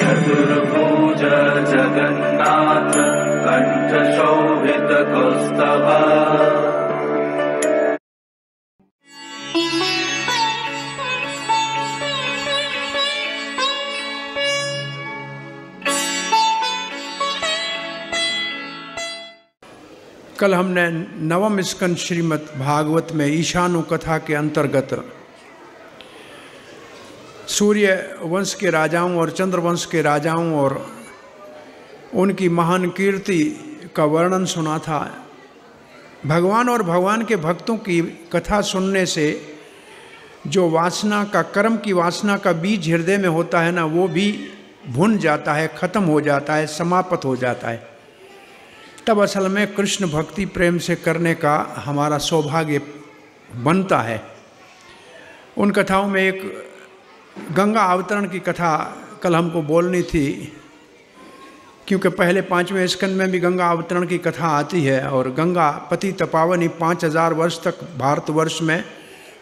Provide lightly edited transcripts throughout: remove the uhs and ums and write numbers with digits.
चतुर्भुज जगन्नाथ कंठ शोभित कौस्तभ। कल हमने नवम स्कंद श्रीमद् भागवत में ईशानु कथा के अंतर्गत सूर्य वंश के राजाओं और चंद्र वंश के राजाओं और उनकी महान कीर्ति का वर्णन सुना था। भगवान और भगवान के भक्तों की कथा सुनने से जो वासना का, कर्म की वासना का बीज हृदय में होता है ना, वो भी भुन जाता है, खत्म हो जाता है, समाप्त हो जाता है। तब असल में कृष्ण भक्ति प्रेम से करने का हमारा सौभाग्य बनता है। उन कथाओं में एक गंगा अवतरण की कथा कल हमको बोलनी थी, क्योंकि पहले 5वें स्कंद में भी गंगा अवतरण की कथा आती है और गंगा पतित पावनी 5000 वर्ष तक भारतवर्ष में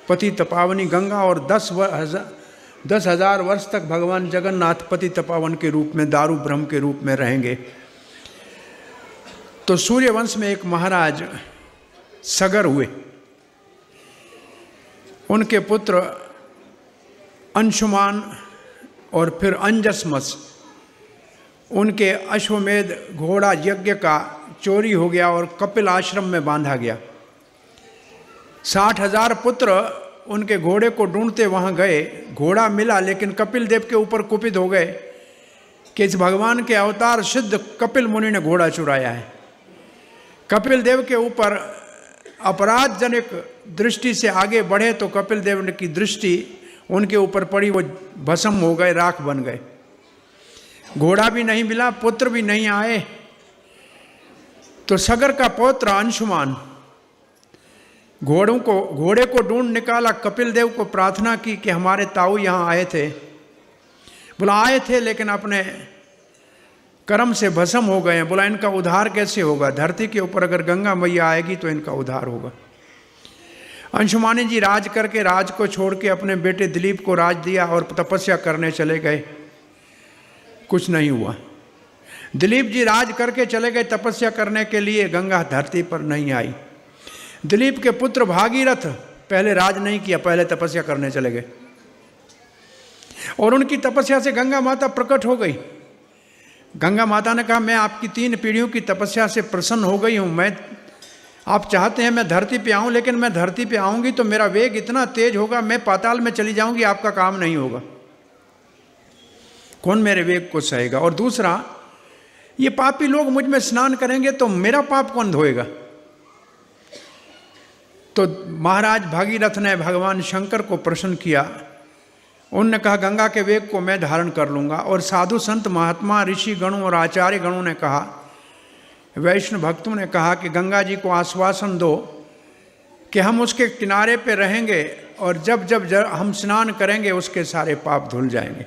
पतित पावनी गंगा और 10,000 वर्ष तक भगवान जगन्नाथ पतित पावन के रूप में, दारू ब्रह्म के रूप में रहेंगे। तो सूर्यवंश में एक महाराज सगर हुए। उनके पुत्र अंशुमान और फिर अंजसमस, उनके अश्वमेध घोड़ा यज्ञ का चोरी हो गया और कपिल आश्रम में बांधा गया। 60,000 पुत्र उनके घोड़े को ढूंढते वहां गए। घोड़ा मिला, लेकिन कपिल देव के ऊपर कुपित हो गए कि इस भगवान के अवतार सिद्ध कपिल मुनि ने घोड़ा चुराया है। कपिल देव के ऊपर अपराधजनक दृष्टि से आगे बढ़े तो कपिल देव की दृष्टि उनके ऊपर पड़ी, वो भस्म हो गए, राख बन गए। घोड़ा भी नहीं मिला, पुत्र भी नहीं आए। तो सगर का पौत्र अंशुमान घोड़े को ढूंढ निकाला, कपिल देव को प्रार्थना की कि हमारे ताऊ यहाँ आए थे। बोला आए थे लेकिन अपने कर्म से भस्म हो गए हैं। बोला इनका उद्धार कैसे होगा? धरती के ऊपर अगर गंगा मैया आएगी तो इनका उद्धार होगा। अंशुमानी जी राज करके, राज को छोड़ के अपने बेटे दिलीप को राज दिया और तपस्या करने चले गए। कुछ नहीं हुआ। दिलीप जी राज करके चले गए तपस्या करने के लिए, गंगा धरती पर नहीं आई। दिलीप के पुत्र भागीरथ पहले राज नहीं किया, पहले तपस्या करने चले गए और उनकी तपस्या से गंगा माता प्रकट हो गई। गंगा माता ने कहा मैं आपकी 3 पीढ़ियों की तपस्या से प्रसन्न हो गई हूँ। आप चाहते हैं मैं धरती पे आऊँ, लेकिन मैं धरती पे आऊँगी तो मेरा वेग इतना तेज होगा, मैं पाताल में चली जाऊँगी, आपका काम नहीं होगा। कौन मेरे वेग को सहेगा? और दूसरा, ये पापी लोग मुझ में स्नान करेंगे तो मेरा पाप कौन धोएगा? तो महाराज भागीरथ ने भगवान शंकर को प्रसन्न किया। उनने कहा गंगा के वेग को मैं धारण कर लूँगा। और साधु संत महात्मा ऋषि गणों और आचार्य गणों ने कहा, वैष्णव भक्तों ने कहा कि गंगा जी को आश्वासन दो कि हम उसके किनारे पे रहेंगे और जब जब हम स्नान करेंगे उसके सारे पाप धुल जाएंगे।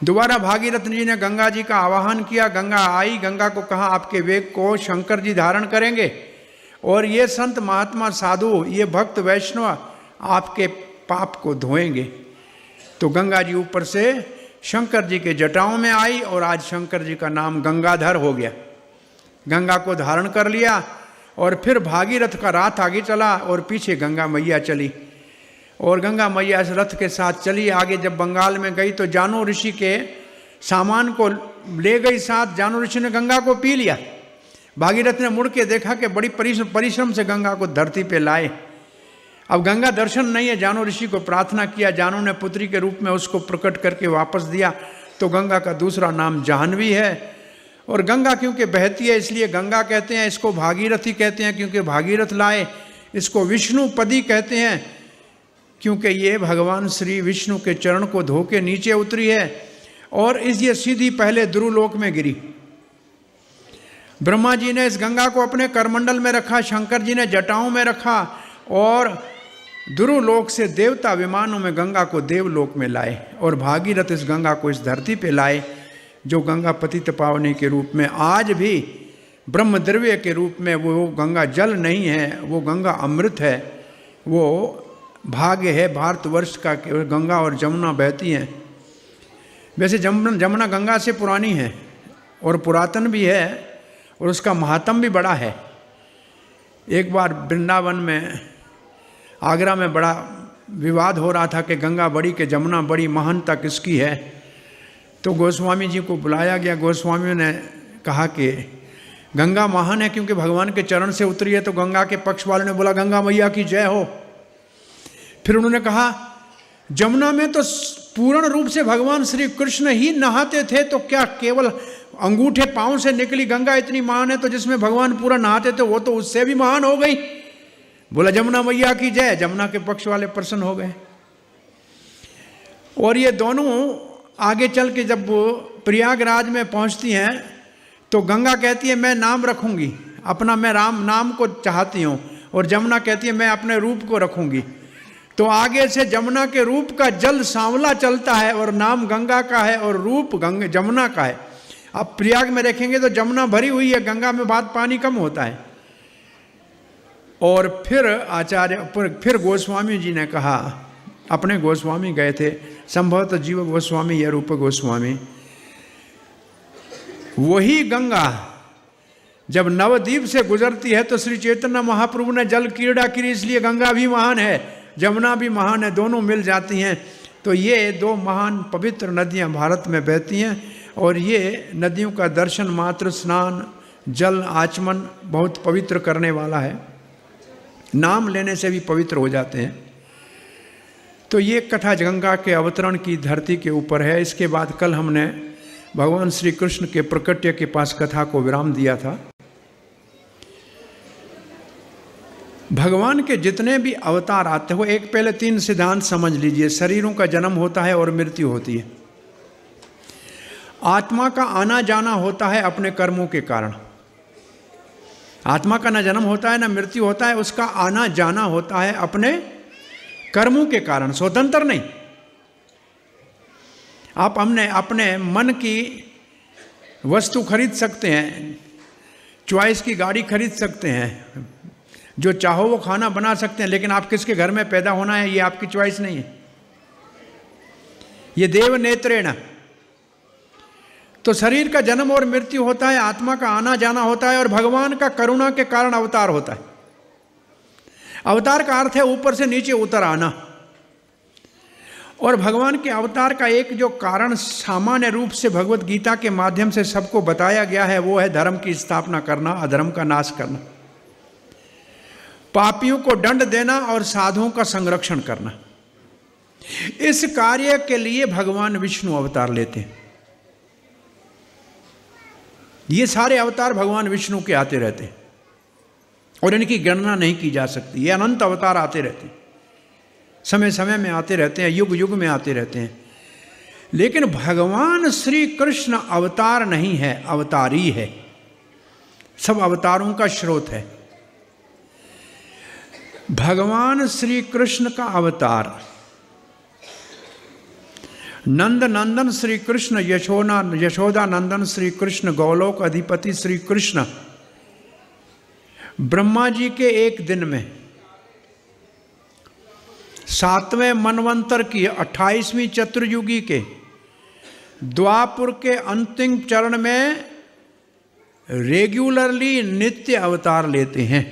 दोबारा भागीरथ जी ने गंगा जी का आवाहन किया। गंगा आई, गंगा को कहा आपके वेग को शंकर जी धारण करेंगे और ये संत महात्मा साधु, ये भक्त वैष्णव आपके पाप को धोएंगे। तो गंगा जी ऊपर से शंकर जी के जटाओं में आई और आज शंकर जी का नाम गंगाधर हो गया। गंगा को धारण कर लिया और फिर भागीरथ का रथ आगे चला और पीछे गंगा मैया चली और गंगा मैया इस रथ के साथ चली। आगे जब बंगाल में गई तो जानु ऋषि के सामान को ले गई साथ। जानु ऋषि ने गंगा को पी लिया। भागीरथ ने मुड़ के देखा कि बड़ी परिश्रम से गंगा को धरती पे लाए। अब गंगा दर्शन नहीं है। जानु ऋषि को प्रार्थना किया, जानु ने पुत्री के रूप में उसको प्रकट करके वापस दिया। तो गंगा का दूसरा नाम जाह्नवी है। और गंगा क्योंकि बहती है इसलिए गंगा कहते हैं, इसको भागीरथी कहते हैं क्योंकि भागीरथ लाए। इसको विष्णुपदी कहते हैं क्योंकि ये भगवान श्री विष्णु के चरण को धो के नीचे उतरी है और ये सीधी पहले ध्रुवलोक में गिरी। ब्रह्मा जी ने इस गंगा को अपने करमंडल में रखा, शंकर जी ने जटाओं में रखा और ध्रुवलोक से देवता विमानों में गंगा को देवलोक में लाए और भागीरथ इस गंगा को इस धरती पे लाए, जो गंगा पतित पावनी के रूप में आज भी ब्रह्म द्रव्य के रूप में, वो गंगा जल नहीं है, वो गंगा अमृत है। वो भाग्य है भारतवर्ष का कि गंगा और जमुना बहती हैं। वैसे जमुना गंगा से पुरानी है और पुरातन भी है और उसका महात्म भी बड़ा है। एक बार वृंदावन में, आगरा में बड़ा विवाद हो रहा था कि गंगा बड़ी कि जमुना बड़ी, महानता किसकी है। तो गोस्वामी जी को बुलाया गया। गोस्वामियों ने कहा कि गंगा महान है क्योंकि भगवान के चरण से उतरी है। तो गंगा के पक्ष वालों ने बोला गंगा मैया की जय हो। फिर उन्होंने कहा जमुना में तो पूर्ण रूप से भगवान श्री कृष्ण ही नहाते थे, तो क्या केवल अंगूठे पांव से निकली गंगा इतनी महान है, तो जिसमें भगवान पूरा नहाते थे वो तो उससे भी महान हो गई। बोला जमुना मैया की जय। जमुना के पक्ष वाले प्रसन्न हो गए। और ये दोनों आगे चल के जब वो प्रयागराज में पहुंचती हैं तो गंगा कहती है मैं नाम रखूंगी अपना, मैं राम नाम को चाहती हूँ, और जमुना कहती है मैं अपने रूप को रखूंगी। तो आगे से जमुना के रूप का जल सांवला चलता है और नाम गंगा का है और रूप जमुना का है। अब प्रयाग में देखेंगे तो जमुना भरी हुई है, गंगा में बहुत पानी कम होता है। और फिर गोस्वामी जी ने कहा, अपने गोस्वामी गए थे, संभवतः जीव गोस्वामी या रूप गोस्वामी, वही गंगा जब नवद्वीप से गुजरती है तो श्री चैतन्य महाप्रभु ने जल क्रीड़ा की, इसलिए गंगा भी महान है जमुना भी महान है, दोनों मिल जाती हैं। तो ये दो महान पवित्र नदियां भारत में बहती हैं और ये नदियों का दर्शन मात्र, स्नान, जल आचमन बहुत पवित्र करने वाला है। नाम लेने से भी पवित्र हो जाते हैं। तो ये कथा गंगा के अवतरण की धरती के ऊपर है। इसके बाद कल हमने भगवान श्री कृष्ण के प्रकट्य के पास कथा को विराम दिया था। भगवान के जितने भी अवतार आते हो, एक पहले 3 सिद्धांत समझ लीजिए। शरीरों का जन्म होता है और मृत्यु होती है। आत्मा का आना जाना होता है अपने कर्मों के कारण। आत्मा का ना जन्म होता है ना मृत्यु होता है, उसका आना जाना होता है अपने कर्मों के कारण, स्वतंत्र नहीं। आप हमने अपने मन की वस्तु खरीद सकते हैं, चॉइस की गाड़ी खरीद सकते हैं, जो चाहो वो खाना बना सकते हैं, लेकिन आप किसके घर में पैदा होना है ये आपकी चॉइस नहीं है, ये देव नेत्रेण। तो शरीर का जन्म और मृत्यु होता है, आत्मा का आना जाना होता है और भगवान का करुणा के कारण अवतार होता है। अवतार का अर्थ है ऊपर से नीचे उतर आना। और भगवान के अवतार का एक जो कारण सामान्य रूप से भगवत गीता के माध्यम से सबको बताया गया है वो है धर्म की स्थापना करना, अधर्म का नाश करना, पापियों को दंड देना और साधुओं का संरक्षण करना। इस कार्य के लिए भगवान विष्णु अवतार लेते हैं। ये सारे अवतार भगवान विष्णु के आते रहते हैं और इनकी गणना नहीं की जा सकती। ये अनंत अवतार आते रहते हैं, समय समय में आते रहते हैं, युग युग में आते रहते हैं। लेकिन भगवान श्री कृष्ण अवतार नहीं है, अवतारी है। सब अवतारों का स्रोत है। भगवान श्री कृष्ण का अवतार नंद नंदन श्री कृष्ण, यशोदा नंदन श्री कृष्ण, गौलोक अधिपति श्री कृष्ण ब्रह्मा जी के एक दिन में 7वें मनवंतर की 28वीं चतुर्युगी के द्वापुर के अंतिम चरण में रेगुलरली नित्य अवतार लेते हैं।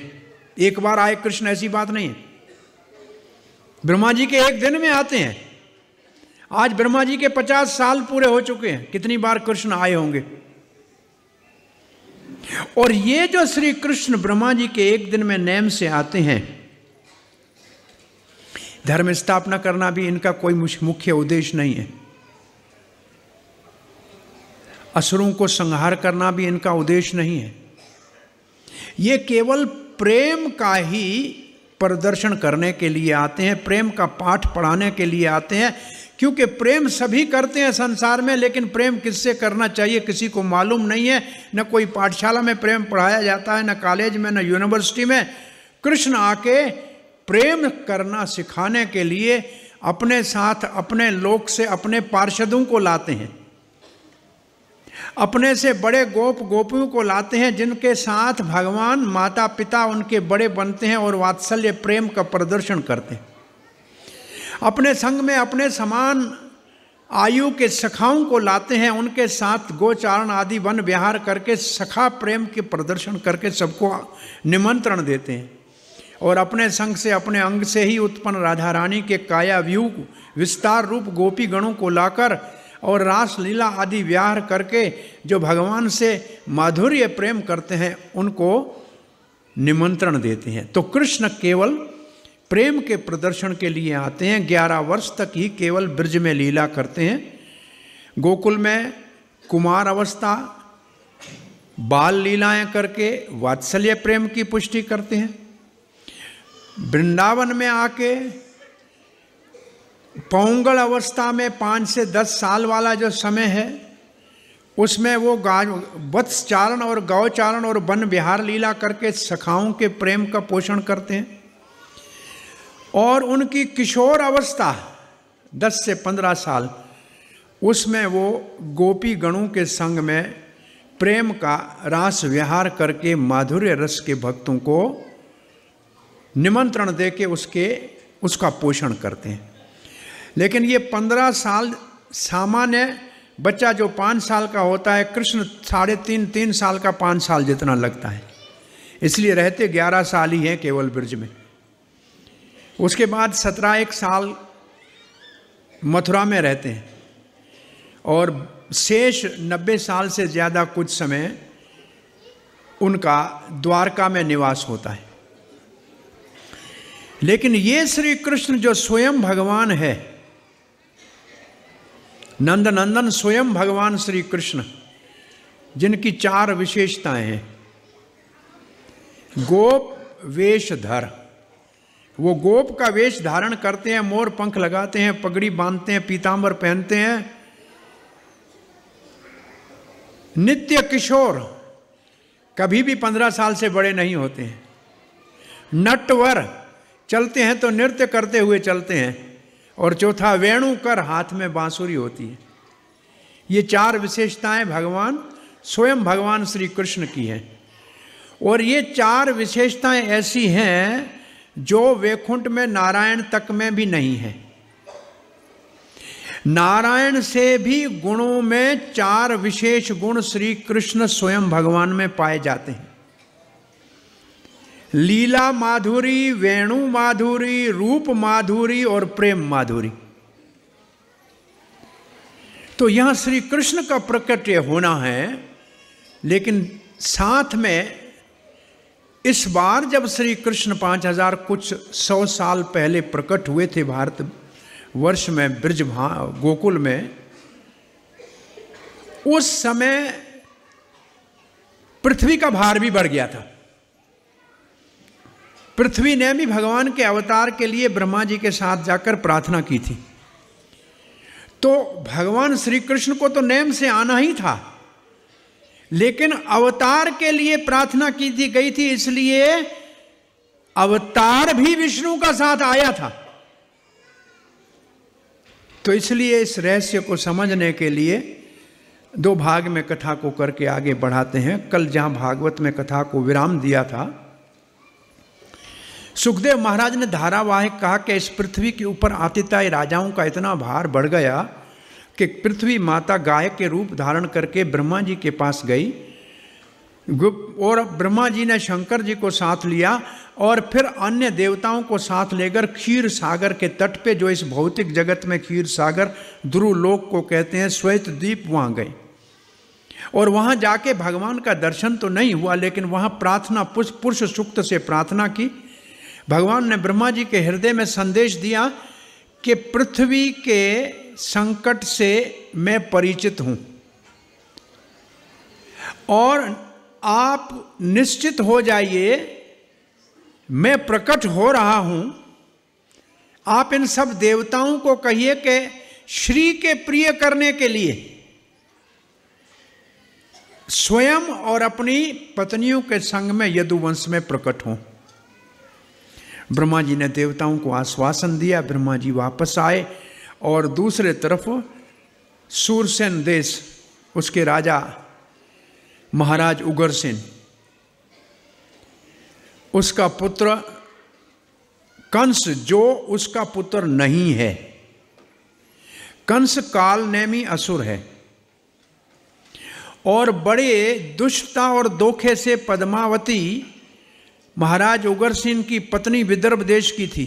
एक बार आए कृष्ण ऐसी बात नहीं है। ब्रह्मा जी के एक दिन में आते हैं। आज ब्रह्मा जी के 50 साल पूरे हो चुके हैं, कितनी बार कृष्ण आए होंगे। और ये जो श्री कृष्ण ब्रह्मा जी के एक दिन में नेम से आते हैं, धर्म स्थापना करना भी इनका कोई मुख्य उद्देश्य नहीं है। असुरों को संहार करना भी इनका उद्देश्य नहीं है। ये केवल प्रेम का ही प्रदर्शन करने के लिए आते हैं, प्रेम का पाठ पढ़ाने के लिए आते हैं। क्योंकि प्रेम सभी करते हैं संसार में, लेकिन प्रेम किससे करना चाहिए किसी को मालूम नहीं है। न कोई पाठशाला में प्रेम पढ़ाया जाता है, न कॉलेज में, न यूनिवर्सिटी में। कृष्ण आके प्रेम करना सिखाने के लिए अपने साथ अपने लोक से अपने पार्षदों को लाते हैं, अपने से बड़े गोप गोपियों को लाते हैं, जिनके साथ भगवान माता पिता उनके बड़े बनते हैं और वात्सल्य प्रेम का प्रदर्शन करते हैं। अपने संग में अपने समान आयु के सखाओं को लाते हैं, उनके साथ गोचारण आदि वन विहार करके सखा प्रेम के प्रदर्शन करके सबको निमंत्रण देते हैं। और अपने संग से, अपने अंग से ही उत्पन्न राधा रानी के काया व्यूह विस्तार रूप गोपी गणों को लाकर और रास लीला आदि विहार करके जो भगवान से माधुर्य प्रेम करते हैं उनको निमंत्रण देते हैं। तो कृष्ण केवल प्रेम के प्रदर्शन के लिए आते हैं। 11 वर्ष तक ही केवल ब्रज में लीला करते हैं। गोकुल में कुमार अवस्था बाल लीलाएं करके वात्सल्य प्रेम की पुष्टि करते हैं। वृंदावन में आके पौंगल अवस्था में 5 से 10 साल वाला जो समय है उसमें वो वत्सचारण और गौचारण और वन विहार लीला करके सखाओं के प्रेम का पोषण करते हैं। और उनकी किशोर अवस्था 10 से 15 साल, उसमें वो गोपी गणों के संग में प्रेम का रास विहार करके माधुर्य रस के भक्तों को निमंत्रण दे के उसका पोषण करते हैं। लेकिन ये 15 साल सामान्य बच्चा जो 5 साल का होता है, कृष्ण 3.5 साल का 5 साल जितना लगता है, इसलिए रहते 11 साल ही हैं केवल ब्रज में। उसके बाद 17 साल मथुरा में रहते हैं और शेष 90 साल से ज़्यादा कुछ समय उनका द्वारका में निवास होता है। लेकिन ये श्री कृष्ण जो स्वयं भगवान है, नंद नंदन स्वयं भगवान श्री कृष्ण, जिनकी 4 विशेषताएं हैं। गोप वेशधर, वो गोप का वेश धारण करते हैं, मोर पंख लगाते हैं, पगड़ी बांधते हैं, पीतांबर पहनते हैं। नित्य किशोर, कभी भी 15 साल से बड़े नहीं होते हैं। नटवर, चलते हैं तो नृत्य करते हुए चलते हैं। और चौथा वेणु कर, हाथ में बांसुरी होती है। ये 4 विशेषताएं भगवान स्वयं भगवान श्री कृष्ण की हैं। और ये 4 विशेषताएं ऐसी हैं जो वैकुंठ में नारायण तक में भी नहीं है। नारायण से भी गुणों में 4 विशेष गुण श्री कृष्ण स्वयं भगवान में पाए जाते हैं। लीला माधुरी, वेणु माधुरी, रूप माधुरी और प्रेम माधुरी। तो यहां श्री कृष्ण का प्रकट्य होना है। लेकिन साथ में इस बार जब श्री कृष्ण 5000 कुछ 100 साल पहले प्रकट हुए थे भारत वर्ष में, ब्रज गोकुल में, उस समय पृथ्वी का भार भी बढ़ गया था। पृथ्वी ने भी भगवान के अवतार के लिए ब्रह्मा जी के साथ जाकर प्रार्थना की थी। तो भगवान श्री कृष्ण को तो नेम से आना ही था, लेकिन अवतार के लिए प्रार्थना की थी गई थी, इसलिए अवतार भी विष्णु का साथ आया था। तो इसलिए इस रहस्य को समझने के लिए 2 भाग में कथा को करके आगे बढ़ाते हैं। कल जहां भागवत में कथा को विराम दिया था, सुखदेव महाराज ने धारावाहिक कहा कि इस पृथ्वी के ऊपर आतिताई राजाओं का इतना भार बढ़ गया कि पृथ्वी माता गाय के रूप धारण करके ब्रह्मा जी के पास गई और ब्रह्मा जी ने शंकर जी को साथ लिया और फिर अन्य देवताओं को साथ लेकर क्षीर सागर के तट पे, जो इस भौतिक जगत में क्षीर सागर ध्रुव लोक को कहते हैं, श्वेत द्वीप, वहाँ गए। और वहाँ जाके भगवान का दर्शन तो नहीं हुआ, लेकिन वहाँ प्रार्थना पुरुष सूक्त से प्रार्थना की। भगवान ने ब्रह्मा जी के हृदय में संदेश दिया कि पृथ्वी के संकट से मैं परिचित हूं और आप निश्चित हो जाइए, मैं प्रकट हो रहा हूं। आप इन सब देवताओं को कहिए कि श्री के प्रिय करने के लिए स्वयं और अपनी पत्नियों के संग में यदुवंश में प्रकट हों। ब्रह्मा जी ने देवताओं को आश्वासन दिया। ब्रह्मा जी वापस आए और दूसरे तरफ सूरसेन देश, उसके राजा महाराज उग्रसेन, उसका पुत्र कंस, जो उसका पुत्र नहीं है, कंस काल नेमी असुर है और बड़े दुष्टता और धोखे से पद्मावती महाराज उग्रसेन की पत्नी विदर्भ देश की थी।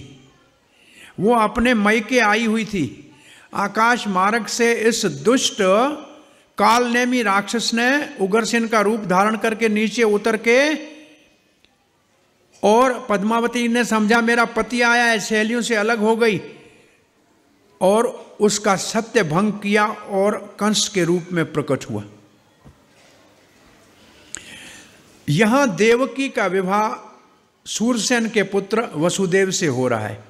वो अपने मैके आई हुई थी। आकाश मार्ग से इस दुष्ट कालनेमी राक्षस ने उग्रसेन का रूप धारण करके नीचे उतर के, और पद्मावती ने समझा मेरा पति आया है, सहेलियों से अलग हो गई और उसका सत्य भंग किया और कंस के रूप में प्रकट हुआ। यहां देवकी का विवाह सूरसेन के पुत्र वसुदेव से हो रहा है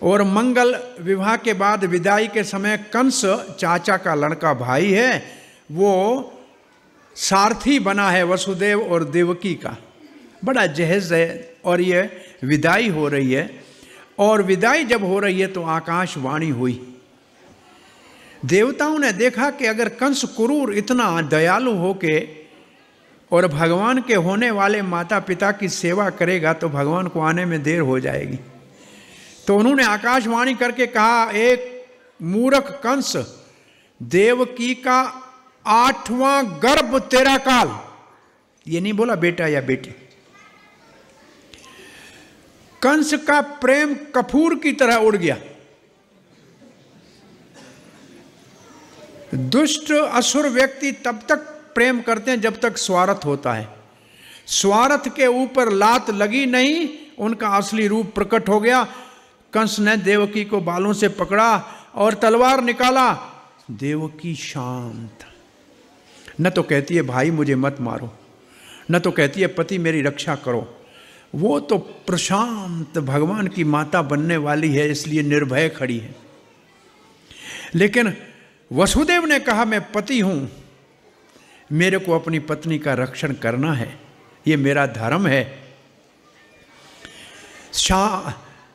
और मंगल विवाह के बाद विदाई के समय कंस चाचा का लड़का भाई है, वो सारथी बना है वसुदेव और देवकी का। बड़ा जहेज है और ये विदाई हो रही है। और विदाई जब हो रही है तो आकाशवाणी हुई। देवताओं ने देखा कि अगर कंस क्रूर इतना दयालु होके और भगवान के होने वाले माता पिता की सेवा करेगा तो भगवान को आने में देर हो जाएगी। तो उन्होंने आकाशवाणी करके कहा, एक मूर्ख कंस, देवकी का 8वां गर्भ तेरा काल। ये नहीं बोला बेटा या बेटी। कंस का प्रेम कपूर की तरह उड़ गया। दुष्ट असुर व्यक्ति तब तक प्रेम करते हैं जब तक स्वार्थ होता है। स्वार्थ के ऊपर लात लगी नहीं, उनका असली रूप प्रकट हो गया। कंस ने देवकी को बालों से पकड़ा और तलवार निकाला। देवकी शांत, न तो कहती है भाई मुझे मत मारो, न तो कहती है पति मेरी रक्षा करो। वो तो प्रशांत भगवान की माता बनने वाली है, इसलिए निर्भय खड़ी है। लेकिन वसुदेव ने कहा मैं पति हूं, मेरे को अपनी पत्नी का रक्षण करना है, ये मेरा धर्म है।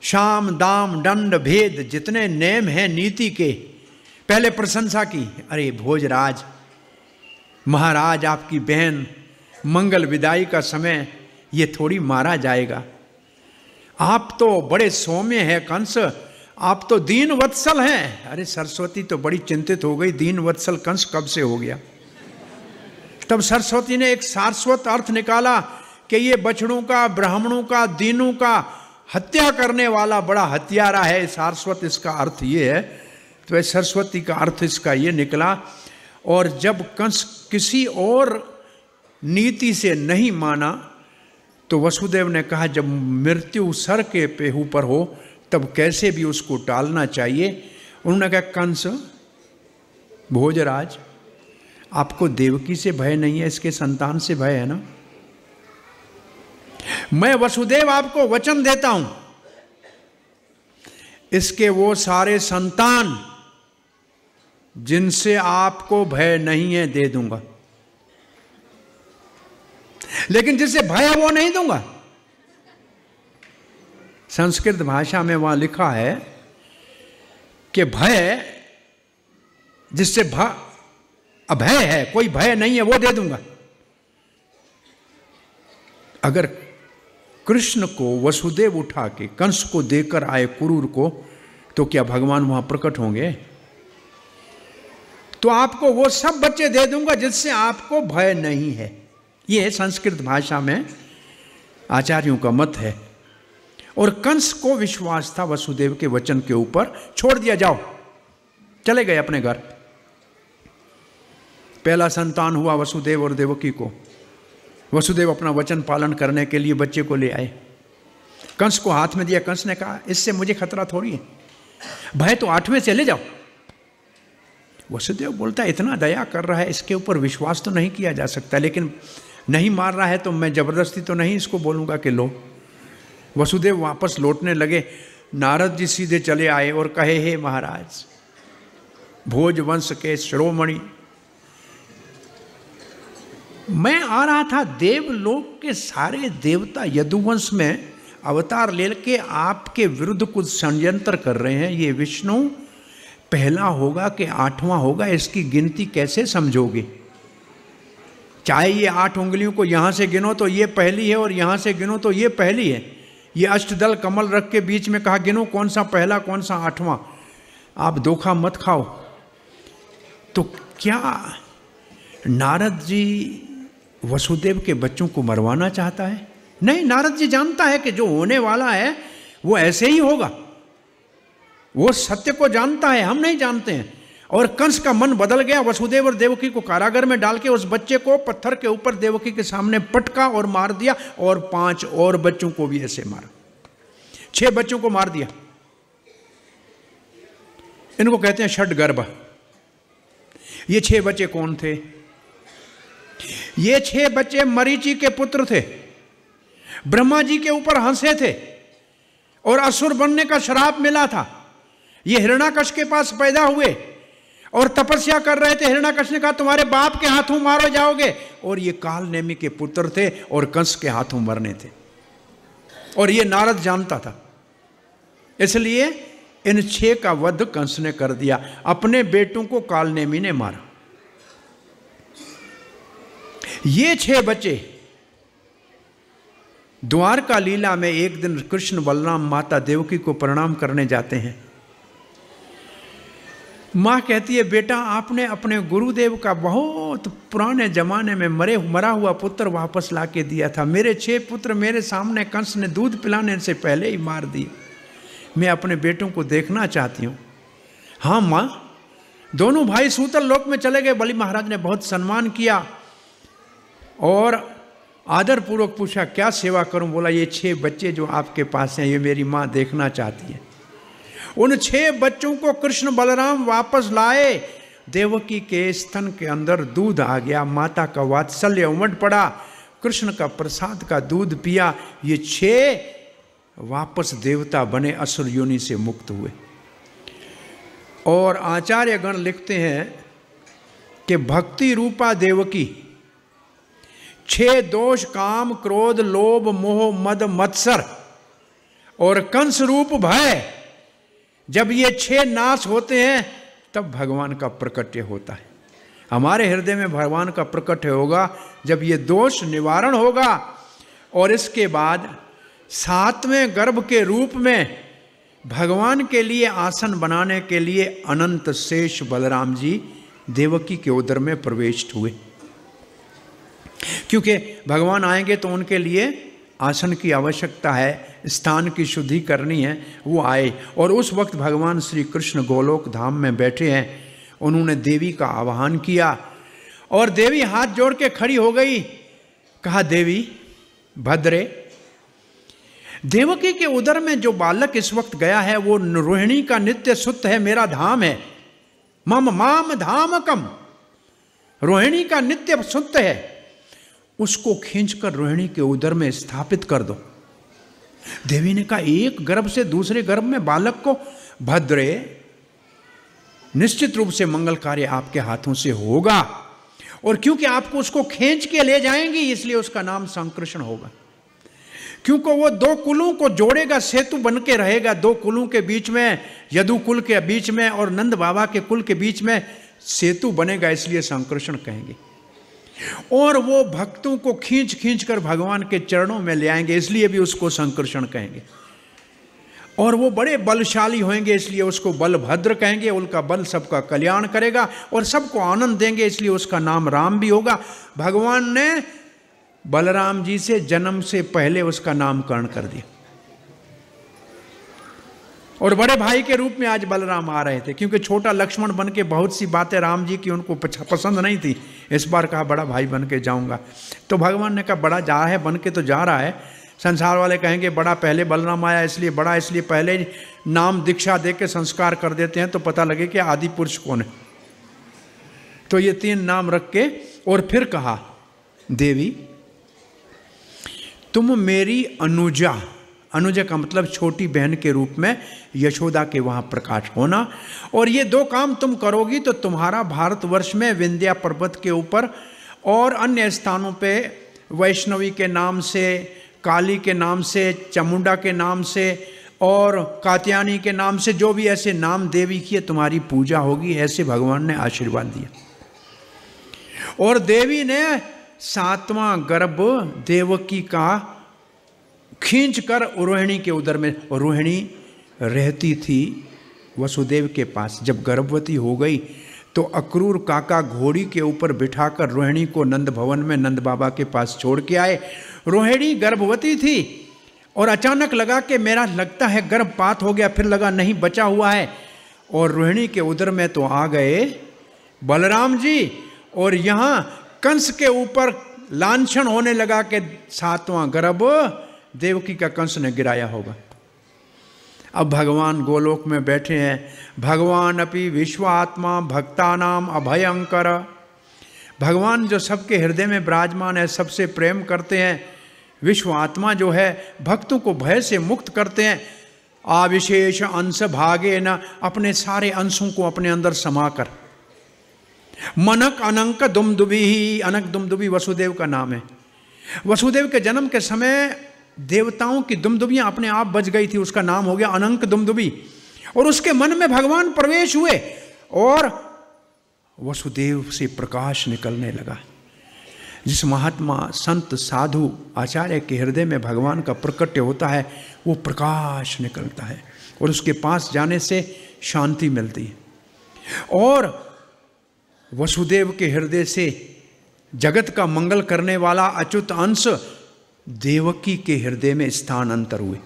शाम दाम दंड भेद जितने नेम हैं नीति के, पहले प्रशंसा की, अरे भोजराज महाराज आपकी बहन, मंगल विदाई का समय, ये थोड़ी मारा जाएगा। आप तो बड़े सौम्य हैं कंस, आप तो दीन वत्सल हैं। अरे सरस्वती तो बड़ी चिंतित हो गई, दीन वत्सल कंस कब से हो गया। तब सरस्वती ने एक शाश्वत अर्थ निकाला कि ये बछड़ों का, ब्राह्मणों का, दीनों का हत्या करने वाला बड़ा हत्यारा है। शाश्वत इसका अर्थ ये है। तो सरस्वती का अर्थ इसका ये निकला। और जब कंस किसी और नीति से नहीं माना तो वसुदेव ने कहा जब मृत्यु सर के पे ऊपर हो तब कैसे भी उसको टालना चाहिए। उन्होंने कहा कंस, भोजराज, आपको देवकी से भय नहीं है, इसके संतान से भय है ना। मैं वसुदेव आपको वचन देता हूं, इसके वो सारे संतान जिनसे आपको भय नहीं है दे दूंगा, लेकिन जिससे भय है वो नहीं दूंगा। संस्कृत भाषा में वहां लिखा है कि भय, जिससे अभय है, कोई भय नहीं है, वो दे दूंगा। अगर कृष्ण को वसुदेव उठा के कंस को देकर आए क्रूर को, तो क्या भगवान वहां प्रकट होंगे? तो आपको वो सब बच्चे दे दूंगा जिससे आपको भय नहीं है। ये संस्कृत भाषा में आचार्यों का मत है। और कंस को विश्वास था वसुदेव के वचन के ऊपर, छोड़ दिया, जाओ, चले गए अपने घर। पहला संतान हुआ वसुदेव और देवकी को। वसुदेव अपना वचन पालन करने के लिए बच्चे को ले आए, कंस को हाथ में दिया। कंस ने कहा इससे मुझे खतरा थोड़ी है, भय तो 8वें से ले जाओ। वसुदेव बोलता इतना दया कर रहा है, इसके ऊपर विश्वास तो नहीं किया जा सकता, लेकिन नहीं मार रहा है तो मैं जबरदस्ती तो नहीं इसको बोलूंगा कि लो। वसुदेव वापस लौटने लगे। नारद जी सीधे चले आए और कहे, हे महाराज, भोज वंश के शिरोमणि, मैं आ रहा था, देवलोक के सारे देवता यदुवंश में अवतार लेके आपके विरुद्ध कुछ षड्यंत्र कर रहे हैं। ये विष्णु पहला होगा कि 8वां होगा, इसकी गिनती कैसे समझोगे? चाहे ये 8 उंगलियों को यहां से गिनो तो ये पहली है और यहां से गिनो तो ये पहली है। ये अष्टदल कमल रख के बीच में कहा गिनो कौन सा पहला कौन सा 8वां। आप धोखा मत खाओ। तो क्या नारद जी वसुदेव के बच्चों को मरवाना चाहता है? नहीं, नारद जी जानता है कि जो होने वाला है वो ऐसे ही होगा। वो सत्य को जानता है, हम नहीं जानते हैं। और कंस का मन बदल गया। वसुदेव और देवकी को कारागार में डाल के उस बच्चे को पत्थर के ऊपर देवकी के सामने पटका और मार दिया, और 5 और बच्चों को भी ऐसे मारा। 6 बच्चों को मार दिया। इनको कहते हैं षड्गर्भ। ये 6 बच्चे कौन थे? ये 6 बच्चे मरीचि के पुत्र थे। ब्रह्मा जी के ऊपर हंसे थे और असुर बनने का श्राप मिला था। ये हिरण्याकश के पास पैदा हुए और तपस्या कर रहे थे। हिरण्याकश ने कहा तुम्हारे बाप के हाथों मारो जाओगे, और ये काल नेमि के पुत्र थे और कंस के हाथों मरने थे। और ये नारद जानता था, इसलिए इन 6 का वध कंस ने कर दिया। अपने बेटों को काल नेमि ने मारा। ये 6 बच्चे द्वारका लीला में एक दिन कृष्ण बलराम माता देवकी को प्रणाम करने जाते हैं। माँ कहती है बेटा आपने अपने गुरुदेव का बहुत पुराने जमाने में मरा हुआ पुत्र वापस ला के दिया था। मेरे 6 पुत्र मेरे सामने कंस ने दूध पिलाने से पहले ही मार दिए। मैं अपने बेटों को देखना चाहती हूँ। हाँ माँ। दोनों भाई सूतल लोक में चले गए। बलि महाराज ने बहुत सम्मान किया और आदरपूर्वक पूछा क्या सेवा करूं? बोला ये 6 बच्चे जो आपके पास हैं ये मेरी माँ देखना चाहती है। उन 6 बच्चों को कृष्ण बलराम वापस लाए। देवकी के स्तन के अंदर दूध आ गया। माता का वात्सल्य उमड़ पड़ा। कृष्ण का प्रसाद का दूध पिया। ये 6 वापस देवता बने, असुर योनि से मुक्त हुए। और आचार्य गण लिखते हैं कि भक्ति रूपा देवकी 6 दोष काम क्रोध लोभ मोह मद मत्सर और कंस रूप भय, जब ये 6 नाश होते हैं तब भगवान का प्रकट्य होता है। हमारे हृदय में भगवान का प्रकट्य होगा जब ये दोष निवारण होगा। और इसके बाद 7वें गर्भ के रूप में भगवान के लिए आसन बनाने के लिए अनंत शेष बलराम जी देवकी के उदर में प्रविष्ट हुए। क्योंकि भगवान आएंगे तो उनके लिए आसन की आवश्यकता है, स्थान की शुद्धि करनी है। वो आए और उस वक्त भगवान श्री कृष्ण गोलोक धाम में बैठे हैं। उन्होंने देवी का आवाहन किया और देवी हाथ जोड़ के खड़ी हो गई। कहा देवी भद्रे, देवकी के उदर में जो बालक इस वक्त गया है वो रोहिणी का नित्य सुत है, मेरा धाम है। मम माम धामकम, रोहिणी का नित्य सुत है। उसको खींचकर रोहिणी के उदर में स्थापित कर दो। देवी ने कहा एक गर्भ से दूसरे गर्भ में बालक को, भद्रे निश्चित रूप से मंगल कार्य आपके हाथों से होगा। और क्योंकि आपको उसको खींच के ले जाएंगी इसलिए उसका नाम संकृष्ण होगा। क्योंकि वो 2 कुलों को जोड़ेगा, सेतु बन के रहेगा। 2 कुलों के बीच में, यदु कुल के बीच में और नंद बाबा के कुल के बीच में सेतु बनेगा, इसलिए संकृष्ण कहेंगे। और वो भक्तों को खींच खींच कर भगवान के चरणों में ले आएंगे, इसलिए भी उसको संकृष्ण कहेंगे। और वो बड़े बलशाली होंगे, इसलिए उसको बलभद्र कहेंगे। उनका बल सबका कल्याण करेगा और सबको आनंद देंगे, इसलिए उसका नाम राम भी होगा। भगवान ने बलराम जी से जन्म से पहले उसका नामकरण कर दिया। और बड़े भाई के रूप में आज बलराम आ रहे थे, क्योंकि छोटा लक्ष्मण बन के बहुत सी बातें राम जी की उनको पसंद नहीं थी। इस बार कहा बड़ा भाई बन के जाऊंगा। तो भगवान ने कहा बड़ा जा है, बन के तो जा रहा है। संसार वाले कहेंगे बड़ा पहले बलराम आया इसलिए बड़ा, इसलिए पहले नाम दीक्षा दे के संस्कार कर देते हैं तो पता लगे कि आदि पुरुष कौन है। तो ये 3 नाम रख के और फिर कहा देवी तुम मेरी अनुजा, अनुजा का मतलब छोटी बहन के रूप में यशोदा के वहाँ प्रकाश होना। और ये 2 काम तुम करोगी तो तुम्हारा भारतवर्ष में विंध्या पर्वत के ऊपर और अन्य स्थानों पे वैष्णवी के नाम से, काली के नाम से, चामुंडा के नाम से और कात्यायनी के नाम से जो भी ऐसे नाम देवी की तुम्हारी पूजा होगी, ऐसे भगवान ने आशीर्वाद दिया। और देवी ने 7वां गर्भ देवकी का खींचकर रोहिणी के उदर में, रोहिणी रहती थी वसुदेव के पास। जब गर्भवती हो गई तो अक्रूर काका घोड़ी के ऊपर बिठाकर रोहिणी को नंद भवन में नंद बाबा के पास छोड़ के आए। रोहिणी गर्भवती थी और अचानक लगा कि मेरा लगता है गर्भपात हो गया, फिर लगा नहीं बचा हुआ है, और रोहिणी के उदर में तो आ गए बलराम जी, और यहाँ कंस के ऊपर लांछन होने लगा कि 7वां गर्भ देवकी का कंस ने गिराया होगा। अब भगवान गोलोक में बैठे हैं। भगवान अपि विश्वात्मा भक्तानाम अभयंकर। भगवान जो सबके हृदय में विराजमान है, सबसे प्रेम करते हैं, विश्व आत्मा जो है भक्तों को भय से मुक्त करते हैं। आविशेष अंश भागे न, अपने सारे अंशों को अपने अंदर समाकर। मनक अनंक दुमदुबी ही, अनक दुमदुबी वसुदेव का नाम है। वसुदेव के जन्म के समय देवताओं की दुमदुबियां अपने आप बज गई थी, उसका नाम हो गया अनंक दुमदुबी। और उसके मन में भगवान प्रवेश हुए और वसुदेव से प्रकाश निकलने लगा। जिस महात्मा संत साधु आचार्य के हृदय में भगवान का प्रकट्य होता है वो प्रकाश निकलता है और उसके पास जाने से शांति मिलती है। और वसुदेव के हृदय से जगत का मंगल करने वाला अच्युत अंश देवकी के हृदय में स्थानांतर हुए।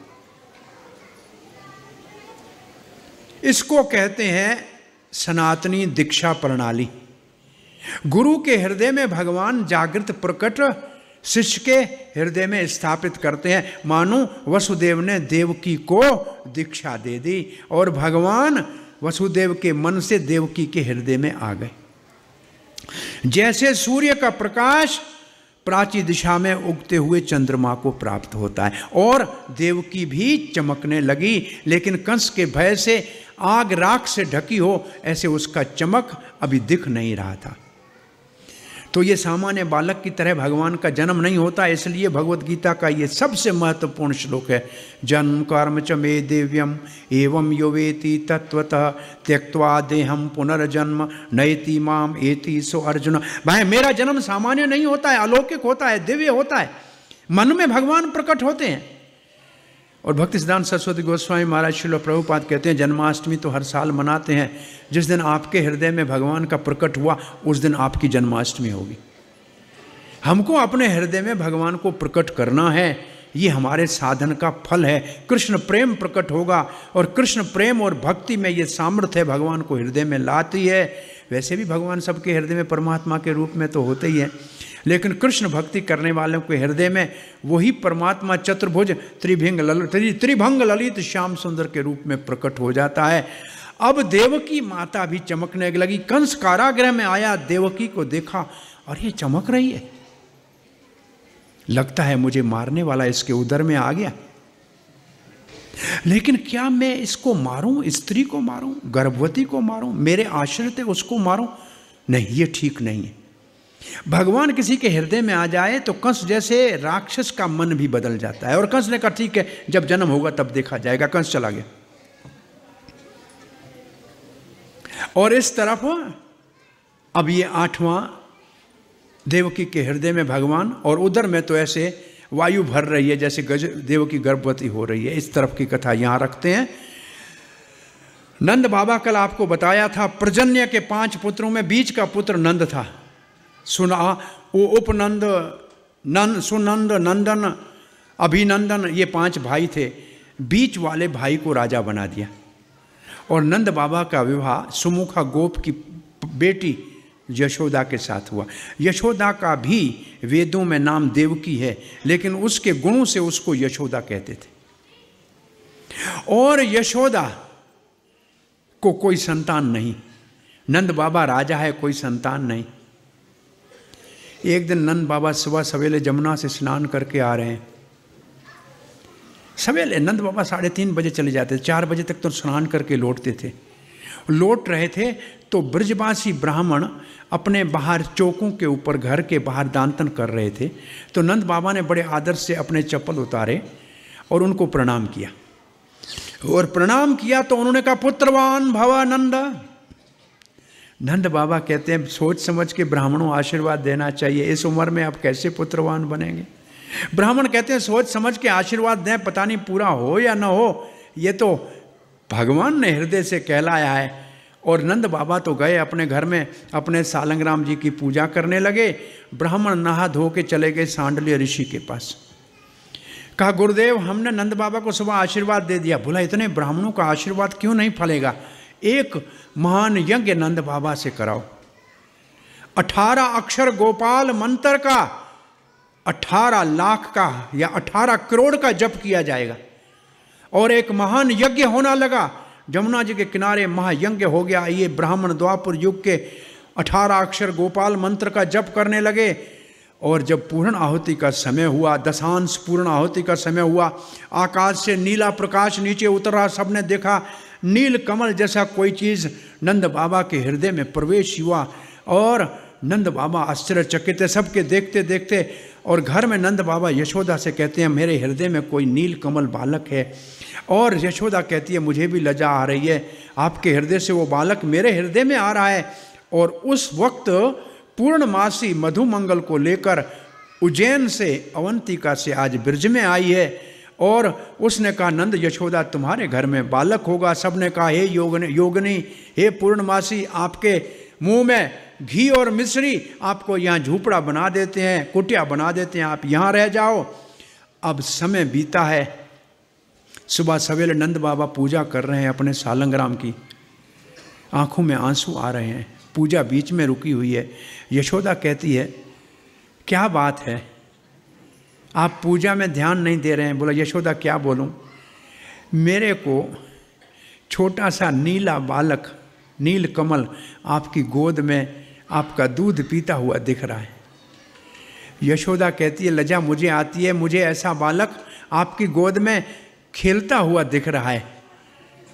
इसको कहते हैं सनातनी दीक्षा प्रणाली। गुरु के हृदय में भगवान जागृत प्रकट शिष्य के हृदय में स्थापित करते हैं। मानो वसुदेव ने देवकी को दीक्षा दे दी और भगवान वसुदेव के मन से देवकी के हृदय में आ गए। जैसे सूर्य का प्रकाश प्राची दिशा में उगते हुए चंद्रमा को प्राप्त होता है और देवकी भी चमकने लगी, लेकिन कंस के भय से आग राख से ढकी हो ऐसे उसका चमक अभी दिख नहीं रहा था। तो ये सामान्य बालक की तरह भगवान का जन्म नहीं होता, इसलिए भगवत गीता का ये सबसे महत्वपूर्ण श्लोक है। जन्म कर्म च मे दिव्यम एवं यो वेति तत्वतः त्यक्त्वा देहम पुनर्जन्म नयति माम एति सो अर्जुन। भाई मेरा जन्म सामान्य नहीं होता है, अलौकिक होता है, दिव्य होता है। मन में भगवान प्रकट होते हैं। और भक्ति सिद्धांत सरस्वती गोस्वामी महाराज श्रील प्रभुपाद कहते हैं जन्माष्टमी तो हर साल मनाते हैं। जिस दिन आपके हृदय में भगवान का प्रकट हुआ उस दिन आपकी जन्माष्टमी होगी। हमको अपने हृदय में भगवान को प्रकट करना है, ये हमारे साधन का फल है। कृष्ण प्रेम प्रकट होगा और कृष्ण प्रेम और भक्ति में ये सामर्थ्य भगवान को हृदय में लाती है। वैसे भी भगवान सबके हृदय में परमात्मा के रूप में तो होते ही है, लेकिन कृष्ण भक्ति करने वालों के हृदय में वही परमात्मा चतुर्भुज त्रिभंग ललित श्याम सुंदर के रूप में प्रकट हो जाता है। अब देवकी माता भी चमकने लगी। कंस कारागृह में आया, देवकी को देखा और ये चमक रही है, लगता है मुझे मारने वाला इसके उदर में आ गया। लेकिन क्या मैं इसको मारूं, स्त्री को मारूं, गर्भवती को मारूं, मेरे आश्रित है उसको मारूं? नहीं, ये ठीक नहीं है। भगवान किसी के हृदय में आ जाए तो कंस जैसे राक्षस का मन भी बदल जाता है। और कंस ने कहा ठीक है, जब जन्म होगा तब देखा जाएगा। कंस चला गया। और इस तरफ अब ये 8वां देवकी के हृदय में भगवान, और उधर में तो ऐसे वायु भर रही है जैसे देवकी गर्भवती हो रही है। इस तरफ की कथा यहां रखते हैं। नंद बाबा कल आपको बताया था प्रजन्य के 5 पुत्रों में बीच का पुत्र नंद था। सुना वो उपनंद, नंद, सुनंद, नंदन, अभिनंदन, ये 5 भाई थे। बीच वाले भाई को राजा बना दिया। और नंद बाबा का विवाह सुमुखा गोप की बेटी यशोदा के साथ हुआ। यशोदा का भी वेदों में नाम देवकी है, लेकिन उसके गुणों से उसको यशोदा कहते थे। और यशोदा को कोई संतान नहीं। नंद बाबा राजा है, कोई संतान नहीं। एक दिन नंद बाबा सुबह सवेले जमुना से स्नान करके आ रहे हैं। सवेले नंद बाबा 3:30 बजे चले जाते थे, 4 बजे तक तो स्नान करके लौटते थे। लौट रहे थे तो ब्रजवासी ब्राह्मण अपने बाहर चौकों के ऊपर घर के बाहर दांतन कर रहे थे। तो नंद बाबा ने बड़े आदर से अपने चप्पल उतारे और उनको प्रणाम किया। और प्रणाम किया तो उन्होंने कहा पुत्रवान भव नंद। नंद बाबा कहते हैं सोच समझ के ब्राह्मणों आशीर्वाद देना चाहिए, इस उम्र में आप कैसे पुत्रवान बनेंगे। ब्राह्मण कहते हैं सोच समझ के आशीर्वाद दें, पता नहीं पूरा हो या ना हो, ये तो भगवान ने हृदय से कहलाया है। और नंद बाबा तो गए अपने घर में, अपने सालंगराम जी की पूजा करने लगे। ब्राह्मण नहा धो के चले गए सांडल्य ऋषि के पास। कहा गुरुदेव हमने नंद बाबा को सुबह आशीर्वाद दे दिया। बोला इतने ब्राह्मणों का आशीर्वाद क्यों नहीं फलेगा, एक महान यज्ञ नंद बाबा से कराओ। 18 अक्षर गोपाल मंत्र का 18 लाख का या 18 करोड़ का जप किया जाएगा और एक महान यज्ञ होना लगा। जमुना जी के किनारे महायज्ञ हो गया। ये ब्राह्मण द्वापर युग के 18 अक्षर गोपाल मंत्र का जप करने लगे। और जब पूर्ण आहुति का समय हुआ, दशांश पूर्ण आहुति का समय हुआ, आकाश से नीला प्रकाश नीचे उतरा। सबने देखा नील कमल जैसा कोई चीज़ नंद बाबा के हृदय में प्रवेश हुआ और नंद बाबा आश्चर्यचकित है सबके देखते देखते। और घर में नंद बाबा यशोदा से कहते हैं मेरे हृदय में कोई नील कमल बालक है। और यशोदा कहती है मुझे भी लज्जा आ रही है, आपके हृदय से वो बालक मेरे हृदय में आ रहा है। और उस वक्त पूर्णमासी मधुमंगल को लेकर उज्जैन से अवंतिका से आज ब्रज में आई है। और उसने कहा नंद यशोदा तुम्हारे घर में बालक होगा। सबने कहा हे योगिनी, हे पूर्णमासी, आपके मुंह में घी और मिश्री, आपको यहाँ झूपड़ा बना देते हैं, कुटिया बना देते हैं, आप यहाँ रह जाओ। अब समय बीता है। सुबह सवेरे नंद बाबा पूजा कर रहे हैं अपने सालंगराम की, आंखों में आंसू आ रहे हैं, पूजा बीच में रुकी हुई है। यशोदा कहती है क्या बात है, आप पूजा में ध्यान नहीं दे रहे हैं। बोला यशोदा क्या बोलूं, मेरे को छोटा सा नीला बालक नील कमल आपकी गोद में आपका दूध पीता हुआ दिख रहा है। यशोदा कहती है लज्जा मुझे आती है, मुझे ऐसा बालक आपकी गोद में खेलता हुआ दिख रहा है।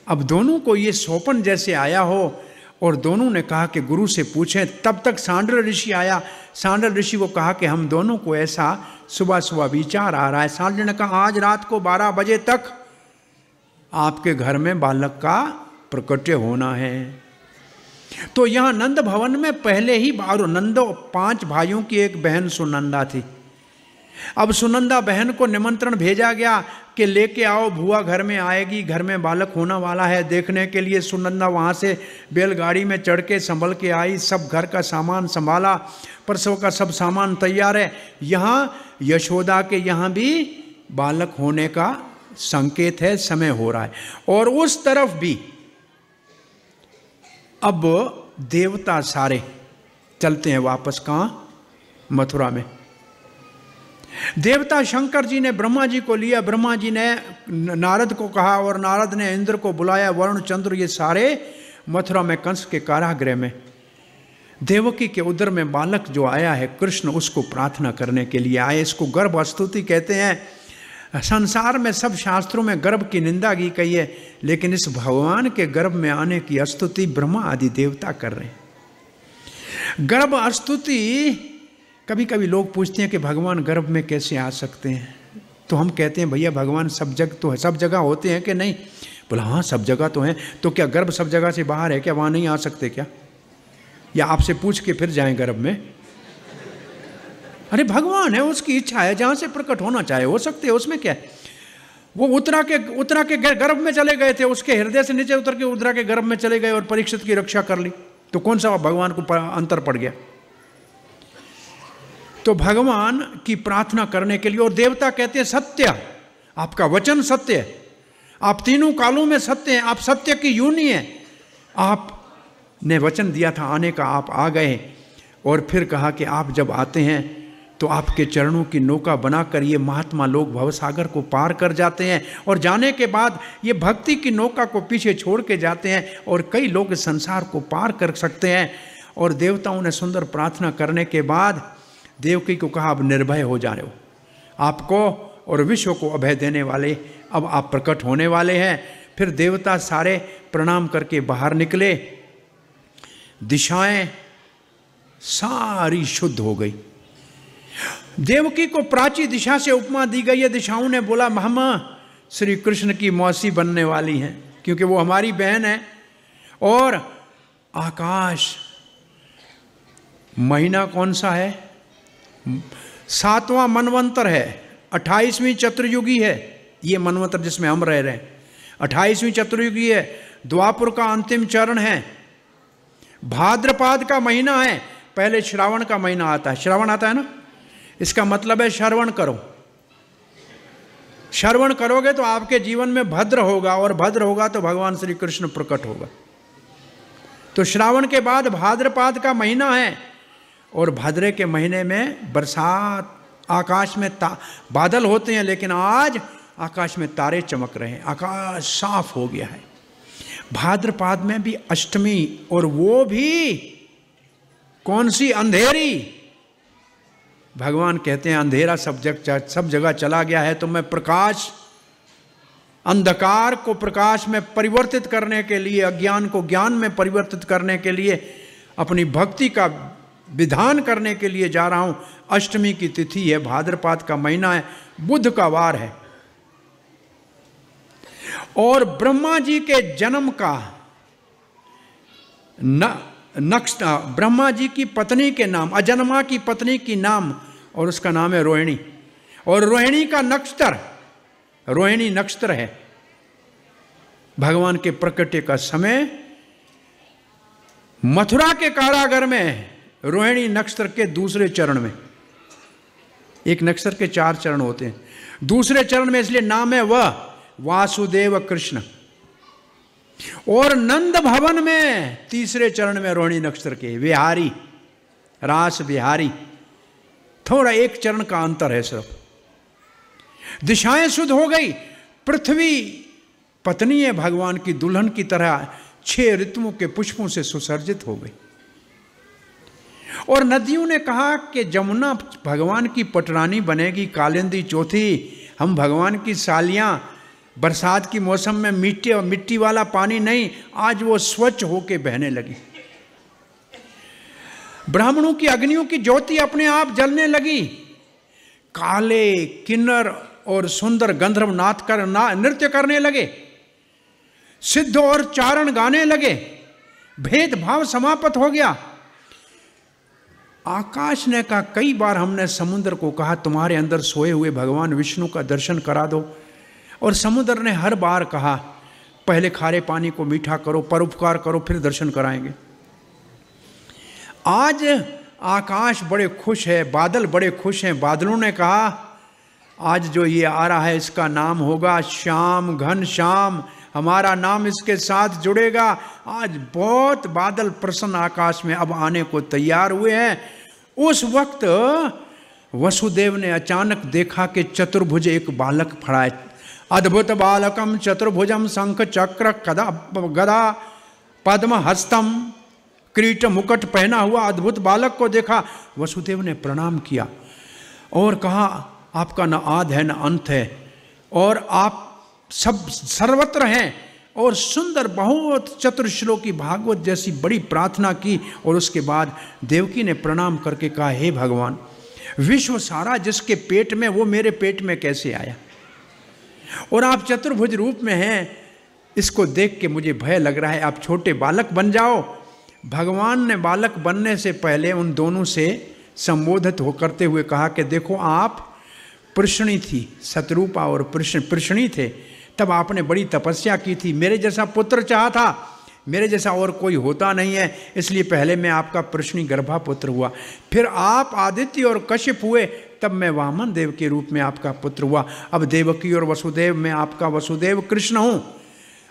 अब दोनों को ये सौपन जैसे आया हो और दोनों ने कहा कि गुरु से पूछें। तब तक सांडल ऋषि आया। सांडल ऋषि को कहा कि हम दोनों को ऐसा सुबह सुबह विचार आ रहा है। सांडल ने कहा आज रात को 12 बजे तक आपके घर में बालक का प्रकट्य होना है। तो यहाँ नंद भवन में पहले ही नंदो 5 भाइयों की एक बहन सुनंदा थी। अब सुनंदा बहन को निमंत्रण भेजा गया कि लेके आओ, बुआ घर में आएगी, घर में बालक होने वाला है देखने के लिए। सुनंदा वहाँ से बैलगाड़ी में चढ़ के संभल के आई, सब घर का सामान संभाला, प्रसव का सब सामान तैयार है। यहाँ यशोदा के यहाँ भी बालक होने का संकेत है, समय हो रहा है। और उस तरफ भी अब देवता सारे चलते हैं वापस, कहाँ, मथुरा में। देवता शंकर जी ने ब्रह्मा जी को लिया, ब्रह्मा जी ने नारद को कहा और नारद ने इंद्र को बुलाया, वरुण चंद्र ये सारे मथुरा में कंस के कारागृह में देवकी के उदर में बालक जो आया है कृष्ण, उसको प्रार्थना करने के लिए आए। इसको गर्भ स्तुति कहते हैं। संसार में सब शास्त्रों में गर्भ की निंदा की गई है, लेकिन इस भगवान के गर्भ में आने की स्तुति ब्रह्मा आदि देवता कर रहे हैं। गर्भ स्तुति, कभी कभी लोग पूछते हैं कि भगवान गर्भ में कैसे आ सकते हैं, तो हम कहते हैं भैया भगवान सब जगह तो है, सब जगह होते हैं कि नहीं। बोला हाँ सब जगह तो हैं। तो क्या गर्भ सब जगह से बाहर है क्या, वहाँ नहीं आ सकते क्या, या आपसे पूछ के फिर जाएं गर्भ में। अरे भगवान है, उसकी इच्छा है, जहाँ से प्रकट होना चाहे हो सकते हैं, उसमें क्या है। वो उत्तरा के गर्भ में चले गए थे, उसके हृदय से नीचे उतर के उत्तरा के गर्भ में चले गए और परीक्षित की रक्षा कर ली, तो कौन सा भगवान को अंतर पड़ गया। तो भगवान की प्रार्थना करने के लिए, और देवता कहते हैं सत्य, आपका वचन सत्य है, आप तीनों कालों में सत्य हैं, आप सत्य की यूनी है, आपने वचन दिया था आने का, आप आ गए। और फिर कहा कि आप जब आते हैं तो आपके चरणों की नौका बनाकर ये महात्मा लोग भवसागर को पार कर जाते हैं, और जाने के बाद ये भक्ति की नौका को पीछे छोड़ के जाते हैं और कई लोग संसार को पार कर सकते हैं। और देवताओं ने सुंदर प्रार्थना करने के बाद देवकी को कहा अब निर्भय हो जा रहे हो, आपको और विश्व को अभय देने वाले अब आप प्रकट होने वाले हैं। फिर देवता सारे प्रणाम करके बाहर निकले, दिशाएं सारी शुद्ध हो गई। देवकी को प्राची दिशा से उपमा दी गई है। दिशाओं ने बोला हम श्री कृष्ण की मौसी बनने वाली हैं, क्योंकि वो हमारी बहन है। और आकाश, महीना कौन सा है, 7वां मनवंतर है, 28वीं चतुर्युगी है ये मनवंतर जिसमें हम रह रहे हैं। 28वीं चतुर्युगी है, द्वापुर का अंतिम चरण है, भाद्रपाद का महीना है, पहले श्रावण का महीना आता है। श्रावण आता है ना, इसका मतलब है श्रवण करो। श्रवण करोगे तो आपके जीवन में भद्र होगा, और भद्र होगा तो भगवान श्री कृष्ण प्रकट होगा। तो श्रावण के बाद भाद्रपाद का महीना है, और भाद्रे के महीने में बरसात, आकाश में बादल होते हैं, लेकिन आज आकाश में तारे चमक रहे हैं, आकाश साफ हो गया है। भाद्रपाद में भी अष्टमी, और वो भी कौन सी? अंधेरी। भगवान कहते हैं अंधेरा सब जगह चला गया है, तो मैं प्रकाश, अंधकार को प्रकाश में परिवर्तित करने के लिए, अज्ञान को ज्ञान में परिवर्तित करने के लिए, अपनी भक्ति का विधान करने के लिए जा रहा हूं। अष्टमी की तिथि है, भाद्रपाद का महीना है, बुध का वार है, और ब्रह्मा जी के जन्म का ब्रह्मा जी की पत्नी के नाम, अजन्मा की पत्नी की नाम, और उसका नाम है रोहिणी, और रोहिणी का नक्षत्र, रोहिणी नक्षत्र है। भगवान के प्रकटे का समय मथुरा के कारागार में रोहिणी नक्षत्र के दूसरे चरण में, एक नक्षत्र के 4 चरण होते हैं, दूसरे चरण में इसलिए नाम है वह वासुदेव कृष्ण। और नंद भवन में तीसरे चरण में रोहिणी नक्षत्र के विहारी, रास विहारी, थोड़ा एक चरण का अंतर है सिर्फ। दिशाएं शुद्ध हो गई, पृथ्वी पत्नी है भगवान की, दुल्हन की तरह 6 ऋतुओं के पुष्पों से सुसर्जित हो गई। और नदियों ने कहा कि जमुना भगवान की पटरानी बनेगी, कालिंदी चौथी, हम भगवान की सालियां, बरसात की मौसम में मिट्टी वाला पानी नहीं, आज वो स्वच्छ होके बहने लगी। ब्राह्मणों की अग्नियों की ज्योति अपने आप जलने लगी, काले किन्नर और सुंदर गंधर्व नृत्य करने लगे, सिद्ध और चारण गाने लगे, भेदभाव समाप्त हो गया। आकाश ने कहा, कई बार हमने समुद्र को कहा तुम्हारे अंदर सोए हुए भगवान विष्णु का दर्शन करा दो, और समुद्र ने हर बार कहा पहले खारे पानी को मीठा करो, परोपकार करो, फिर दर्शन कराएंगे। आज आकाश बड़े खुश है, बादल बड़े खुश हैं। बादलों ने कहा आज जो ये आ रहा है इसका नाम होगा श्याम, घन श्याम, हमारा नाम इसके साथ जुड़ेगा। आज बहुत बादल प्रसन्न आकाश में अब आने को तैयार हुए हैं। उस वक्त वसुदेव ने अचानक देखा कि चतुर्भुज एक बालक खड़ा है, अद्भुत बालकम चतुर्भुजम शंख चक्र गदा पद्म हस्तम, किरीट मुकुट पहना हुआ अद्भुत बालक को देखा। वसुदेव ने प्रणाम किया और कहा आपका न आद है न अंत है, और आप सब सर्वत्र हैं, और सुंदर बहुत चतुर्श्लोकी भागवत जैसी बड़ी प्रार्थना की। और उसके बाद देवकी ने प्रणाम करके कहा, हे भगवान, विश्व सारा जिसके पेट में वो मेरे पेट में कैसे आया, और आप चतुर्भुज रूप में हैं, इसको देख के मुझे भय लग रहा है, आप छोटे बालक बन जाओ। भगवान ने बालक बनने से पहले उन दोनों से संबोधित हो करते हुए कहा कि देखो आप पृष्णी थी, शतरूपा और पृष्णी थे, तब आपने बड़ी तपस्या की थी, मेरे जैसा पुत्र चाहा था, मेरे जैसा और कोई होता नहीं है, इसलिए पहले मैं आपका पृष्णी गर्भा पुत्र हुआ, फिर आप आदित्य और कश्यप हुए, तब मैं वामन देव के रूप में आपका पुत्र हुआ, अब देवकी और वसुदेव में आपका वसुदेव कृष्ण हूँ।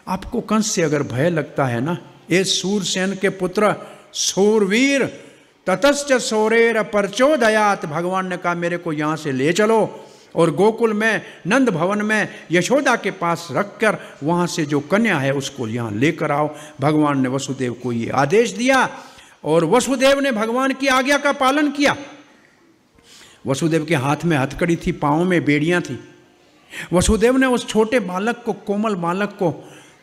आपको कंस से अगर भय लगता है ना, ये सूरसेन के पुत्र सूरवीर ततश्च सौरेर परचोदयात, भगवान ने कहा मेरे को यहाँ से ले चलो और गोकुल में नंद भवन में यशोदा के पास रखकर वहाँ से जो कन्या है उसको यहाँ लेकर आओ। भगवान ने वसुदेव को ये आदेश दिया और वसुदेव ने भगवान की आज्ञा का पालन किया। वसुदेव के हाथ में हथकड़ी थी, पाँव में बेड़ियाँ थी। वसुदेव ने उस छोटे बालक को, कोमल बालक को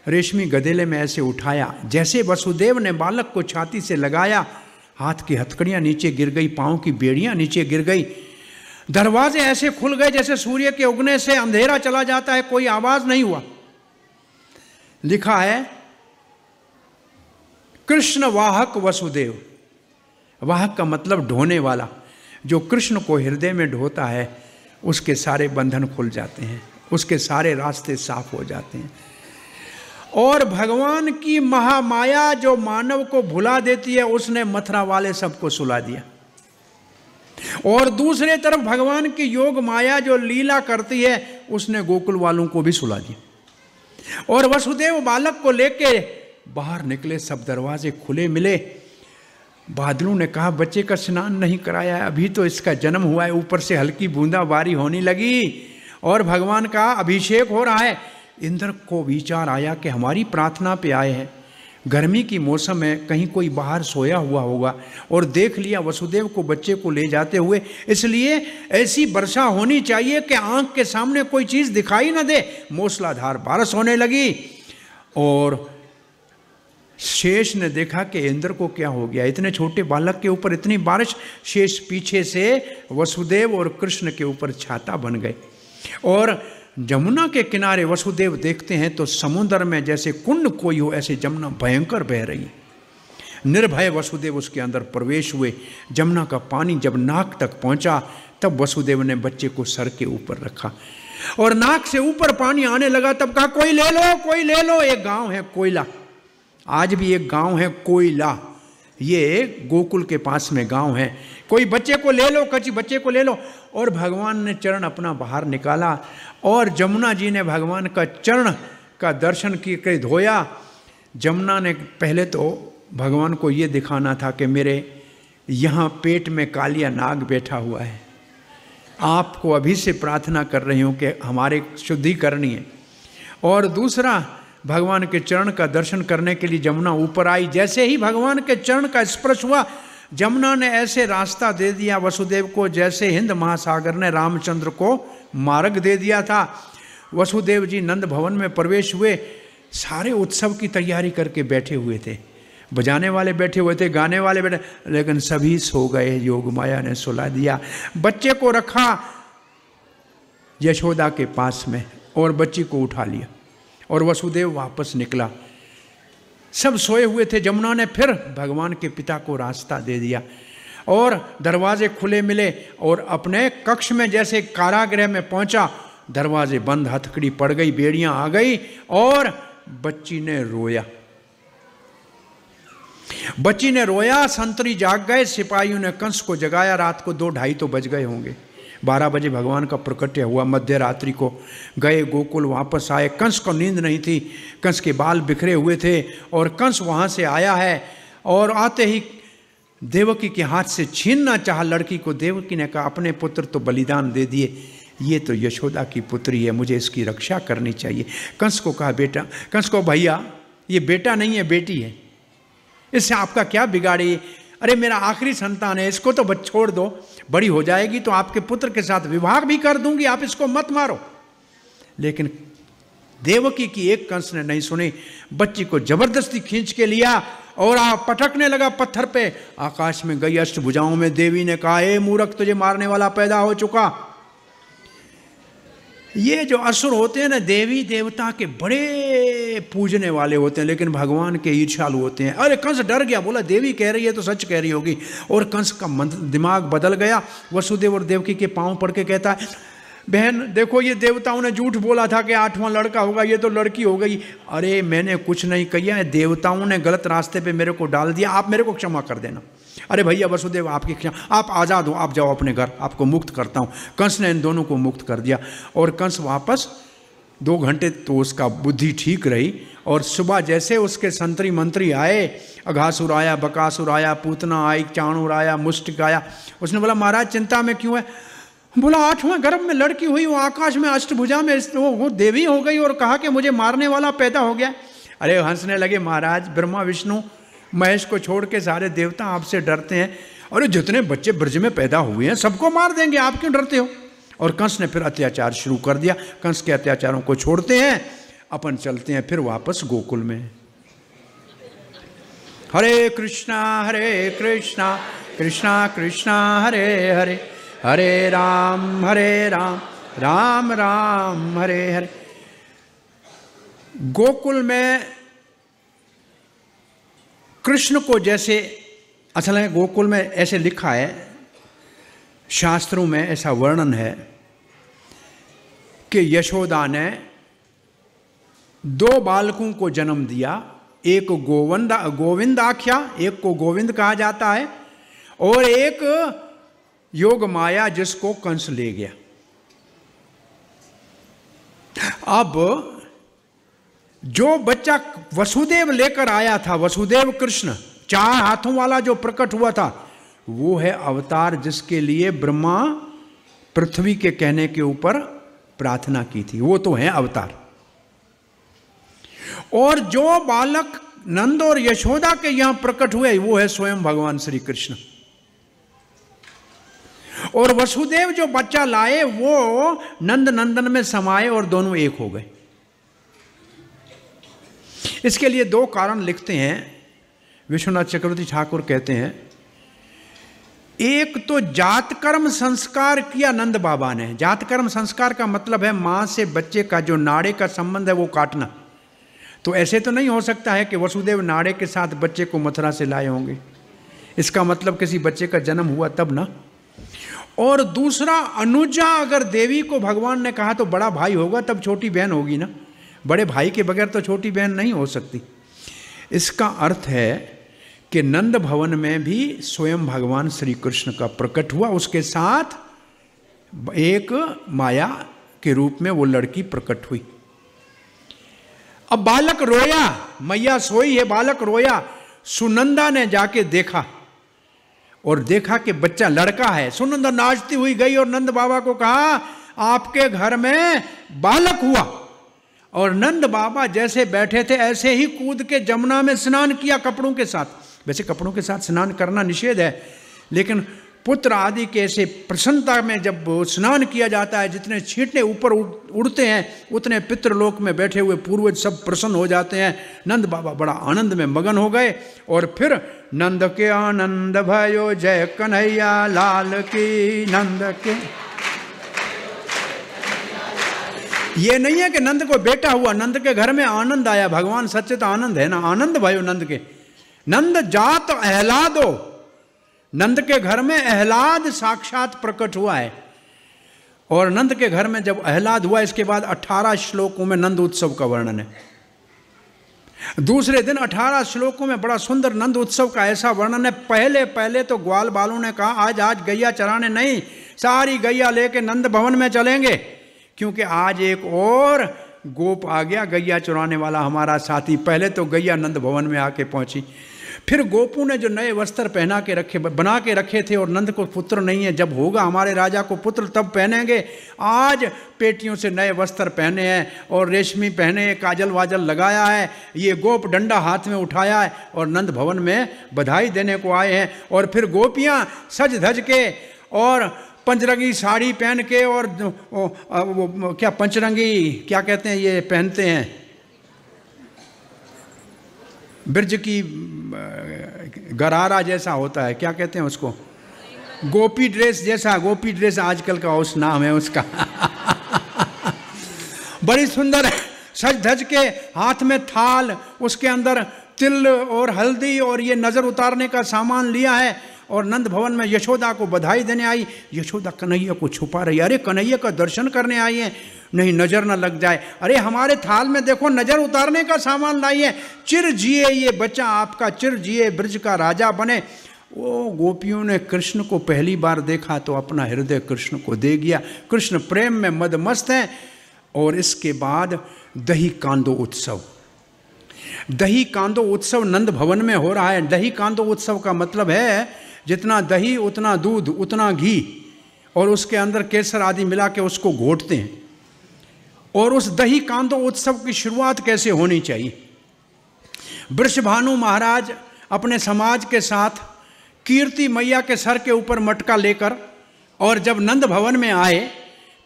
रेशमी गदेले में ऐसे उठाया, जैसे वसुदेव ने बालक को छाती से लगाया, हाथ की हथकड़ियाँ नीचे गिर गई, पाँव की बेड़ियाँ नीचे गिर गई, दरवाजे ऐसे खुल गए जैसे सूर्य के उगने से अंधेरा चला जाता है, कोई आवाज नहीं हुआ। लिखा है कृष्ण वाहक वसुदेव, वाहक का मतलब ढोने वाला, जो कृष्ण को हृदय में ढोता है उसके सारे बंधन खुल जाते हैं, उसके सारे रास्ते साफ हो जाते हैं। और भगवान की महामाया जो मानव को भुला देती है, उसने मथुरा वाले सबको सुला दिया। और दूसरे तरफ भगवान की योग माया जो लीला करती है, उसने गोकुल वालों को भी सुला दिया। और वसुदेव बालक को लेके बाहर निकले, सब दरवाजे खुले मिले। बादलों ने कहा बच्चे का स्नान नहीं कराया है, अभी तो इसका जन्म हुआ है, ऊपर से हल्की बूंदाबांदी होने लगी और भगवान का अभिषेक हो रहा है। इंद्र को विचार आया कि हमारी प्रार्थना पे आए हैं, गर्मी की मौसम है, कहीं कोई बाहर सोया हुआ होगा और देख लिया वसुदेव को बच्चे को ले जाते हुए, इसलिए ऐसी वर्षा होनी चाहिए कि आंख के सामने कोई चीज़ दिखाई ना दे। मूसलाधार बारिश होने लगी और शेष ने देखा कि इंद्र को क्या हो गया, इतने छोटे बालक के ऊपर इतनी बारिश। शेष पीछे से वसुदेव और कृष्ण के ऊपर छाता बन गए और जमुना के किनारे वसुदेव देखते हैं तो समुद्र में जैसे कुंड कोई हो, ऐसे जमुना भयंकर बह रही है। निर्भय वसुदेव उसके अंदर प्रवेश हुए। जमुना का पानी जब नाक तक पहुंचा, तब वसुदेव ने बच्चे को सर के ऊपर रखा और नाक से ऊपर पानी आने लगा। तब कहा कोई ले लो, कोई ले लो। एक गांव है कोयला, आज भी एक गांव है कोयला, ये गोकुल के पास में गांव है। कोई बच्चे को ले लो, कच्ची बच्चे को ले लो। और भगवान ने चरण अपना बाहर निकाला और जमुना जी ने भगवान का चरण का दर्शन करके धोया। जमुना ने पहले तो भगवान को ये दिखाना था कि मेरे यहाँ पेट में कालिया नाग बैठा हुआ है, आपको अभी से प्रार्थना कर रही हूँ कि हमारे शुद्धि करनी है। और दूसरा, भगवान के चरण का दर्शन करने के लिए जमुना ऊपर आई। जैसे ही भगवान के चरण का स्पर्श हुआ, जमुना ने ऐसे रास्ता दे दिया वसुदेव को जैसे हिंद महासागर ने रामचंद्र को मार्ग दे दिया था। वसुदेव जी नंद भवन में प्रवेश हुए, सारे उत्सव की तैयारी करके बैठे हुए थे, बजाने वाले बैठे हुए थे, गाने वाले बैठे, लेकिन सभी सो गए। योग माया ने सुला दिया। बच्चे को रखा यशोदा के पास में और बच्ची को उठा लिया और वसुदेव वापस निकला। सब सोए हुए थे। जमुना ने फिर भगवान के पिता को रास्ता दे दिया और दरवाजे खुले मिले और अपने कक्ष में जैसे कारागृह में पहुंचा, दरवाजे बंद, हथकड़ी पड़ गई, बेड़ियां आ गई और बच्ची ने रोया। बच्ची ने रोया, संतरी जाग गए। सिपाहियों ने कंस को जगाया। रात को 2-2:30 तो बज गए होंगे। 12 बजे भगवान का प्रकट्य हुआ। मध्य रात्रि को गए गोकुल, वापस आए। कंस को नींद नहीं थी, कंस के बाल बिखरे हुए थे और कंस वहाँ से आया है और आते ही देवकी के हाथ से छीनना चाहा लड़की को। देवकी ने कहा अपने पुत्र तो बलिदान दे दिए, ये तो यशोदा की पुत्री है, मुझे इसकी रक्षा करनी चाहिए। कंस को कहा बेटा, कंस को भैया ये बेटा नहीं है बेटी है, इससे आपका क्या बिगाड़े? अरे मेरा आखिरी संतान है, इसको तो छोड़ दो, बड़ी हो जाएगी तो आपके पुत्र के साथ विवाह भी कर दूंगी, आप इसको मत मारो। लेकिन देवकी की एक कंस ने नहीं सुनी, बच्ची को जबरदस्ती खींच के लिया और पटकने लगा पत्थर पे। आकाश में गई अष्टभुजाओं में। देवी ने कहा ए मूर्ख, तुझे मारने वाला पैदा हो चुका। ये जो असुर होते हैं ना, देवी देवता के बड़े पूजने वाले होते हैं, लेकिन भगवान के ईर्ष्यालु होते हैं। अरे कंस डर गया, बोला देवी कह रही है तो सच कह रही होगी। और कंस का दिमाग बदल गया। वसुदेव और देवकी के पांव पड़ के कहता है बहन देखो, ये देवताओं ने झूठ बोला था कि 8वां लड़का होगा, ये तो लड़की हो गई। अरे मैंने कुछ नहीं किया है, देवताओं ने गलत रास्ते पे मेरे को डाल दिया, आप मेरे को क्षमा कर देना। अरे भैया वसुदेव आपकी क्षमा, आप आज़ाद हो, आप जाओ अपने घर, आपको मुक्त करता हूँ। कंस ने इन दोनों को मुक्त कर दिया और कंस वापस 2 घंटे तो उसका बुद्धि ठीक रही। और सुबह जैसे उसके संतरी मंत्री आए, अघासुर आया, बकासुर आया, पूतना आई, चाणूर आया, मुष्टिक आया। उसने बोला महाराज चिंता में क्यों है? बोला 8वां गर्भ में लड़की हुई, वो आकाश में अष्टभुजा में वो देवी हो गई और कहा कि मुझे मारने वाला पैदा हो गया। अरे हंसने लगे महाराज, ब्रह्मा विष्णु महेश को छोड़ के सारे देवता आपसे डरते हैं। अरे जितने बच्चे ब्रज में पैदा हुए हैं सबको मार देंगे, आप क्यों डरते हो? और कंस ने फिर अत्याचार शुरू कर दिया। कंस के अत्याचारों को छोड़ते हैं, अपन चलते हैं फिर वापस गोकुल में। हरे कृष्णा कृष्णा कृष्णा हरे हरे, हरे राम राम राम हरे हरे। गोकुल में कृष्ण को जैसे, असल में गोकुल में ऐसे लिखा है, शास्त्रों में ऐसा वर्णन है कि यशोदा ने दो बालकों को जन्म दिया, एक गोविंद आख्या, एक को गोविंद कहा जाता है, और एक योग माया जिसको कंस ले गया। अब जो बच्चा वसुदेव लेकर आया था, वसुदेव कृष्ण 4 हाथों वाला जो प्रकट हुआ था, वो है अवतार जिसके लिए ब्रह्मा पृथ्वी के कहने के ऊपर प्रार्थना की थी, वो तो है अवतार। और जो बालक नंद और यशोदा के यहां प्रकट हुए वो है स्वयं भगवान श्री कृष्ण। और वसुदेव जो बच्चा लाए वो नंद नंदन में समाये और दोनों एक हो गए। इसके लिए 2 कारण लिखते हैं विश्वनाथ चक्रवर्ती ठाकुर, कहते हैं एक तो जातकर्म संस्कार किया नंद बाबा ने। जातकर्म संस्कार का मतलब है मां से बच्चे का जो नाड़े का संबंध है वो काटना। तो ऐसे तो नहीं हो सकता है कि वसुदेव नाड़े के साथ बच्चे को मथुरा से लाए होंगे, इसका मतलब किसी बच्चे का जन्म हुआ तब ना। और दूसरा, अनुजा अगर देवी को भगवान ने कहा तो बड़ा भाई होगा, तब छोटी बहन होगी ना, बड़े भाई के बगैर तो छोटी बहन नहीं हो सकती। इसका अर्थ है कि नंद भवन में भी स्वयं भगवान श्री कृष्ण का प्रकट हुआ, उसके साथ एक माया के रूप में वो लड़की प्रकट हुई। अब बालक रोया, मैया सोई है, बालक रोया, सुनंदा ने जाके देखा और देखा कि बच्चा लड़का है। सुनंदा नाचती हुई गई और नंद बाबा को कहा आपके घर में बालक हुआ। और नंद बाबा जैसे बैठे थे ऐसे ही कूद के जमुना में स्नान किया कपड़ों के साथ। वैसे कपड़ों के साथ स्नान करना निषेध है, लेकिन पुत्र आदि के ऐसे प्रसन्नता में जब स्नान किया जाता है, जितने छींटे ऊपर उड़ते हैं उतने पितृलोक में बैठे हुए पूर्वज सब प्रसन्न हो जाते हैं। नंद बाबा बड़ा आनंद में मगन हो गए। और फिर नंद के आनंद भयो जय कन्हैया लाल की, नंद के। ये नहीं है कि नंद को बेटा हुआ, नंद के घर में आनंद आया। भगवान सच्चे तो आनंद है ना, आनंद भयो नंद के। नंद जात अहलादो, नंद के घर में अहलाद साक्षात प्रकट हुआ है। और नंद के घर में जब अहलाद हुआ, इसके बाद 18 श्लोकों में नंद उत्सव का वर्णन है। दूसरे दिन 18 श्लोकों में बड़ा सुंदर नंद उत्सव का ऐसा वर्णन है। पहले तो ग्वाल बालों ने कहा आज गैया चराने नहीं, सारी गैया लेके नंद भवन में चलेंगे, क्योंकि आज एक और गोप आ गया गैया चुराने वाला हमारा साथी। पहले तो गैया नंद भवन में आके पहुंची। फिर गोपू ने जो नए वस्त्र पहना के रखे, बना के रखे थे, और नंद को पुत्र नहीं है, जब होगा हमारे राजा को पुत्र तब पहनेंगे। आज पेटियों से नए वस्त्र पहने हैं और रेशमी पहने हैं, काजल वाजल लगाया है, ये गोप डंडा हाथ में उठाया है और नंद भवन में बधाई देने को आए हैं। और फिर गोपियाँ सज धज के और पंचरंगी साड़ी पहन के, और वो क्या पंचरंगी क्या कहते हैं ये पहनते हैं, ब्रज की गरारा जैसा होता है, क्या कहते हैं उसको, गोपी ड्रेस जैसा, गोपी ड्रेस आजकल का उस नाम है उसका। बड़ी सुंदर सज धज के, हाथ में थाल, उसके अंदर तिल और हल्दी और ये नजर उतारने का सामान लिया है। और नंद भवन में यशोदा को बधाई देने आई। यशोदा कन्हैया को छुपा रही, अरे कन्हैया का दर्शन करने आई है, नहीं नजर न लग जाए। अरे हमारे थाल में देखो नजर उतारने का सामान लाई है, चिर जिए ये बच्चा आपका, चिर जिए ब्रज का राजा बने। वो गोपियों ने कृष्ण को पहली बार देखा तो अपना हृदय कृष्ण को दे दिया। कृष्ण प्रेम में मदमस्त हैं। और इसके बाद दही कांदो उत्सव, दही कांदो उत्सव नंद भवन में हो रहा है। दही कांदो उत्सव का मतलब है जितना दही उतना दूध उतना घी, और उसके अंदर केसर आदि मिला के उसको घोटते हैं। और उस दही कांदो उत्सव की शुरुआत कैसे होनी चाहिए? वृषभानु महाराज अपने समाज के साथ कीर्ति मैया के सर के ऊपर मटका लेकर, और जब नंद भवन में आए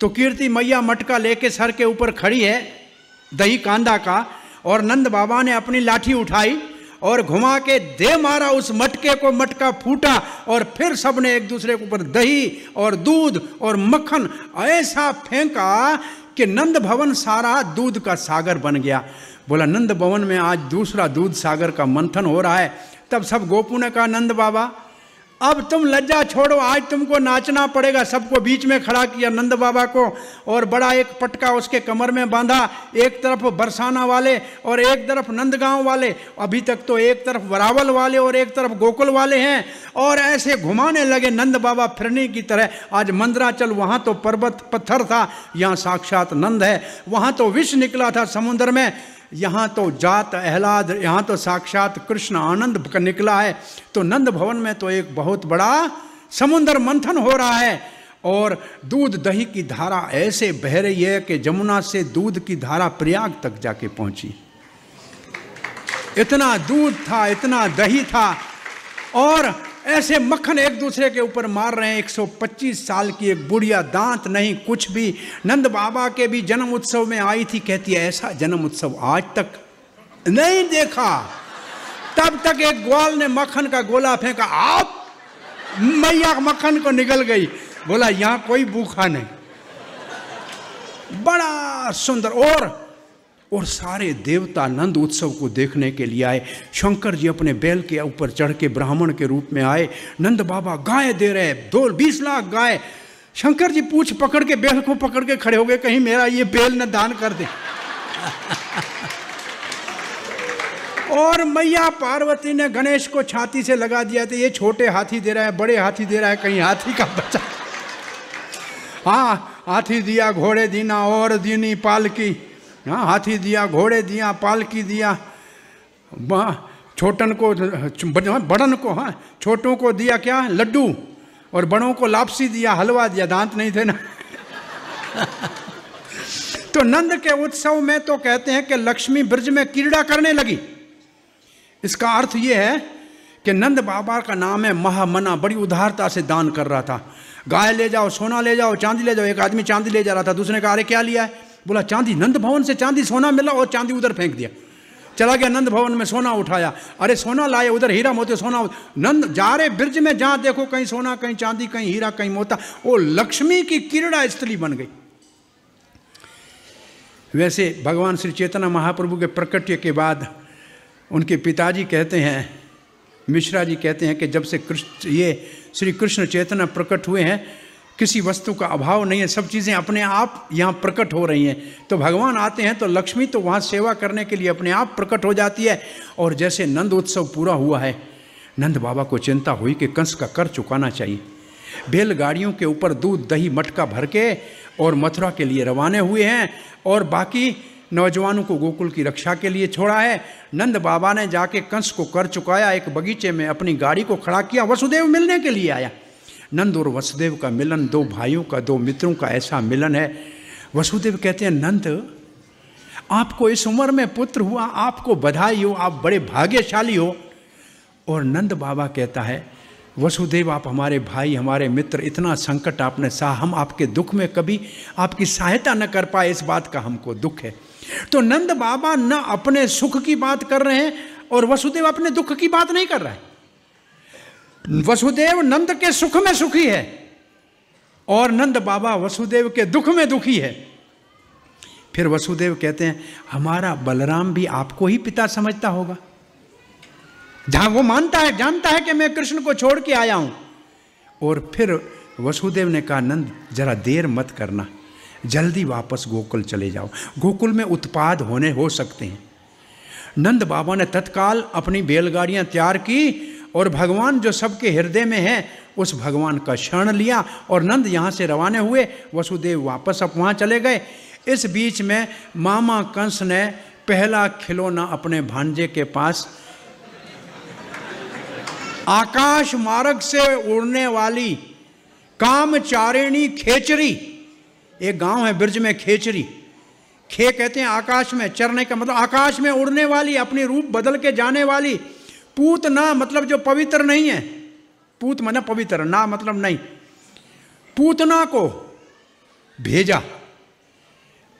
तो कीर्ति मैया मटका लेके सर के ऊपर खड़ी है दही कांदा का, और नंद बाबा ने अपनी लाठी उठाई और घुमा के दे मारा उस मटके को, मटका फूटा, और फिर सबने एक दूसरे के ऊपर दही और दूध और मक्खन ऐसा फेंका कि नंद भवन सारा दूध का सागर बन गया। बोला नंद भवन में आज दूसरा दूध सागर का मंथन हो रहा है। तब सब गोपू ने कहा नंद बाबा अब तुम लज्जा छोड़ो, आज तुमको नाचना पड़ेगा। सबको बीच में खड़ा किया नंद बाबा को, और बड़ा एक पटका उसके कमर में बांधा, एक तरफ बरसाना वाले और एक तरफ नंदगांव वाले, अभी तक तो एक तरफ वरावल वाले और एक तरफ गोकुल वाले हैं, और ऐसे घुमाने लगे नंद बाबा फिरनी की तरह। आज मंदराचल, वहाँ तो पर्वत पत्थर था, यहाँ साक्षात नंद है। वहाँ तो विष निकला था समुद्र में, यहाँ तो जात अहलाद, यहाँ तो साक्षात कृष्ण आनंद निकला है। तो नंद भवन में तो एक बहुत बड़ा समुद्र मंथन हो रहा है, और दूध दही की धारा ऐसे बह रही है कि जमुना से दूध की धारा प्रयाग तक जाके पहुंची। इतना दूध था, इतना दही था, और ऐसे मक्खन एक दूसरे के ऊपर मार रहे हैं। 125 साल की एक बुढ़िया, दांत नहीं कुछ भी, नंद बाबा के भी जन्म उत्सव में आई थी। कहती है ऐसा जन्म उत्सव आज तक नहीं देखा। तब तक एक ग्वाल ने मक्खन का गोला फेंका, आप मैया मक्खन को निकल गई। बोला यहां कोई भूखा नहीं। बड़ा सुंदर, और सारे देवता नंद उत्सव को देखने के लिए आए। शंकर जी अपने बैल के ऊपर चढ़ के ब्राह्मण के रूप में आए। नंद बाबा गाय दे रहे, 20 लाख गाय। शंकर जी पूछ पकड़ के, बैल को पकड़ के खड़े हो गए, कहीं मेरा ये बैल न दान कर दे। और मैया पार्वती ने गणेश को छाती से लगा दिया था, ये छोटे हाथी दे रहा है, बड़े हाथी दे रहा है, कहीं हाथी का बच्चा। हाँ, हाथी दिया, घोड़े दीना और दीनी पालकी। हाँ, हाथी दिया, घोड़े दिया, पालकी दिया, छोटन को, बड़न को, हाँ छोटों को दिया क्या लड्डू, और बड़ों को लापसी दिया, हलवा दिया, दांत नहीं थे ना। तो नंद के उत्सव में तो कहते हैं कि लक्ष्मी ब्रज में क्रीड़ा करने लगी। इसका अर्थ यह है कि नंद बाबा का नाम है महामना, बड़ी उदारता से दान कर रहा था। गाय ले जाओ, सोना ले जाओ, चांदी ले जाओ। एक आदमी चांदी ले जा रहा था, दूसरे ने कहा अरे क्या लिया है? बोला चांदी, नंद भवन से चांदी सोना मिला, और चांदी उधर फेंक दिया। चला गया नंद भवन में, सोना उठाया, अरे सोना लाए, उधर हीरा मोती सोना। नंद जा रहे ब्रज में, जहां देखो कहीं सोना, कहीं चांदी, कहीं हीरा, कहीं मोता। वो लक्ष्मी की क्रीड़ा स्थली बन गई। वैसे भगवान श्री चैतन्य महाप्रभु के प्रकट्य के बाद उनके पिताजी कहते हैं, मिश्रा जी कहते हैं कि जब से ये श्री कृष्ण चैतन्य प्रकट हुए हैं, किसी वस्तु का अभाव नहीं है, सब चीज़ें अपने आप यहाँ प्रकट हो रही हैं। तो भगवान आते हैं तो लक्ष्मी तो वहाँ सेवा करने के लिए अपने आप प्रकट हो जाती है। और जैसे नंद उत्सव पूरा हुआ है, नंद बाबा को चिंता हुई कि कंस का कर चुकाना चाहिए। बैलगाड़ियों के ऊपर दूध दही मटका भर के और मथुरा के लिए रवाने हुए हैं, और बाकी नौजवानों को गोकुल की रक्षा के लिए छोड़ा है। नंद बाबा ने जाके कंस को कर चुकाया, एक बगीचे में अपनी गाड़ी को खड़ा किया, वसुदेव मिलने के लिए आया। नंद और वसुदेव का मिलन, दो भाइयों का, दो मित्रों का ऐसा मिलन है। वसुदेव कहते हैं नंद, आपको इस उम्र में पुत्र हुआ, आपको बधाई हो, आप बड़े भाग्यशाली हो। और नंद बाबा कहता है वसुदेव आप हमारे भाई, हमारे मित्र, इतना संकट आपने सहा, हम आपके दुख में कभी आपकी सहायता न कर पाए, इस बात का हमको दुख है। तो नंद बाबा न अपने सुख की बात कर रहे हैं और वसुदेव अपने दुख की बात नहीं कर रहा है। वसुदेव नंद के सुख में सुखी है और नंद बाबा वसुदेव के दुख में दुखी है। फिर वसुदेव कहते हैं हमारा बलराम भी आपको ही पिता समझता होगा, जहां वो मानता है, जानता है कि मैं कृष्ण को छोड़ के आया हूं। और फिर वसुदेव ने कहा नंद जरा देर मत करना, जल्दी वापस गोकुल चले जाओ, गोकुल में उत्पाद होने हो सकते हैं। नंद बाबा ने तत्काल अपनी बैलगाड़ियां तैयार की और भगवान जो सबके हृदय में है उस भगवान का शरण लिया और नंद यहाँ से रवाने हुए। वसुदेव वापस अब वहाँ चले गए। इस बीच में मामा कंस ने पहला खिलौना अपने भांजे के पास, आकाश मार्ग से उड़ने वाली कामचारिणी खेचरी, एक गांव है ब्रज में खेचरी, खे कहते हैं आकाश में, चरने का मतलब आकाश में उड़ने वाली, अपनी रूप बदल के जाने वाली। पूत ना मतलब जो पवित्र नहीं है, पूत माना पवित्र, ना मतलब नहीं, पूतना को भेजा।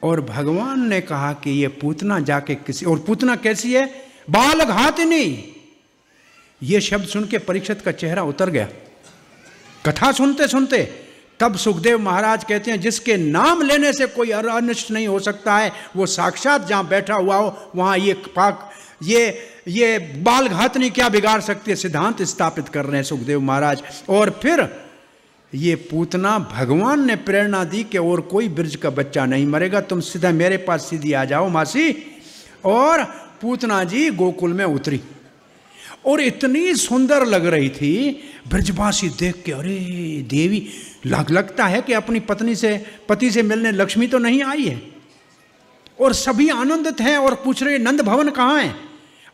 और भगवान ने कहा कि ये पूतना जाके किसी, और पूतना कैसी है, बाल घातनी। ये शब्द सुन के परीक्षित का चेहरा उतर गया कथा सुनते सुनते। तब सुखदेव महाराज कहते हैं जिसके नाम लेने से कोई अनिष्ट नहीं हो सकता है, वो साक्षात जहाँ बैठा हुआ हो वहाँ ये पाक ये बाल घातनी क्या बिगाड़ सकती है, सिद्धांत स्थापित कर रहे हैं सुखदेव महाराज। और फिर ये पूतना भगवान ने प्रेरणा दी कि और कोई ब्रज का बच्चा नहीं मरेगा, तुम सीधा मेरे पास सीधी आ जाओ मासी। और पूतना जी गोकुल में उतरी और इतनी सुंदर लग रही थी, ब्रजवासी देख के अरे देवी, लगता है कि अपनी पति से मिलने लक्ष्मी तो नहीं आई है। और सभी आनंदित हैं और पूछ रहे नंद भवन कहाँ है।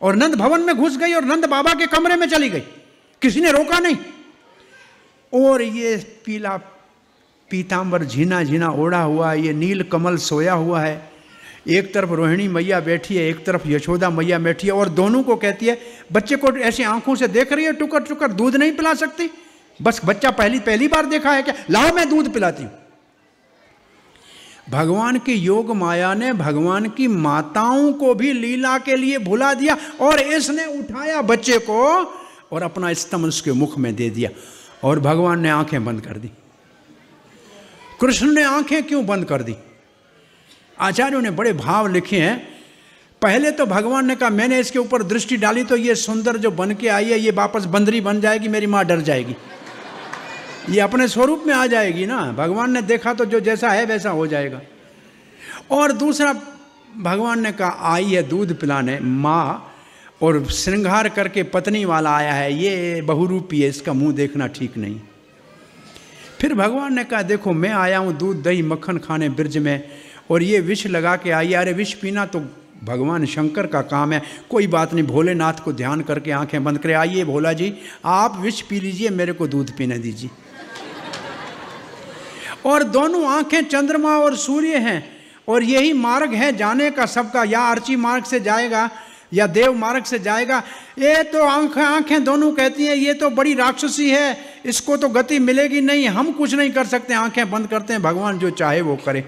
और नंद भवन में घुस गई और नंद बाबा के कमरे में चली गई, किसी ने रोका नहीं। और ये पीला पीतांबर झीना झीना ओढ़ा हुआ, ये नील कमल सोया हुआ है, एक तरफ रोहिणी मैया बैठी है, एक तरफ यशोदा मैया बैठी है, और दोनों को कहती है, बच्चे को ऐसी आंखों से देख रही है, टुकर टुकर, दूध नहीं पिला सकती? बस बच्चा पहली बार देखा है क्या? लाओ मैं दूध पिलाती हूं। भगवान की योग माया ने भगवान की माताओं को भी लीला के लिए भुला दिया, और इसने उठाया बच्चे को और अपना स्तन उसके मुख में दे दिया, और भगवान ने आंखें बंद कर दी। कृष्ण ने आंखें क्यों बंद कर दी? आचार्यों ने बड़े भाव लिखे हैं। पहले तो भगवान ने कहा मैंने इसके ऊपर दृष्टि डाली तो ये सुंदर जो बन के आई है ये वापस बंदरी बन जाएगी, मेरी माँ डर जाएगी, ये अपने स्वरूप में आ जाएगी ना। भगवान ने देखा तो जो जैसा है वैसा हो जाएगा। और दूसरा भगवान ने कहा आई है दूध पिलाने माँ, और श्रृंगार करके पत्नी वाला आया है, ये बहुरूपी है, इसका मुंह देखना ठीक नहीं। फिर भगवान ने कहा देखो मैं आया हूँ दूध दही मक्खन खाने ब्रज में, और ये विष लगा के आई। अरे विष पीना तो भगवान शंकर का काम है, कोई बात नहीं। भोलेनाथ को ध्यान करके आंखें बंद करे, आइए भोला जी आप विष पी लीजिए, मेरे को दूध पीने दीजिए। और दोनों आंखें चंद्रमा और सूर्य हैं, और यही मार्ग है जाने का सबका, या अर्ची मार्ग से जाएगा या देव मार्ग से जाएगा। ये तो आंखें दोनों कहती हैं ये तो बड़ी राक्षसी है, इसको तो गति मिलेगी नहीं, हम कुछ नहीं कर सकते। आंखें बंद करते हैं, भगवान जो चाहे वो करे।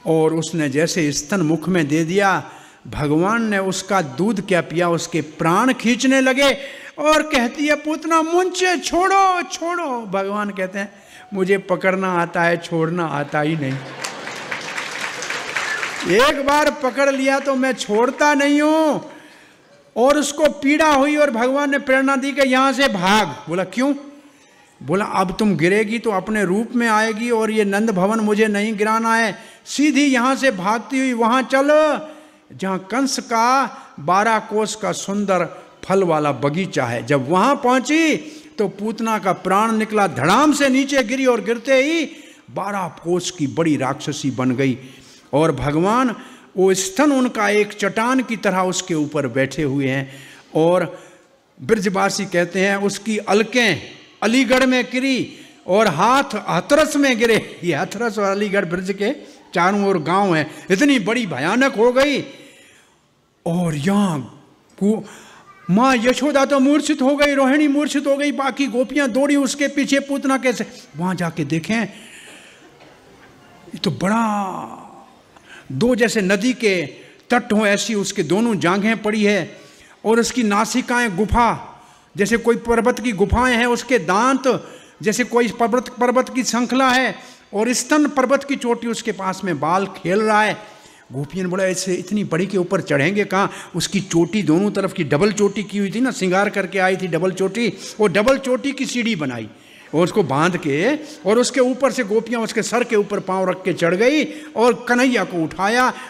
और उसने जैसे स्तन मुख में दे दिया, भगवान ने उसका दूध क्या पिया, उसके प्राण खींचने लगे, और कहती है पूतना मुझे छोड़ो छोड़ो। भगवान कहते हैं मुझे पकड़ना आता है, छोड़ना आता ही नहीं। एक बार पकड़ लिया तो मैं छोड़ता नहीं हूं। और उसको पीड़ा हुई और भगवान ने प्रेरणा दी कि यहां से भाग। बोला क्यों? बोला अब तुम गिरेगी तो अपने रूप में आएगी, और ये नंद भवन मुझे नहीं गिराना है, सीधी यहां से भागती हुई वहां चल जहां कंस का 12 कोस का सुंदर फल वाला बगीचा है। जब वहां पहुंची तो पूतना का प्राण निकला, धड़ाम से नीचे गिरी, और गिरते ही 12 कोस की बड़ी राक्षसी बन गई। और भगवान वो स्तन उनका एक चट्टान की तरह उसके ऊपर बैठे हुए हैं। और ब्रजवासी कहते हैं उसकी अलकें अलीगढ़ में गिरी और हाथ हथरस में गिरे। ये हथरस और अलीगढ़ ब्रज के चारों ओर गांव है, इतनी बड़ी भयानक हो गई। और यहाँ माँ यशोदा तो मूर्छित हो गई, रोहिणी मूर्छित हो गई, बाकी गोपियां दौड़ी उसके पीछे। पूतना कैसे? वहां जाके देखें ये तो बड़ा दो जैसे नदी के तट हो ऐसी उसके दोनों जांघें पड़ी है, और उसकी नासिकाएं गुफा जैसे कोई पर्वत की गुफाएं हैं, उसके दांत जैसे कोई पर्वत की श्रृंखला है, और स्तन पर्वत की चोटी उसके पास में बाल खेल रहा है। गोपियां बोला ऐसे इतनी बड़ी के ऊपर चढ़ेंगे कहाँ? उसकी चोटी दोनों तरफ की डबल चोटी की हुई थी ना, श्रृंगार करके आई थी डबल चोटी, वो डबल चोटी की सीढ़ी बनाई और उसको बांध के, और उसके ऊपर से गोपियां उसके सर के ऊपर पांव रख के चढ़ गई, और कन्हैया को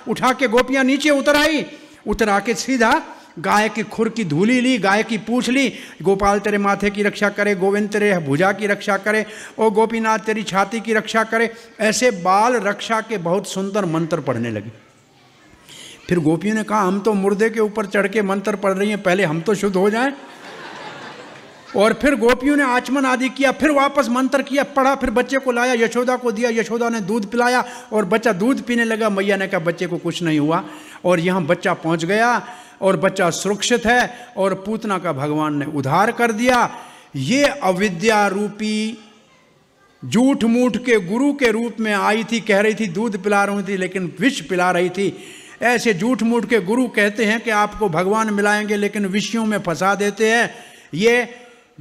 उठा के गोपियां नीचे उतर आई। उतर आके सीधा गाय की खुर की धूली ली, गाय की पूंछ ली, गोपाल तेरे माथे की रक्षा करे, गोविंद तेरे भुजा की रक्षा करे, और गोपीनाथ तेरी छाती की रक्षा करे। ऐसे बाल रक्षा के बहुत सुंदर मंत्र पढ़ने लगे। फिर गोपियों ने कहा हम तो मुर्दे के ऊपर चढ़ के मंत्र पढ़ रही हैं, पहले हम तो शुद्ध हो जाएं। और फिर गोपियों ने आचमन आदि किया, फिर वापस मंत्र किया, पढ़ा, फिर बच्चे को लाया, यशोदा को दिया, यशोदा ने दूध पिलाया, और बच्चा दूध पीने लगा। मैया ने कहा बच्चे को कुछ नहीं हुआ, और यहाँ बच्चा पहुँच गया, और बच्चा सुरक्षित है, और पूतना का भगवान ने उद्धार कर दिया। ये अविद्या रूपी झूठ मूठ के गुरु के रूप में आई थी, कह रही थी दूध पिला रही थी लेकिन विष पिला रही थी। ऐसे झूठ मूठ के गुरु कहते हैं कि आपको भगवान मिलाएंगे लेकिन विषयों में फंसा देते हैं। ये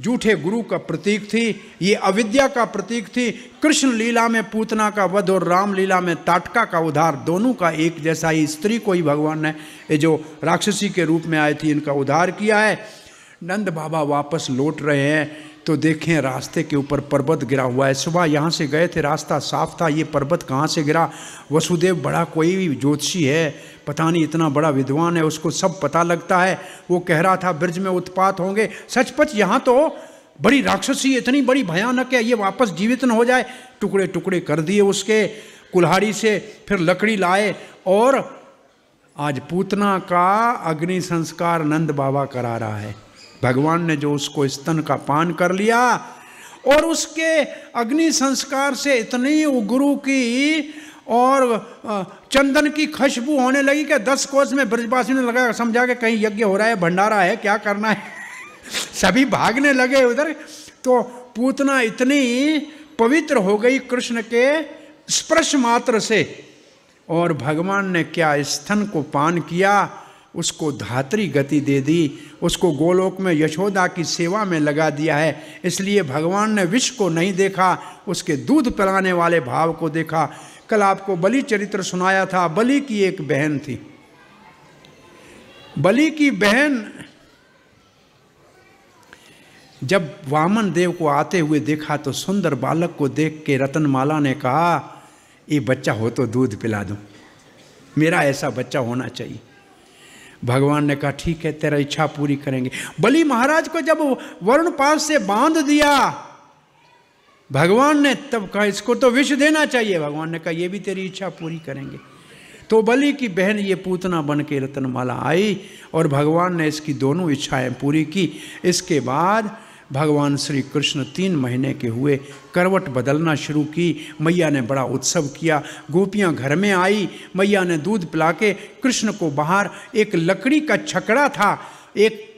झूठे गुरु का प्रतीक थी, ये अविद्या का प्रतीक थी। कृष्ण लीला में पूतना का वध और राम लीला में ताटका का उद्धार, दोनों का एक जैसा ही। स्त्री को ही भगवान ने ये जो राक्षसी के रूप में आई थी इनका उद्धार किया है। नंद बाबा वापस लौट रहे हैं तो देखें रास्ते के ऊपर पर्वत गिरा हुआ है। सुबह यहाँ से गए थे, रास्ता साफ था, ये पर्वत कहाँ से गिरा? वसुदेव बड़ा कोई ज्योतिषी है, पता नहीं इतना बड़ा विद्वान है, उसको सब पता लगता है। वो कह रहा था ब्रज में उत्पात होंगे, सचपच यहाँ तो बड़ी राक्षसी इतनी बड़ी भयानक है, ये वापस जीवित न हो जाए। टुकड़े टुकड़े कर दिए उसके कुल्हाड़ी से, फिर लकड़ी लाए और आज पूतना का अग्नि संस्कार नंद बाबा करा रहा है। भगवान ने जो उसको स्तन का पान कर लिया और उसके अग्नि संस्कार से इतनी उग्रू की और चंदन की खुशबू होने लगी कि 10 कोस में ब्रजवासी ने लगा समझा कि कहीं यज्ञ हो रहा है, भंडारा है, क्या करना है। सभी भागने लगे उधर। तो पूतना इतनी पवित्र हो गई कृष्ण के स्पर्श मात्र से, और भगवान ने क्या स्तन को पान किया, उसको धात्री गति दे दी, उसको गोलोक में यशोदा की सेवा में लगा दिया है। इसलिए भगवान ने विष को नहीं देखा, उसके दूध पिलाने वाले भाव को देखा। कल आपको बलि चरित्र सुनाया था। बलि की एक बहन थी। बलि की बहन जब वामन देव को आते हुए देखा तो सुंदर बालक को देख के रतनमाला ने कहा, ये बच्चा हो तो दूध पिला दूं, मेरा ऐसा बच्चा होना चाहिए। भगवान ने कहा ठीक है, तेरा इच्छा पूरी करेंगे। बलि महाराज को जब वरुण पास से बांध दिया भगवान ने, तब कहा इसको तो विष देना चाहिए। भगवान ने कहा ये भी तेरी इच्छा पूरी करेंगे। तो बलि की बहन ये पूतना बन के रतनमाला आई और भगवान ने इसकी दोनों इच्छाएं पूरी की। इसके बाद भगवान श्री कृष्ण 3 महीने के हुए, करवट बदलना शुरू की। मैया ने बड़ा उत्सव किया, गोपियां घर में आई, मैया ने दूध पिला के कृष्ण को बाहर एक लकड़ी का छकड़ा था, एक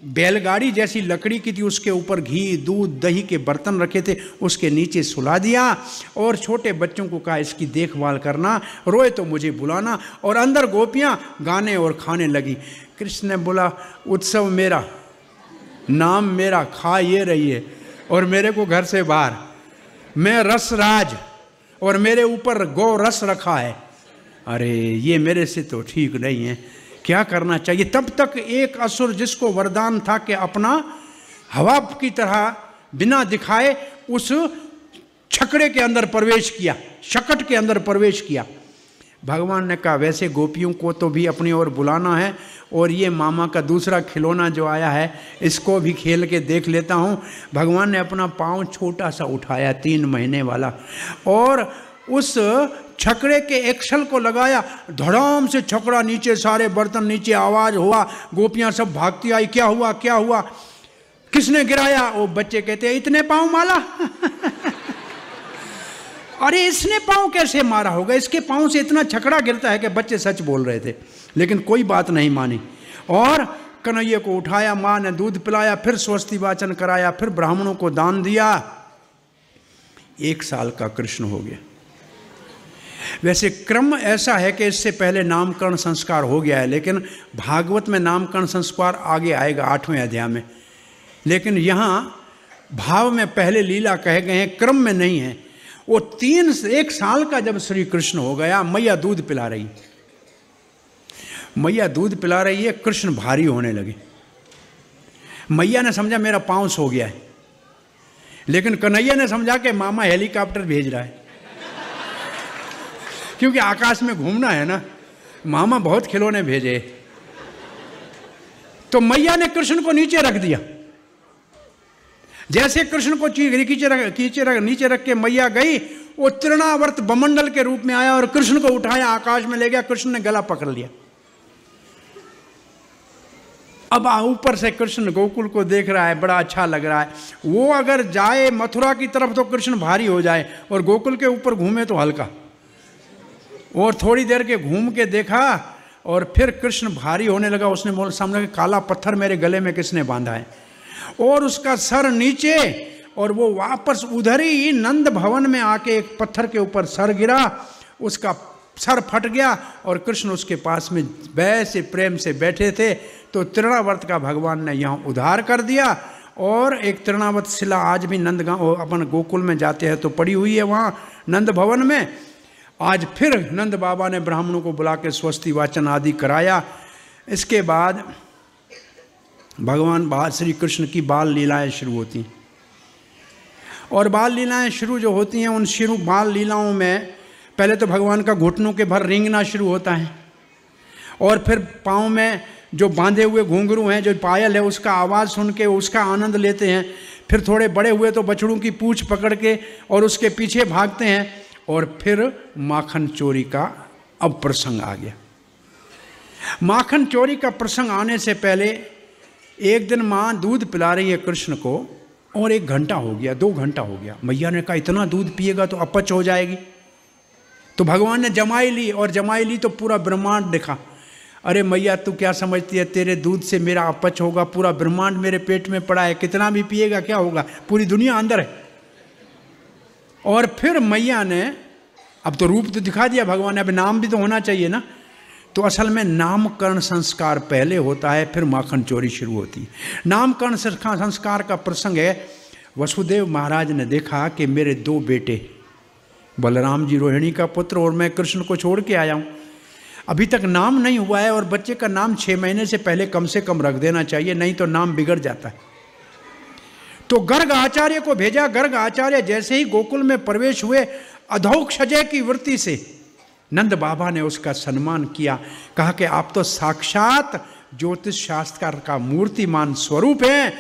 बैलगाड़ी जैसी लकड़ी की थी, उसके ऊपर घी दूध दही के बर्तन रखे थे, उसके नीचे सुला दिया और छोटे बच्चों को कहा इसकी देखभाल करना, रोए तो मुझे बुलाना। और अंदर गोपियां गाने और खाने लगी। कृष्ण ने बोला उत्सव मेरा, नाम मेरा, खा ये रही है और मेरे को घर से बाहर, मैं रसराज और मेरे ऊपर गौ रस रखा है। अरे ये मेरे से तो ठीक नहीं है, क्या करना चाहिए? तब तक एक असुर जिसको वरदान था कि अपना हवा की तरह बिना दिखाए उस छकड़े के अंदर प्रवेश किया, शकट के अंदर प्रवेश किया। भगवान ने कहा वैसे गोपियों को तो भी अपनी ओर बुलाना है और ये मामा का दूसरा खिलौना जो आया है इसको भी खेल के देख लेता हूँ। भगवान ने अपना पाँव छोटा सा उठाया 3 महीने वाला और उस छकड़े के एक्सल को लगाया, धड़ाम से छकड़ा नीचे, सारे बर्तन नीचे, आवाज हुआ, गोपियां सब भागती आई, क्या हुआ क्या हुआ, किसने गिराया? वो बच्चे कहते हैं इतने पाँव माला। अरे इसने पाँव कैसे मारा होगा, इसके पाँव से इतना छकड़ा गिरता है कि बच्चे सच बोल रहे थे, लेकिन कोई बात नहीं मानी और कन्हैया को उठाया, माँ ने दूध पिलाया, फिर स्वस्ति वाचन कराया, फिर ब्राह्मणों को दान दिया। 1 साल का कृष्ण हो गया। वैसे क्रम ऐसा है कि इससे पहले नामकरण संस्कार हो गया है, लेकिन भागवत में नामकरण संस्कार आगे आएगा 8वें अध्याय में, लेकिन यहाँ भाव में पहले लीला कहे गए हैं, क्रम में नहीं है। वो 1 साल का जब श्री कृष्ण हो गया, मैया दूध पिला रही, मैया दूध पिला रही है, कृष्ण भारी होने लगे। मैया ने समझा मेरा पाँव सो गया है, लेकिन कन्हैया ने समझा कि मामा हेलीकॉप्टर भेज रहा है, क्योंकि आकाश में घूमना है ना, मामा बहुत खिलौने भेजे। तो मैया ने कृष्ण को नीचे रख दिया। जैसे कृष्ण को नीचे रख के मैया गई, वो तृणावर्त बमंडल के रूप में आया और कृष्ण को उठाया, आकाश में ले गया। कृष्ण ने गला पकड़ लिया। अब ऊपर से कृष्ण गोकुल को देख रहा है, बड़ा अच्छा लग रहा है। वो अगर जाए मथुरा की तरफ तो कृष्ण भारी हो जाए और गोकुल के ऊपर घूमे तो हल्का। और थोड़ी देर के घूम के देखा और फिर कृष्ण भारी होने लगा। उसने बोला सामने काला पत्थर मेरे गले में किसने बांधा है, और उसका सर नीचे, और वो वापस उधर ही नंद भवन में आके एक पत्थर के ऊपर सर गिरा, उसका सर फट गया और कृष्ण उसके पास में वैसे प्रेम से बैठे थे। तो तृणावर्त का भगवान ने यहाँ उद्धार कर दिया और एक तृणावत शिला आज भी नंदगांव अपन गोकुल में जाते हैं तो पड़ी हुई है वहाँ नंद भवन में। आज फिर नंद बाबा ने ब्राह्मणों को बुला के स्वस्ति वाचन आदि कराया। इसके बाद भगवान श्री कृष्ण की बाल लीलाएं शुरू होती हैं। और बाल लीलाएं शुरू जो होती हैं उन शुरू बाल लीलाओं में पहले तो भगवान का घुटनों के भर रेंगना शुरू होता है, और फिर पाँव में जो बांधे हुए घुंघरू हैं, जो पायल है, उसका आवाज़ सुन के उसका आनंद लेते हैं। फिर थोड़े बड़े हुए तो बछड़ों की पूंछ पकड़ के और उसके पीछे भागते हैं। और फिर माखन चोरी का अब प्रसंग आ गया। माखन चोरी का प्रसंग आने से पहले एक दिन माँ दूध पिला रही है कृष्ण को, और 1 घंटा हो गया, 2 घंटा हो गया। मैया ने कहा इतना दूध पिएगा तो अपच हो जाएगी। तो भगवान ने जमाई ली, और जमाई ली तो पूरा ब्रह्मांड दिखा। अरे मैया तू क्या समझती है, तेरे दूध से मेरा अपच होगा? पूरा ब्रह्मांड मेरे पेट में पड़ा है, कितना भी पिएगा क्या होगा, पूरी दुनिया अंदर है। और फिर मैया ने अब तो रूप तो दिखा दिया भगवान ने, अब नाम भी तो होना चाहिए ना। तो असल में नामकरण संस्कार पहले होता है, फिर माखन चोरी शुरू होती है। नामकरण संस्कार का प्रसंग है। वसुदेव महाराज ने देखा कि मेरे 2 बेटे, बलराम जी रोहिणी का पुत्र और मैं कृष्ण को छोड़ के आया हूँ, अभी तक नाम नहीं हुआ है, और बच्चे का नाम 6 महीने से पहले कम से कम रख देना चाहिए, नहीं तो नाम बिगड़ जाता है। तो गर्ग आचार्य को भेजा। गर्ग आचार्य जैसे ही गोकुल में प्रवेश हुए, अधोक्षजय की वृत्ति से नंद बाबा ने उसका सम्मान किया। कहा कि आप तो साक्षात ज्योतिष शास्त्र का मूर्तिमान स्वरूप हैं,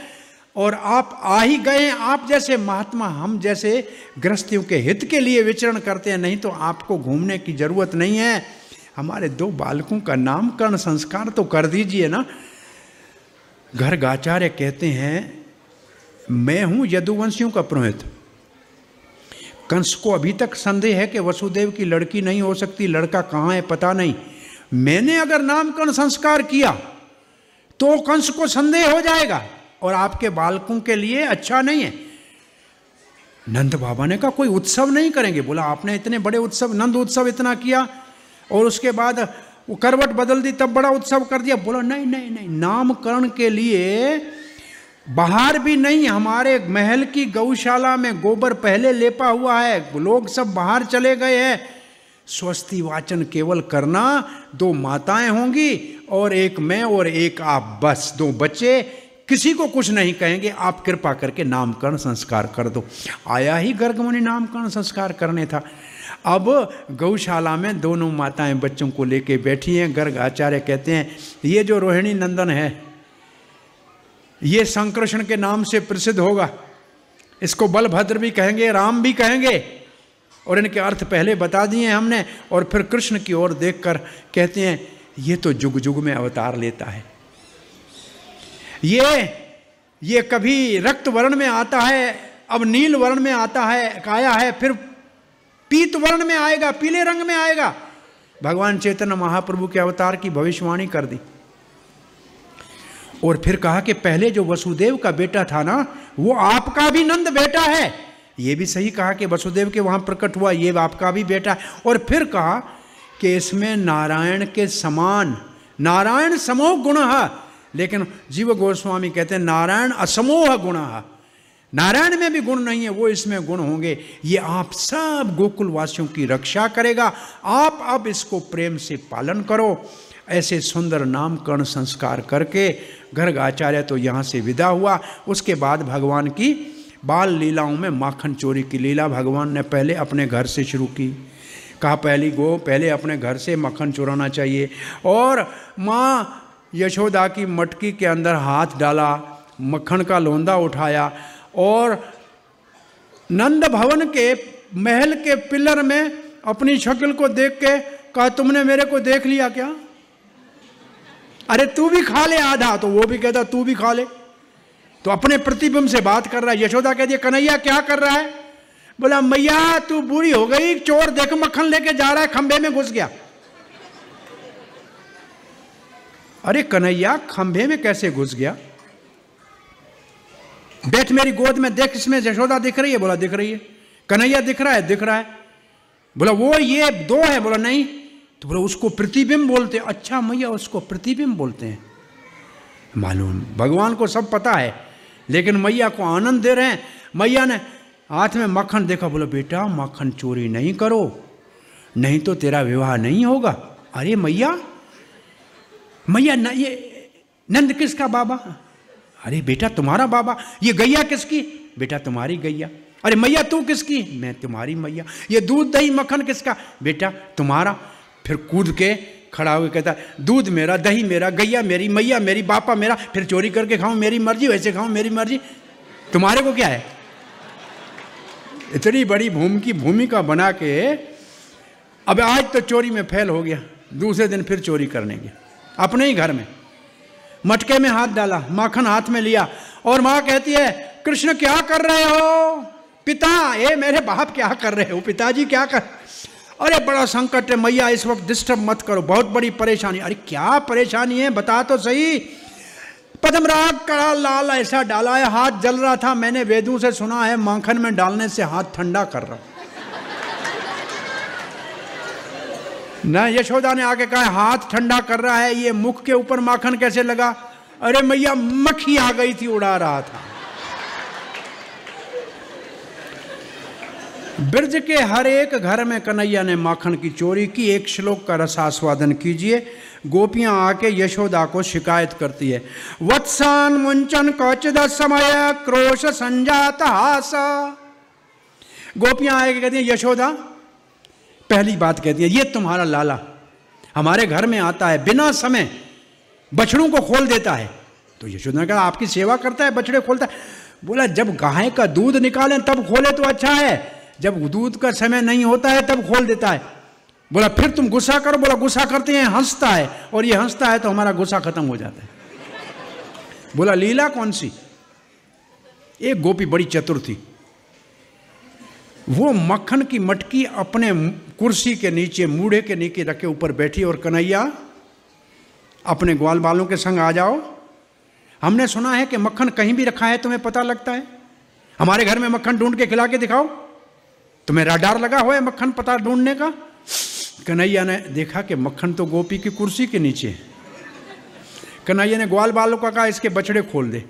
और आप आ ही गए। आप जैसे महात्मा हम जैसे गृहस्थियों के हित के लिए विचरण करते हैं, नहीं तो आपको घूमने की जरूरत नहीं है। हमारे 2 बालकों का नामकरण संस्कार तो कर दीजिए ना। गर्ग आचार्य कहते हैं मैं हूं यदुवंशियों का पुरोहित। कंस को अभी तक संदेह है कि वसुदेव की लड़की नहीं हो सकती, लड़का कहाँ है पता नहीं। मैंने अगर नामकरण संस्कार किया तो कंस को संदेह हो जाएगा, और आपके बालकों के लिए अच्छा नहीं है। नंद बाबा ने कहा कोई उत्सव नहीं करेंगे? बोला आपने इतने बड़े उत्सव, नंद उत्सव इतना किया, और उसके बाद वो करवट बदल दी तब बड़ा उत्सव कर दिया। बोला नहीं नहीं नहीं, नामकरण के लिए बाहर भी नहीं, हमारे महल की गौशाला में गोबर पहले लेपा हुआ है, लोग सब बाहर चले गए हैं। स्वस्ति वाचन केवल करना, 2 माताएं होंगी और एक मैं और एक आप, बस 2 बच्चे, किसी को कुछ नहीं कहेंगे। आप कृपा करके नामकरण संस्कार कर दो। आया ही गर्ग मुनि नामकरण संस्कार करने था। अब गौशाला में दोनों माताएं बच्चों को लेके बैठी हैं। गर्ग आचार्य कहते हैं ये जो रोहिणी नंदन है ये संकृष्ण के नाम से प्रसिद्ध होगा, इसको बलभद्र भी कहेंगे, राम भी कहेंगे, और इनके अर्थ पहले बता दिए हमने। और फिर कृष्ण की ओर देखकर कहते हैं ये तो जुग जुग में अवतार लेता है, ये कभी रक्त वर्ण में आता है, अब नील वर्ण में आता है, आया है, फिर पीत वर्ण में आएगा, पीले रंग में आएगा। भगवान चैतन्य महाप्रभु के अवतार की भविष्यवाणी कर दी। और फिर कहा कि पहले जो वसुदेव का बेटा था ना, वो आपका भी नंद बेटा है। ये भी सही कहा कि वसुदेव के वहां प्रकट हुआ, ये आपका भी बेटा है। और फिर कहा कि इसमें नारायण के समान, नारायण समोह गुण है, लेकिन जीव गोस्वामी कहते हैं नारायण असमोह गुण है, नारायण में भी गुण नहीं है, वो इसमें गुण होंगे। ये आप सब गोकुलवासियों की रक्षा करेगा, आप अब इसको प्रेम से पालन करो। ऐसे सुंदर नामकरण संस्कार करके गर्ग आचार्य तो यहाँ से विदा हुआ। उसके बाद भगवान की बाल लीलाओं में माखन चोरी की लीला भगवान ने पहले अपने घर से शुरू की। कहा पहले अपने घर से मक्खन चुराना चाहिए। और माँ यशोदा की मटकी के अंदर हाथ डाला, मक्खन का लोंदा उठाया, और नंद भवन के महल के पिलर में अपनी शक्ल को देख के कहा तुमने मेरे को देख लिया क्या? अरे तू भी खा ले आधा। तो वो भी कहता तू भी खा ले। तो अपने प्रतिबिंब से बात कर रहा है। यशोदा कहती है कन्हैया क्या कर रहा है? बोला मैया तू बूढ़ी हो गई, चोर देख मक्खन लेके जा रहा है, खंभे में घुस गया। अरे कन्हैया खंभे में कैसे घुस गया? बैठ मेरी गोद में, देख इसमें यशोदा दिख रही है? बोला दिख रही है। कन्हैया दिख रहा है? दिख रहा है। बोला वो ये 2 है? बोला नहीं। तो बोला उसको प्रतिबिंब बोलते। अच्छा मैया उसको प्रतिबिंब बोलते हैं। मालूम भगवान को सब पता है, लेकिन मैया को आनंद दे रहे हैं। मैया ने हाथ में मक्खन देखा, बोला बेटा मक्खन चोरी नहीं करो, नहीं तो तेरा विवाह नहीं होगा। अरे मैया, मैया न, ये नंद किसका बाबा? अरे बेटा तुम्हारा बाबा। ये गैया किसकी? बेटा तुम्हारी गैया। अरे मैया तू किसकी? मैं तुम्हारी मैया। ये दूध दही मक्खन किसका? बेटा तुम्हारा। फिर कूद के खड़ा होकर कहता दूध मेरा, दही मेरा, गैया मेरी, मैया मेरी, बापा मेरा। फिर चोरी करके खाऊं मेरी मर्जी, वैसे खाऊं मेरी मर्जी, तुम्हारे को क्या है? इतनी बड़ी भूमिका बना के अब आज तो चोरी में फेल हो गया, दूसरे दिन फिर चोरी करने गया अपने ही घर में। मटके में हाथ डाला, माखन हाथ में लिया और माँ कहती है कृष्ण क्या कर रहे हो? पिता, ये मेरे बाप क्या कर रहे हो? पिताजी क्या कर? अरे बड़ा संकट है मैया, इस वक्त डिस्टर्ब मत करो, बहुत बड़ी परेशानी। अरे क्या परेशानी है बता तो सही। पद्मराग कड़ा लाल ऐसा डाला है, हाथ जल रहा था, मैंने वेदों से सुना है माखन में डालने से हाथ ठंडा कर रहा। ना यशोदा ने आके कहा हाथ ठंडा कर रहा है, ये मुख के ऊपर माखन कैसे लगा? अरे मैया मक्खी आ गई थी, उड़ा रहा था। ब्रज के हर एक घर में कन्हैया ने माखन की चोरी की। एक श्लोक का रसास्वादन कीजिए। गोपियां आके यशोदा को शिकायत करती है, वत्सान मुंचन कौचिद समय क्रोश संजात हास। गोपियां आके कहती हैं यशोदा, पहली बात कहती है ये तुम्हारा लाला हमारे घर में आता है, बिना समय बछड़ों को खोल देता है। तो यशोदा ने कहा आपकी सेवा करता है, बछड़े खोलता है? बोला जब गाय का दूध निकालें तब खोले तो अच्छा है, जब दूध का समय नहीं होता है तब खोल देता है। बोला फिर तुम गुस्सा करो। बोला गुस्सा करते हैं, हंसता है, और ये हंसता है तो हमारा गुस्सा खत्म हो जाता है। बोला लीला कौन सी? एक गोपी बड़ी चतुर थी, वो मक्खन की मटकी अपने कुर्सी के नीचे, मूढ़े के नीचे रखे ऊपर बैठी और कन्हैया अपने ग्वाल बालों के संग आ जाओ, हमने सुना है कि मक्खन कहीं भी रखा है तुम्हें पता लगता है, हमारे घर में मक्खन ढूंढ के खिला के दिखाओ, तुम्हें राडार लगा हुआ है मक्खन पता ढूंढने का। कन्हैया ने देखा कि मक्खन तो गोपी की कुर्सी के नीचे है। कन्हैया ने ग्वाल बालों का कहा इसके बछड़े खोल दे।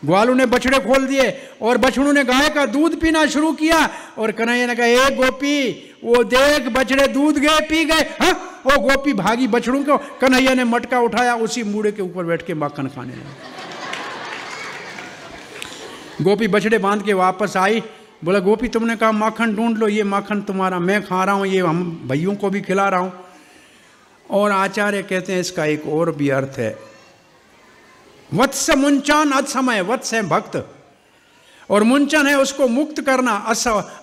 ग्वालों ने बछड़े खोल दिए और बछड़ों ने गाय का दूध पीना शुरू किया। और कन्हैया ने कहा ए गोपी वो देख बछड़े दूध गए, पी गए। हाँ, वो गोपी भागी बछड़ों को। कन्हैया ने मटका उठाया, उसी मूढ़े के ऊपर बैठ के माखन खाने लगा। गोपी बछड़े बांध के वापस आई। बोला गोपी तुमने कहा माखन ढूंढ लो, ये माखन तुम्हारा, मैं खा रहा हूँ, ये हम भाइयों को भी खिला रहा हूँ। और आचार्य कहते हैं इसका एक और भी अर्थ है, वत्स मुंचन असमय। वत्स है भक्त और मुंचन है उसको मुक्त करना।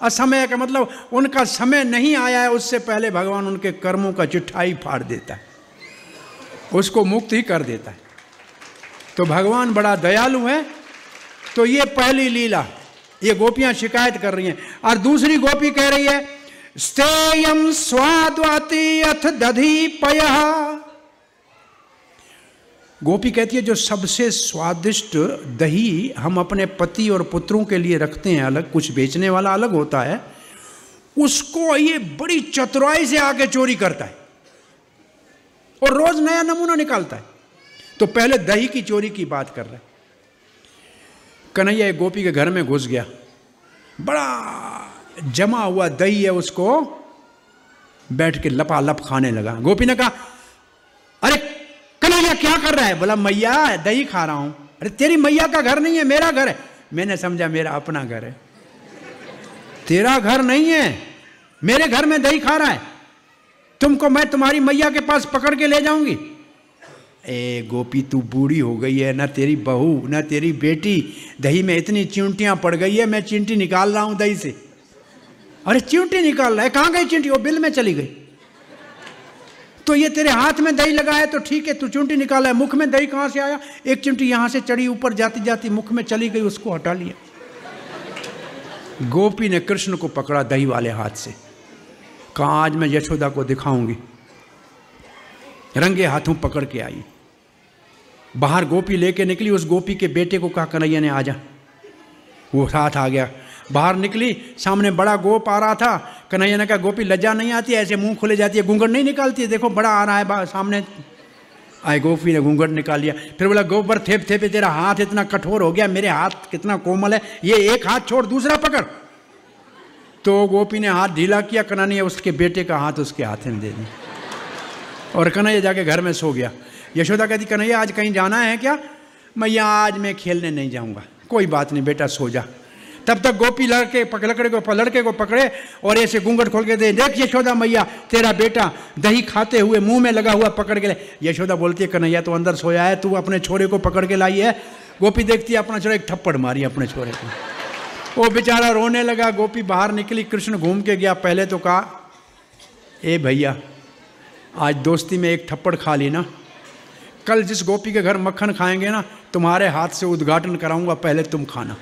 असमय का मतलब उनका समय नहीं आया है, उससे पहले भगवान उनके कर्मों का चिट्ठाई फाड़ देता है, उसको मुक्त ही कर देता है। तो भगवान बड़ा दयालु है। तो ये पहली लीला, ये गोपियां शिकायत कर रही हैं। और दूसरी गोपी कह रही है स्तेयम स्वाद्वाति अथ दधी पयः। गोपी कहती है जो सबसे स्वादिष्ट दही हम अपने पति और पुत्रों के लिए रखते हैं अलग, कुछ बेचने वाला अलग होता है, उसको ये बड़ी चतुराई से आके चोरी करता है और रोज नया नमूना निकालता है। तो पहले दही की चोरी की बात कर रहे हैं। कन्हैया एक गोपी के घर में घुस गया, बड़ा जमा हुआ दही है, उसको बैठ के लपालप खाने लगा। गोपी ने कहा अरे कन्हैया क्या कर रहा है? बोला मैया दही खा रहा हूं। अरे तेरी मैया का घर नहीं है, मेरा घर है। मैंने समझा मेरा अपना घर है, तेरा घर नहीं है, मेरे घर में दही खा रहा है, तुमको मैं तुम्हारी मैया के पास पकड़ के ले जाऊंगी। ए गोपी तू बूढ़ी हो गई है, ना तेरी बहू ना तेरी बेटी, दही में इतनी चींटियां पड़ गई है, मैं चींटी निकाल रहा हूं दही से। अरे चींटी निकाल रहा है? कहां गई चींटी? वो बिल में चली गई। तो ये तेरे हाथ में दही लगा है तो ठीक है, तू चींटी निकाला है, मुख में दही कहां से आया? एक चींटी यहां से चढ़ी, ऊपर जाती जाती मुख में चली गई, उसको हटा लिया। गोपी ने कृष्ण को पकड़ा दही वाले हाथ से, कहा आज मैं यशोदा को दिखाऊंगी। रंगे हाथों पकड़ के आई, बाहर गोपी लेके निकली। उस गोपी के बेटे को कहा कन्हैया ने आजा, वो साथ आ गया। बाहर निकली, सामने बड़ा गोप आ रहा था। कन्हैया ने कहा गोपी लज्जा नहीं आती है, ऐसे मुंह खुले जाती है, घूंघट नहीं निकालती है, देखो बड़ा आ रहा है सामने। आए गोपी ने घूंघट निकाल लिया, फिर बोला गोबर थेप थेपे तेरा हाथ इतना कठोर हो गया, मेरे हाथ कितना कोमल है, ये एक हाथ छोड़ दूसरा पकड़। तो गोपी ने हाथ ढीला किया, कन्हैया उसके बेटे का हाथ उसके हाथ में दे दिया और कन्हैया जाके घर में सो गया। यशोदा कहती कन्हैया आज कहीं जाना है क्या? मैया आज मैं खेलने नहीं जाऊंगा। कोई बात नहीं बेटा सो जा। तब तक गोपी लड़के को पकड़े और ऐसे घूंघट खोल के दे, देख यशोदा मैया तेरा बेटा दही खाते हुए मुंह में लगा हुआ पकड़ के ले। यशोदा बोलती है कन्हैया तो अंदर सोया है, तू अपने छोरे को पकड़ के लाई है। गोपी देखती है अपना छोरा, एक थप्पड़ मारी अपने छोरे को, वो बेचारा रोने लगा। गोपी बाहर निकली, कृष्ण घूम के गया। पहले तो कहा ए भैया आज दोस्ती में एक थप्पड़ खा ली ना, कल जिस गोपी के घर मक्खन खाएंगे ना तुम्हारे हाथ से उद्घाटन कराऊंगा, पहले तुम खाना।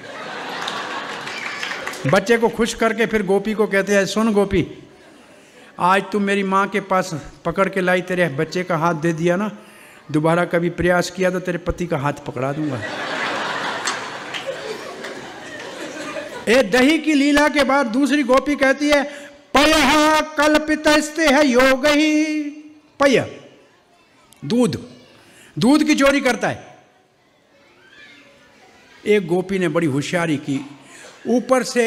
बच्चे को खुश करके फिर गोपी को कहते हैं सुन गोपी, आज तुम मेरी माँ के पास पकड़ के लाई, तेरे बच्चे का हाथ दे दिया ना, दोबारा कभी प्रयास किया तो तेरे पति का हाथ पकड़ा दूंगा। ए दही की लीला के बाद दूसरी गोपी कहती है पयः कल्पितस्ते है योग ही। पय दूध की चोरी करता है। एक गोपी ने बड़ी होशियारी की, ऊपर से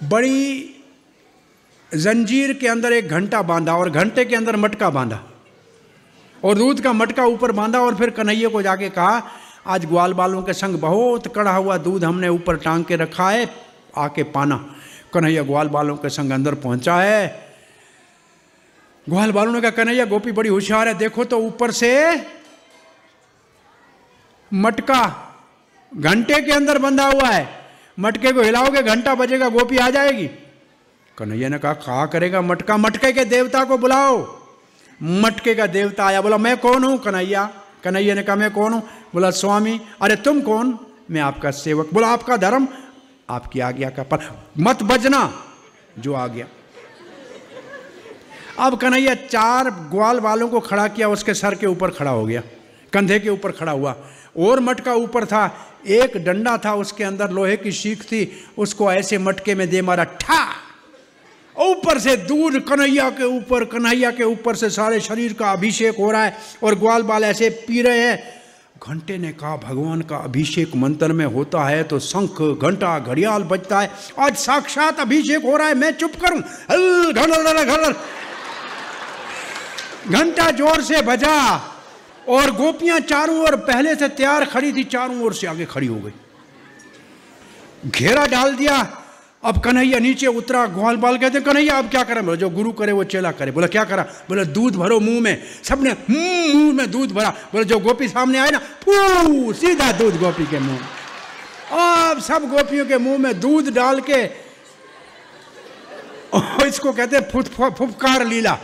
बड़ी जंजीर के अंदर एक घंटा बांधा और घंटे के अंदर मटका बांधा और दूध का मटका ऊपर बांधा और फिर कन्हैया को जाके कहा आज ग्वाल बालों के संग बहुत कड़ा हुआ दूध हमने ऊपर टांग के रखा है, आके पाना। कन्हैया ग्वाल बालों के संग अंदर पहुंचा है। ग्वाल बालों ने कहा कन्हैया गोपी बड़ी होशियार है, देखो तो ऊपर से मटका घंटे के अंदर बंधा हुआ है, मटके को हिलाओगे घंटा बजेगा, गोपी आ जाएगी। कन्हैया ने कहा करेगा मटका, मटके के देवता को बुलाओ। मटके का देवता आया, बोला मैं कौन हूं कन्हैया? कन्हैया ने कहा मैं कौन हूं? बोला स्वामी। अरे तुम कौन? मैं आपका सेवक। बोला आपका धर्म? आपकी आज्ञा का पर मत बजना जो आ गया। अब कन्हैया 4 ग्वाल वालों को खड़ा किया, उसके सर के ऊपर खड़ा हो गया, कंधे के ऊपर खड़ा हुआ और मटका ऊपर था, एक डंडा था उसके अंदर लोहे की शीख थी, उसको ऐसे मटके में दे मारा, ठा, ऊपर से दूध कन्हैया के ऊपर से सारे शरीर का अभिषेक हो रहा है और ग्वाल बाल ऐसे पी रहे हैं। घंटे ने कहा भगवान का अभिषेक मंत्र में होता है तो शंख घंटा घड़ियाल बजता है, आज साक्षात अभिषेक हो रहा है, मैं चुप करूं? घंटा जोर से बजा और गोपियां चारों ओर पहले से तैयार खड़ी थी, चारों ओर से आगे खड़ी हो गई, घेरा डाल दिया। अब कन्हैया नीचे उतरा, ग्वाल बाल कहते कन्हैया अब क्या करें? बोला जो गुरु करे वो चेला करे। बोला क्या करा? बोला दूध भरो मुंह में। सबने मुंह में दूध भरा। बोला जो गोपी सामने आए ना, फू सीधा दूध गोपी के मुंह। अब सब गोपियों के मुंह में दूध डाल के, इसको कहते हैं फुफकार लीला।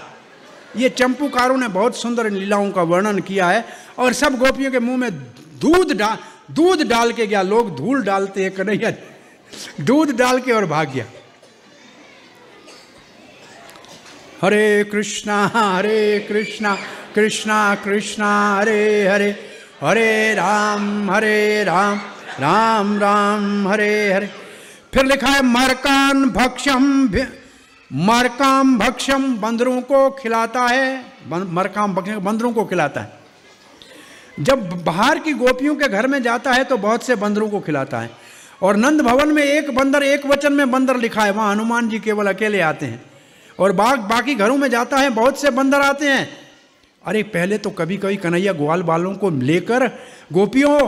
ये चंपूकारों ने बहुत सुंदर लीलाओं का वर्णन किया है। और सब गोपियों के मुंह में दूध डाल के गया। लोग धूल डालते हैं, कन्हैया दूध डाल के और भाग गया। हरे कृष्णा कृष्णा कृष्णा हरे हरे, हरे राम राम राम हरे हरे। फिर लिखा है मरकाम भक्षम, बंदरों को खिलाता है। मरकाम भक्षम बंदरों को खिलाता है। जब बाहर की गोपियों के घर में जाता है तो बहुत से बंदरों को खिलाता है। और नंद भवन में एक बंदर, एक वचन में बंदर लिखा है, वहां हनुमान जी केवल अकेले आते हैं। और बाकी घरों में जाता है बहुत से बंदर आते हैं। अरे पहले तो कभी कभी कन्हैया ग्वाल बालों को लेकर गोपियों,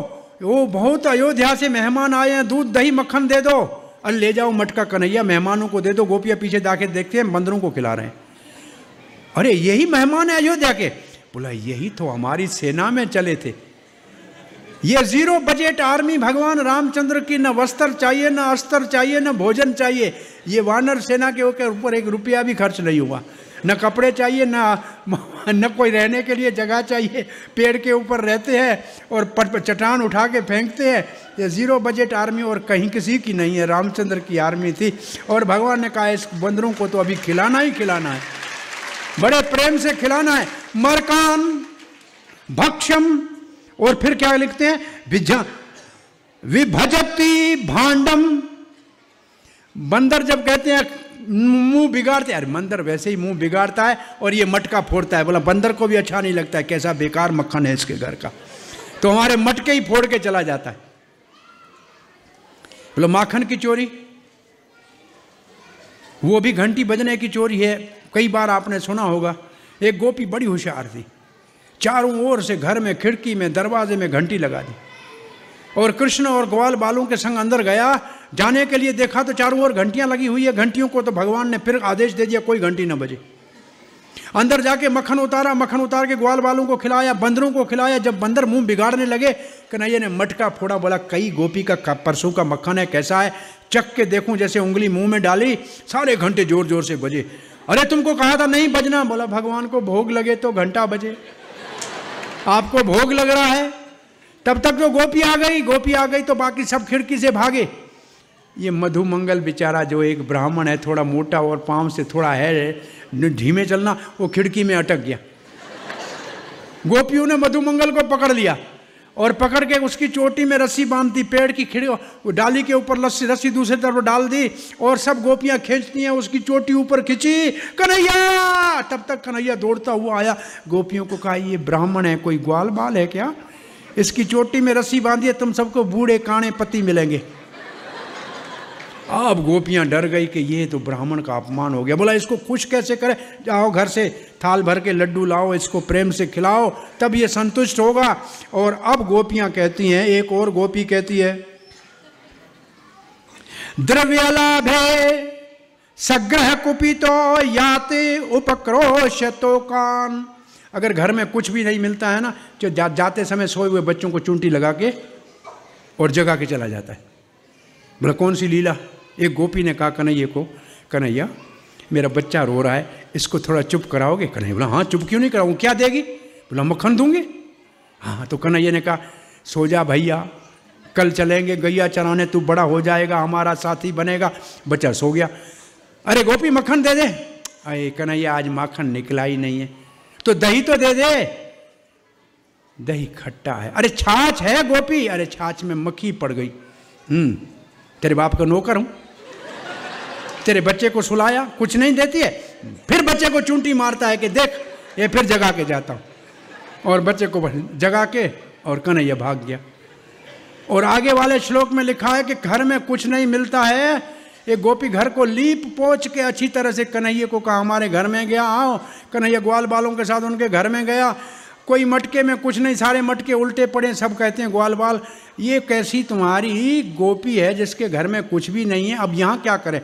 वो बहुत अयोध्या से मेहमान आए हैं, दूध दही मक्खन दे दो। अरे ले जाओ मटका कन्हैया, मेहमानों को दे दो। गोपियां पीछे जाके देखते हैं बंदरों को खिला रहे हैं। अरे यही मेहमान है अयोध्या के? बोला यही तो हमारी सेना में चले थे। ये 0 बजट आर्मी भगवान रामचंद्र की, न वस्त्र चाहिए, न अस्त्र चाहिए, न भोजन चाहिए। ये वानर सेना के ऊपर 1 रुपया भी खर्च नहीं हुआ। न कपड़े चाहिए, न कोई रहने के लिए जगह चाहिए। पेड़ के ऊपर रहते हैं और चट्टान उठा के फेंकते हैं। ये 0 बजट आर्मी और कहीं किसी की नहीं है, रामचंद्र की आर्मी थी। और भगवान ने कहा इस बंदरों को तो अभी खिलाना ही खिलाना है, बड़े प्रेम से खिलाना है। मरकाम भक्षम। और फिर क्या लिखते हैं? विभजती भांडम। बंदर जब कहते हैं मुंह बिगाड़ते, अरे बंदर वैसे ही मुंह बिगाड़ता है और ये मटका फोड़ता है। बोला बंदर को भी अच्छा नहीं लगता है, कैसा बेकार मक्खन है इसके घर का, तो हमारे मटके ही फोड़ के चला जाता है। बोला माखन की चोरी, वो भी घंटी बजने की चोरी है। कई बार आपने सुना होगा, एक गोपी बड़ी होशियार थी, चारों ओर से घर में, खिड़की में, दरवाजे में घंटी लगा दी और कृष्ण और ग्वाल बालों के संग अंदर गया। जाने के लिए देखा तो चारों ओर घंटियां लगी हुई है। घंटियों को तो भगवान ने फिर आदेश दे दिया कोई घंटी न बजे। अंदर जाके मक्खन उतारा, मक्खन उतार के ग्वाल बालों को खिलाया, बंदरों को खिलाया। जब बंदर मुंह बिगाड़ने लगे, कन्हैया ने मटका फोड़ा। बोला कई गोपी का परसों का मक्खन है, कैसा है, चख के देखूं। जैसे उंगली मुंह में डाली, सारे घंटे जोर जोर से बजे। अरे तुमको कहा था नहीं बजना। बोला भगवान को भोग लगे तो घंटा बजे, आपको भोग लग रहा है। तब तक तो गोपी आ गई। गोपी आ गई तो बाकी सब खिड़की से भागे। ये मधुमंगल बेचारा जो एक ब्राह्मण है, थोड़ा मोटा और पांव से थोड़ा है धीमे चलना, वो खिड़की में अटक गया। गोपियों ने मधुमंगल को पकड़ लिया और पकड़ के उसकी चोटी में रस्सी बांध दी, पेड़ की खिड़की डाली के ऊपर रस्सी दूसरी तरफ डाल दी और सब गोपियां खींचती हैं, उसकी चोटी ऊपर खींची। कन्हैया! तब तक कन्हैया दौड़ता हुआ आया। गोपियों को कहा ये ब्राह्मण है, कोई ग्वाल बाल है क्या, इसकी चोटी में रस्सी बांधी है, तुम सबको बूढ़े काणे पति मिलेंगे। अब गोपियां डर गई कि ये तो ब्राह्मण का अपमान हो गया। बोला इसको खुश कैसे करें, जाओ घर से थाल भर के लड्डू लाओ, इसको प्रेम से खिलाओ, तब ये संतुष्ट होगा। और अब गोपियां कहती हैं, एक और गोपी कहती है, द्रव्यलाभे सग्रह कुपितो याते उपक्रोशतो कान। अगर घर में कुछ भी नहीं मिलता है ना, जो जाते समय सोए हुए बच्चों को चुंटी लगा के और जगा के चला जाता है। बोला कौन सी लीला। एक गोपी ने कहा कन्हैया को, कन्हैया मेरा बच्चा रो रहा है, इसको थोड़ा चुप कराओगे। कन्हैया बोला हाँ चुप क्यों नहीं कराऊँ, क्या देगी। बोला मक्खन दूंगी। हाँ तो कन्हैया ने कहा सो जा भैया, कल चलेंगे गैया चराने, तू बड़ा हो जाएगा, हमारा साथी बनेगा। बच्चा सो गया। अरे गोपी मक्खन दे दे। अरे कन्हैया आज माखन निकला ही नहीं है, तो दही तो दे दे। दही खट्टा है। अरे छाछ है गोपी। अरे छाछ में मक्खी पड़ गई। तेरे बाप का नौकर हूं, तेरे बच्चे को सुलाया, कुछ नहीं देती है, फिर बच्चे को चूंटी मारता है कि देख ये फिर जगा के जाता हूं। और बच्चे को जगा के और कन्हैया भाग गया। और आगे वाले श्लोक में लिखा है कि घर में कुछ नहीं मिलता है, एक गोपी घर को लीप पोंछ के अच्छी तरह से कन्हैया को कहा हमारे घर में गया आओ। कन्हैया ग्वाल बालों के साथ उनके घर में गया। कोई मटके में कुछ नहीं, सारे मटके उल्टे पड़े। सब कहते हैं ग्वाल बाल ये कैसी तुम्हारी गोपी है जिसके घर में कुछ भी नहीं है, अब यहाँ क्या करें।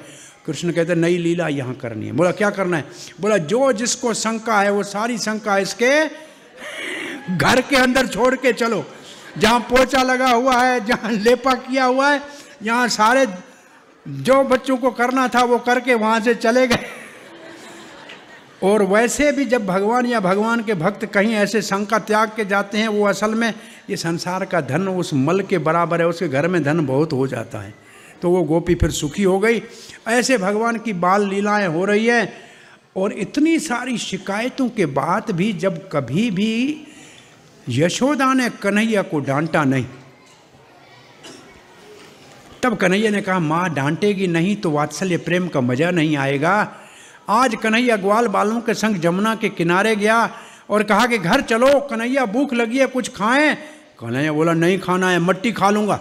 कृष्ण कहते नई लीला यहाँ करनी है। बोला क्या करना है। बोला जो जिसको शंका है वो सारी शंका इसके घर के अंदर छोड़ के चलो। जहाँ पोछा लगा हुआ है, जहाँ लेपा किया हुआ है, यहाँ सारे जो बच्चों को करना था वो करके वहाँ से चले गए। और वैसे भी जब भगवान या भगवान के भक्त कहीं ऐसे शंका त्याग के जाते हैं, वो असल में ये संसार का धन उस मल के बराबर है, उसके घर में धन बहुत हो जाता है। तो वो गोपी फिर सुखी हो गई। ऐसे भगवान की बाल लीलाएं हो रही है। और इतनी सारी शिकायतों के बाद भी जब कभी भी यशोदा ने कन्हैया को डांटा नहीं, तब कन्हैया ने कहा माँ डांटेगी नहीं तो वात्सल्य प्रेम का मजा नहीं आएगा। आज कन्हैया ग्वाल बालों के संग जमुना के किनारे गया और कहा कि घर चलो कन्हैया भूख लगी है कुछ खाएं। कन्हैया बोला नहीं खाना है, मट्टी खा लूंगा।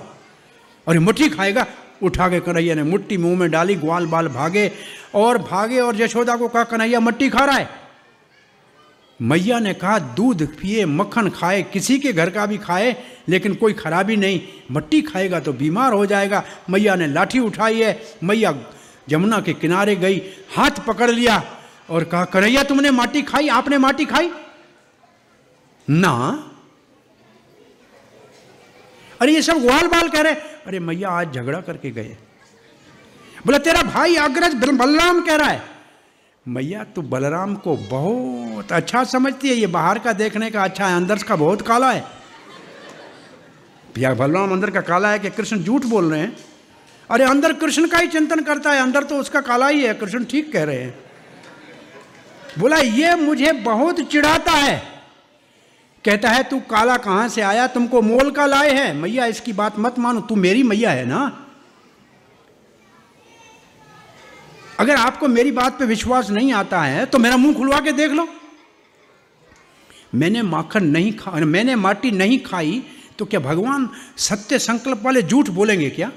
और मट्टी खाएगा। उठा के कन्हैया ने मुट्ठी मुंह में डाली, ग्वाल बाल भागे और यशोदा को कहा कन्हैया मट्टी खा रहा है। मैया ने कहा दूध पिए मक्खन खाए, किसी के घर का भी खाए लेकिन कोई खराबी नहीं, मट्टी खाएगा तो बीमार हो जाएगा। मैया ने लाठी उठाई है। मैया जमुना के किनारे गई, हाथ पकड़ लिया और कहा कन्हैया तुमने माटी खाई, आपने माटी खाई ना। अरे ये सब ग्वाल बाल कह रहे। अरे मैया आज झगड़ा करके गए। बोला तेरा भाई अग्रज बलराम कह रहा है। मैया तो बलराम को बहुत अच्छा समझती है, ये बाहर का देखने का अच्छा है, अंदर का बहुत काला है। भैया बलराम अंदर का काला है कि कृष्ण झूठ बोल रहे हैं। अरे अंदर कृष्ण का ही चिंतन करता है, अंदर तो उसका काला ही है। कृष्ण ठीक कह रहे हैं। बोला ये मुझे बहुत चिढ़ाता है, कहता है तू काला कहां से आया, तुमको मोल का लाए हैं। मैया इसकी बात मत मानो, तू मेरी मैया है ना। अगर आपको मेरी बात पे विश्वास नहीं आता है तो मेरा मुंह खुलवा के देख लो। मैंने माखन नहीं खा, मैंने माटी नहीं खाई, तो क्या भगवान सत्य संकल्प वाले झूठ बोलेंगे क्या?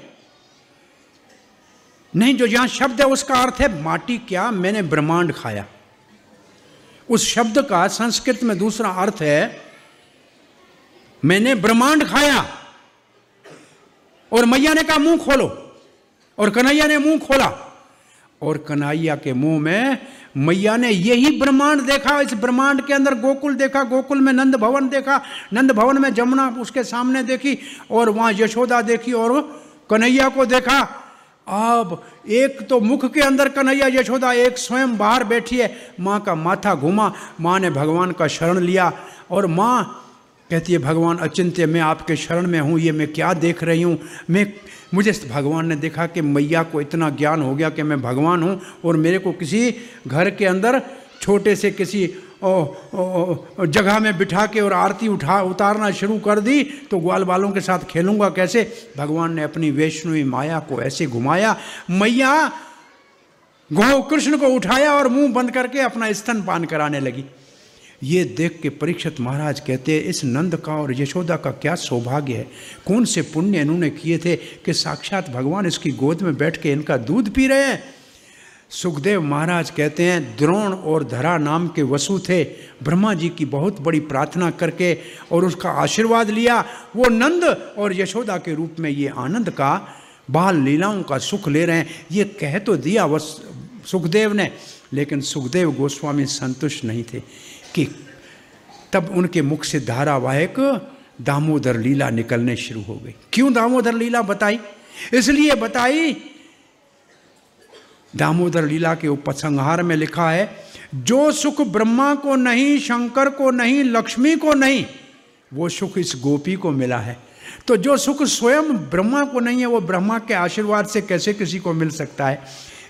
नहीं, जो यहां शब्द है उसका अर्थ है माटी क्या, मैंने ब्रह्मांड खाया। उस शब्द का संस्कृत में दूसरा अर्थ है मैंने ब्रह्मांड खाया। और मैया ने कहा मुंह खोलो, और कन्हैया ने मुंह खोला, और कन्हैया के मुंह में मैया ने यही ब्रह्मांड देखा। इस ब्रह्मांड के अंदर गोकुल देखा, गोकुल में नंद भवन देखा, नंद भवन में जमुना उसके सामने देखी, और वहां यशोदा देखी और कन्हैया को देखा। अब एक तो मुख के अंदर कन्हैया यशोदा, एक स्वयं बाहर बैठी है। माँ का माथा घूमा, माँ ने भगवान का शरण लिया, और माँ कहती है भगवान अचिंत्य, मैं आपके शरण में हूँ, ये मैं क्या देख रही हूँ। मुझे भगवान ने देखा कि मैया को इतना ज्ञान हो गया कि मैं भगवान हूँ, और मेरे को किसी घर के अंदर छोटे से किसी जगह में बिठा के और आरती उतारना शुरू कर दी, तो ग्वाल बालों के साथ खेलूंगा कैसे। भगवान ने अपनी वैष्णवी माया को ऐसे घुमाया, मैया गौ कृष्ण को उठाया और मुंह बंद करके अपना स्तनपान कराने लगी। ये देख के परीक्षित महाराज कहते हैं इस नंद का और यशोदा का क्या सौभाग्य है, कौन से पुण्य इन्होंने किए थे कि साक्षात भगवान इसकी गोद में बैठ के इनका दूध पी रहे हैं। सुखदेव महाराज कहते हैं द्रोण और धरा नाम के वसु थे, ब्रह्मा जी की बहुत बड़ी प्रार्थना करके और उसका आशीर्वाद लिया, वो नंद और यशोदा के रूप में ये आनंद का बाल लीलाओं का सुख ले रहे हैं। ये कह तो दिया सुखदेव ने, लेकिन सुखदेव गोस्वामी संतुष्ट नहीं थे कि तब उनके मुख से धारावाहिक दामोदर लीला निकलने शुरू हो गई। क्यों दामोदर लीला बताई? इसलिए बताई, दामोदर लीला के उपसंहार में लिखा है जो सुख ब्रह्मा को नहीं, शंकर को नहीं, लक्ष्मी को नहीं, वो सुख इस गोपी को मिला है। तो जो सुख स्वयं ब्रह्मा को नहीं है वो ब्रह्मा के आशीर्वाद से कैसे किसी को मिल सकता है?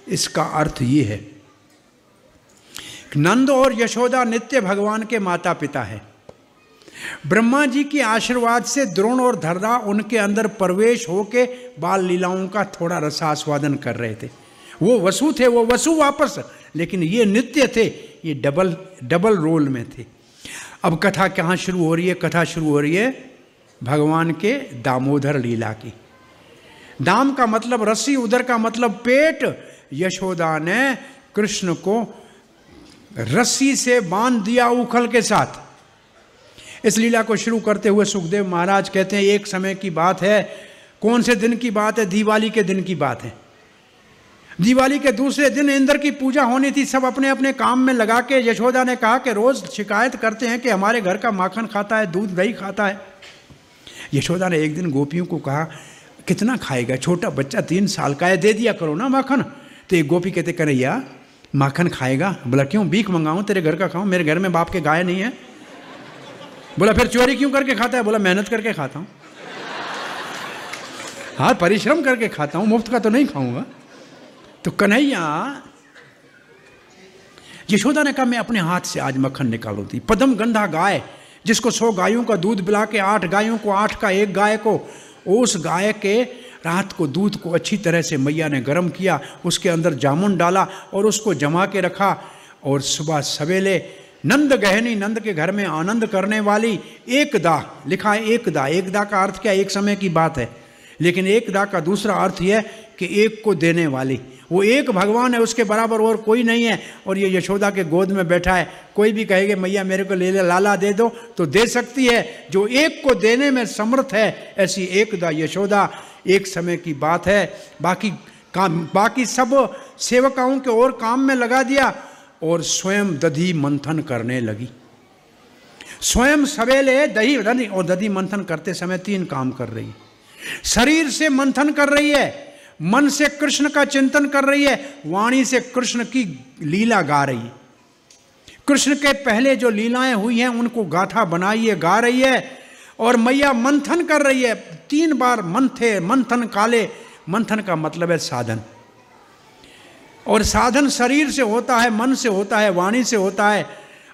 इसका अर्थ ये है नंद और यशोदा नित्य भगवान के माता पिता है। ब्रह्मा जी के आशीर्वाद से द्रोण और धर्रा उनके अंदर प्रवेश होके बाल लीलाओं का थोड़ा रसास्वादन कर रहे थे। वो वसु थे, वो वसु वापस, लेकिन ये नित्य थे, ये डबल रोल में थे। अब कथा कहाँ शुरू हो रही है? कथा शुरू हो रही है भगवान के दामोदर लीला की। दाम का मतलब रस्सी, उदर का मतलब पेट। यशोदा ने कृष्ण को रस्सी से बांध दिया उखल के साथ। इस लीला को शुरू करते हुए सुखदेव महाराज कहते हैं एक समय की बात है। कौन से दिन की बात है? दिवाली के दिन की बात है। दिवाली के दूसरे दिन इंद्र की पूजा होनी थी, सब अपने अपने काम में लगा के यशोदा ने कहा कि रोज शिकायत करते हैं कि हमारे घर का माखन खाता है, दूध दही खाता है। यशोदा ने एक दिन गोपियों को कहा कितना खाएगा, छोटा बच्चा 3 साल का है, दे दिया करो ना माखन। तो एक गोपी कहते कन्हैया माखन खाएगा? बोला क्यों, भीख मंगाऊं तेरे घर का खाऊं? मेरे घर में बाप के गाय नहीं है। बोला फिर चोरी क्यों करके खाता है? बोला मेहनत करके खाता हूं, हाँ परिश्रम करके खाता हूं, मुफ्त का तो नहीं खाऊंगा। तो कन्हैया, यशोदा ने कहा मैं अपने हाथ से आज मक्खन निकालू थी। पदम गंधा गाय जिसको 100 गायों का दूध पिला के 8 गायों को 8 का 1 गाय को, उस गाय के रात को दूध को अच्छी तरह से मैया ने गर्म किया, उसके अंदर जामुन डाला और उसको जमा के रखा। और सुबह सवेले नंद गहनी, नंद के घर में आनंद करने वाली एकदा, लिखा है एकदा। एकदा का अर्थ क्या? एक समय की बात है, लेकिन एकदा का दूसरा अर्थ यह कि एक को देने वाली। वो एक भगवान है, उसके बराबर और कोई नहीं है। और ये यशोदा के गोद में बैठा है। कोई भी कहेगा मैया मेरे को ले लाला दे दो तो दे सकती है, जो एक को देने में समर्थ है। ऐसी एकदा यशोदा, एक समय की बात है। बाकी सब सेवकाओं के और काम में लगा दिया और स्वयं दधी मंथन करने लगी। स्वयं सवेले दही और दधी मंथन करते समय 3 काम कर रही है। शरीर से मंथन कर रही है, मन से कृष्ण का चिंतन कर रही है, वाणी से कृष्ण की लीला गा रही है। कृष्ण के पहले जो लीलाएं हुई हैं उनको गाथा बनाई है, गा रही है। और मैया मंथन कर रही है। 3 बार मंथन काले। मंथन का मतलब है साधन, और साधन शरीर से होता है, मन से होता है, वाणी से होता है।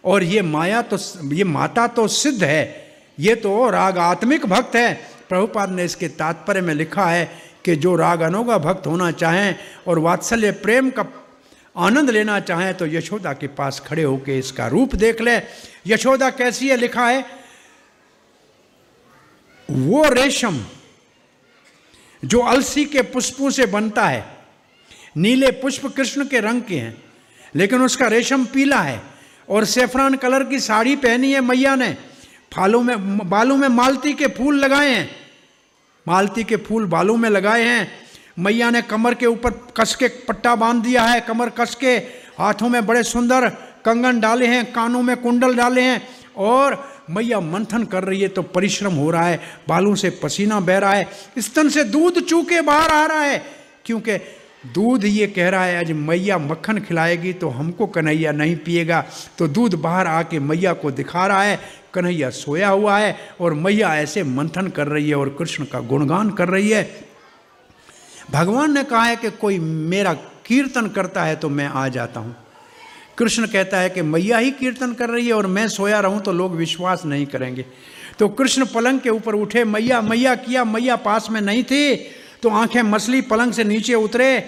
और ये माता तो सिद्ध है, ये तो राग आत्मिक भक्त है। प्रभुपाद ने इसके तात्पर्य में लिखा है कि जो राग अनोगा भक्त होना चाहें और वात्सल्य प्रेम का आनंद लेना चाहें तो यशोदा के पास खड़े होके इसका रूप देख ले। यशोदा कैसी है, लिखा है वो रेशम जो अलसी के पुष्पों से बनता है, नीले पुष्प कृष्ण के रंग के हैं लेकिन उसका रेशम पीला है, और सेफ्रॉन कलर की साड़ी पहनी है मैया ने, बालों में मालती के फूल लगाए हैं, मालती के फूल बालों में लगाए हैं। मैया ने कमर के ऊपर कस के पट्टा बांध दिया है, कमर कस के, हाथों में बड़े सुंदर कंगन डाले हैं, कानों में कुंडल डाले हैं, और मैया मंथन कर रही है तो परिश्रम हो रहा है, बालों से पसीना बह रहा है, स्तन से दूध चूके बाहर आ रहा है, क्योंकि दूध ये कह रहा है आज मैया मक्खन खिलाएगी तो हमको कन्हैया नहीं पिएगा, तो दूध बाहर आके मैया को दिखा रहा है। कन्हैया सोया हुआ है और मैया ऐसे मंथन कर रही है और कृष्ण का गुणगान कर रही है। भगवान ने कहा है कि कोई मेरा कीर्तन करता है तो मैं आ जाता हूँ। कृष्ण कहता है कि मैया ही कीर्तन कर रही है और मैं सोया रहूँ तो लोग विश्वास नहीं करेंगे। तो कृष्ण पलंग के ऊपर उठे, मैया मैया किया, मैया पास में नहीं थी, तो आंखें मसली, पलंग से नीचे उतरे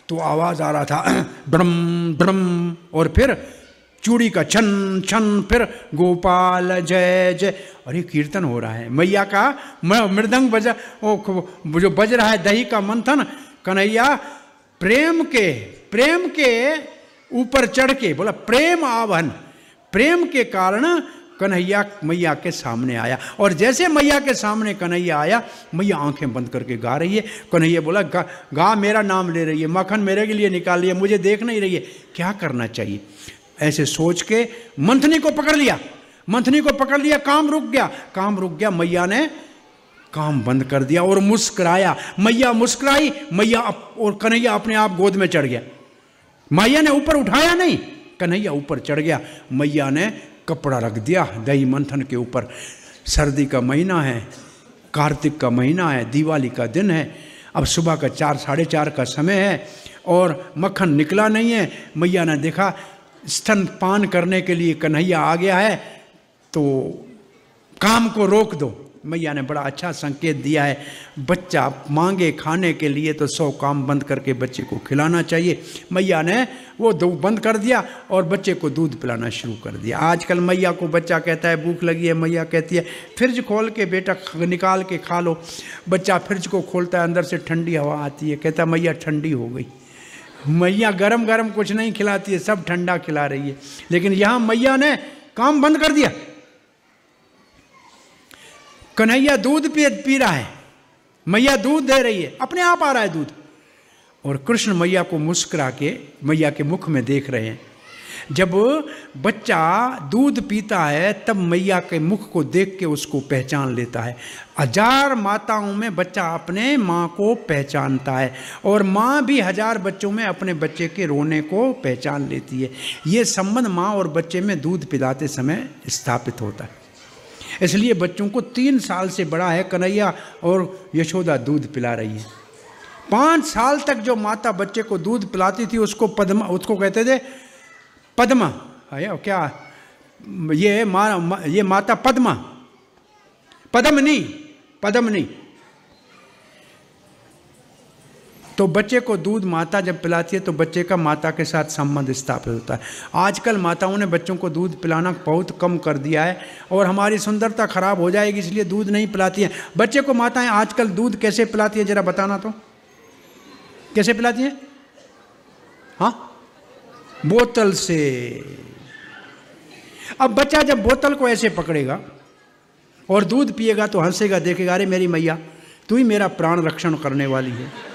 तो आवाज आ रहा था ब्रम ब्रम, और फिर चूड़ी का छन छन, फिर गोपाल जय जय, और ये कीर्तन हो रहा है। मैया का मृदंग बजा, जो बज रहा है दही का मंथन। कन्हैया प्रेम के ऊपर चढ़ के बोला प्रेम आवन, प्रेम के कारण कन्हैया मैया के सामने आया, और जैसे मैया के सामने कन्हैया आया, मैया आंखें बंद करके गा रही है। कन्हैया बोला गा मेरा नाम ले रही है, मक्खन मेरे के लिए निकाल लिया, मुझे देख नहीं रही है, क्या करना चाहिए। ऐसे सोच के मंथनी को पकड़ लिया, मंथनी को पकड़ लिया, काम रुक गया। मैया ने काम बंद कर दिया और मुस्कुराया। मैया मुस्कुराई, मैया और कन्हैया अपने आप गोद में चढ़ गया। मैया ने ऊपर उठाया नहीं, कन्हैया ऊपर चढ़ गया। मैया ने कपड़ा रख दिया दही मंथन के ऊपर। सर्दी का महीना है, कार्तिक का महीना है, दिवाली का दिन है, अब सुबह का 4 साढ़े 4 का समय है और मक्खन निकला नहीं है। मैया ने देखा स्तन पान करने के लिए कन्हैया आ गया है तो काम को रोक दो। मैया ने बड़ा अच्छा संकेत दिया है, बच्चा मांगे खाने के लिए तो 100 काम बंद करके बच्चे को खिलाना चाहिए। मैया ने वो बंद कर दिया और बच्चे को दूध पिलाना शुरू कर दिया। आजकल मैया को बच्चा कहता है भूख लगी है, मैया कहती है फ्रिज खोल के बेटा निकाल के खा लो। बच्चा फ्रिज को खोलता है, अंदर से ठंडी हवा आती है, कहता है मैया ठंडी हो गई। मैया गरम गरम कुछ नहीं खिलाती है, सब ठंडा खिला रही है। लेकिन यहाँ मैया ने काम बंद कर दिया। कन्हैया दूध पी रहा है, मैया दूध दे रही है, अपने आप आ रहा है दूध, और कृष्ण मैया को मुस्कुरा के मैया के मुख में देख रहे हैं। जब बच्चा दूध पीता है तब मैया के मुख को देख के उसको पहचान लेता है। 1000 माताओं में बच्चा अपने माँ को पहचानता है और माँ भी 1000 बच्चों में अपने बच्चे के रोने को पहचान लेती है। ये संबंध माँ और बच्चे में दूध पिलाते समय स्थापित होता है। इसलिए बच्चों को 3 साल से बड़ा है कन्हैया और यशोदा दूध पिला रही है। 5 साल तक जो माता बच्चे को दूध पिलाती थी उसको पद्मा, उसको कहते थे पद्मा, क्या ये माता पद्मा, पद्मनी। तो बच्चे को दूध माता जब पिलाती है तो बच्चे का माता के साथ संबंध स्थापित होता है। आजकल माताओं ने बच्चों को दूध पिलाना बहुत कम कर दिया है और हमारी सुंदरता खराब हो जाएगी इसलिए दूध नहीं पिलाती हैं। बच्चे को माताएं आजकल दूध कैसे पिलाती है जरा बताना तो, कैसे पिलाती हैं? हाँ, बोतल से। अब बच्चा जब बोतल को ऐसे पकड़ेगा और दूध पिएगा तो हंसेगा, देखेगा अरे मेरी मैया तू ही मेरा प्राण रक्षण करने वाली है।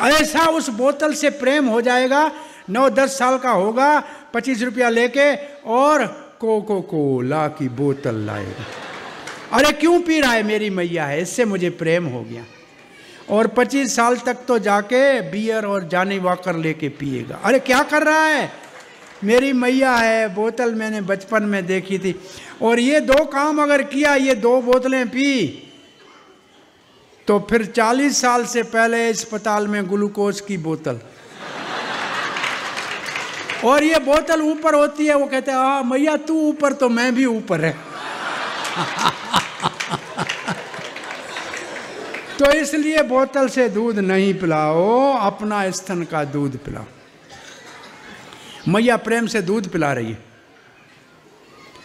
ऐसा उस बोतल से प्रेम हो जाएगा। 9-10 साल का होगा, 25 रुपया लेके और कोको कोला की बोतल लाएगा। अरे क्यों पी रहा है, मेरी मैया है, इससे मुझे प्रेम हो गया। और 25 साल तक तो जाके बियर और जानी वॉकर लेके पिएगा। अरे क्या कर रहा है, मेरी मैया है, बोतल मैंने बचपन में देखी थी। और ये 2 काम अगर किया, ये 2 बोतलें पी, तो फिर 40 साल से पहले अस्पताल में ग्लूकोज की बोतल, और ये बोतल ऊपर होती है, वो कहते हैं हाँ मैया तू ऊपर तो मैं भी ऊपर है। तो इसलिए बोतल से दूध नहीं पिलाओ, अपना स्तन का दूध पिलाओ। मैया प्रेम से दूध पिला रही है।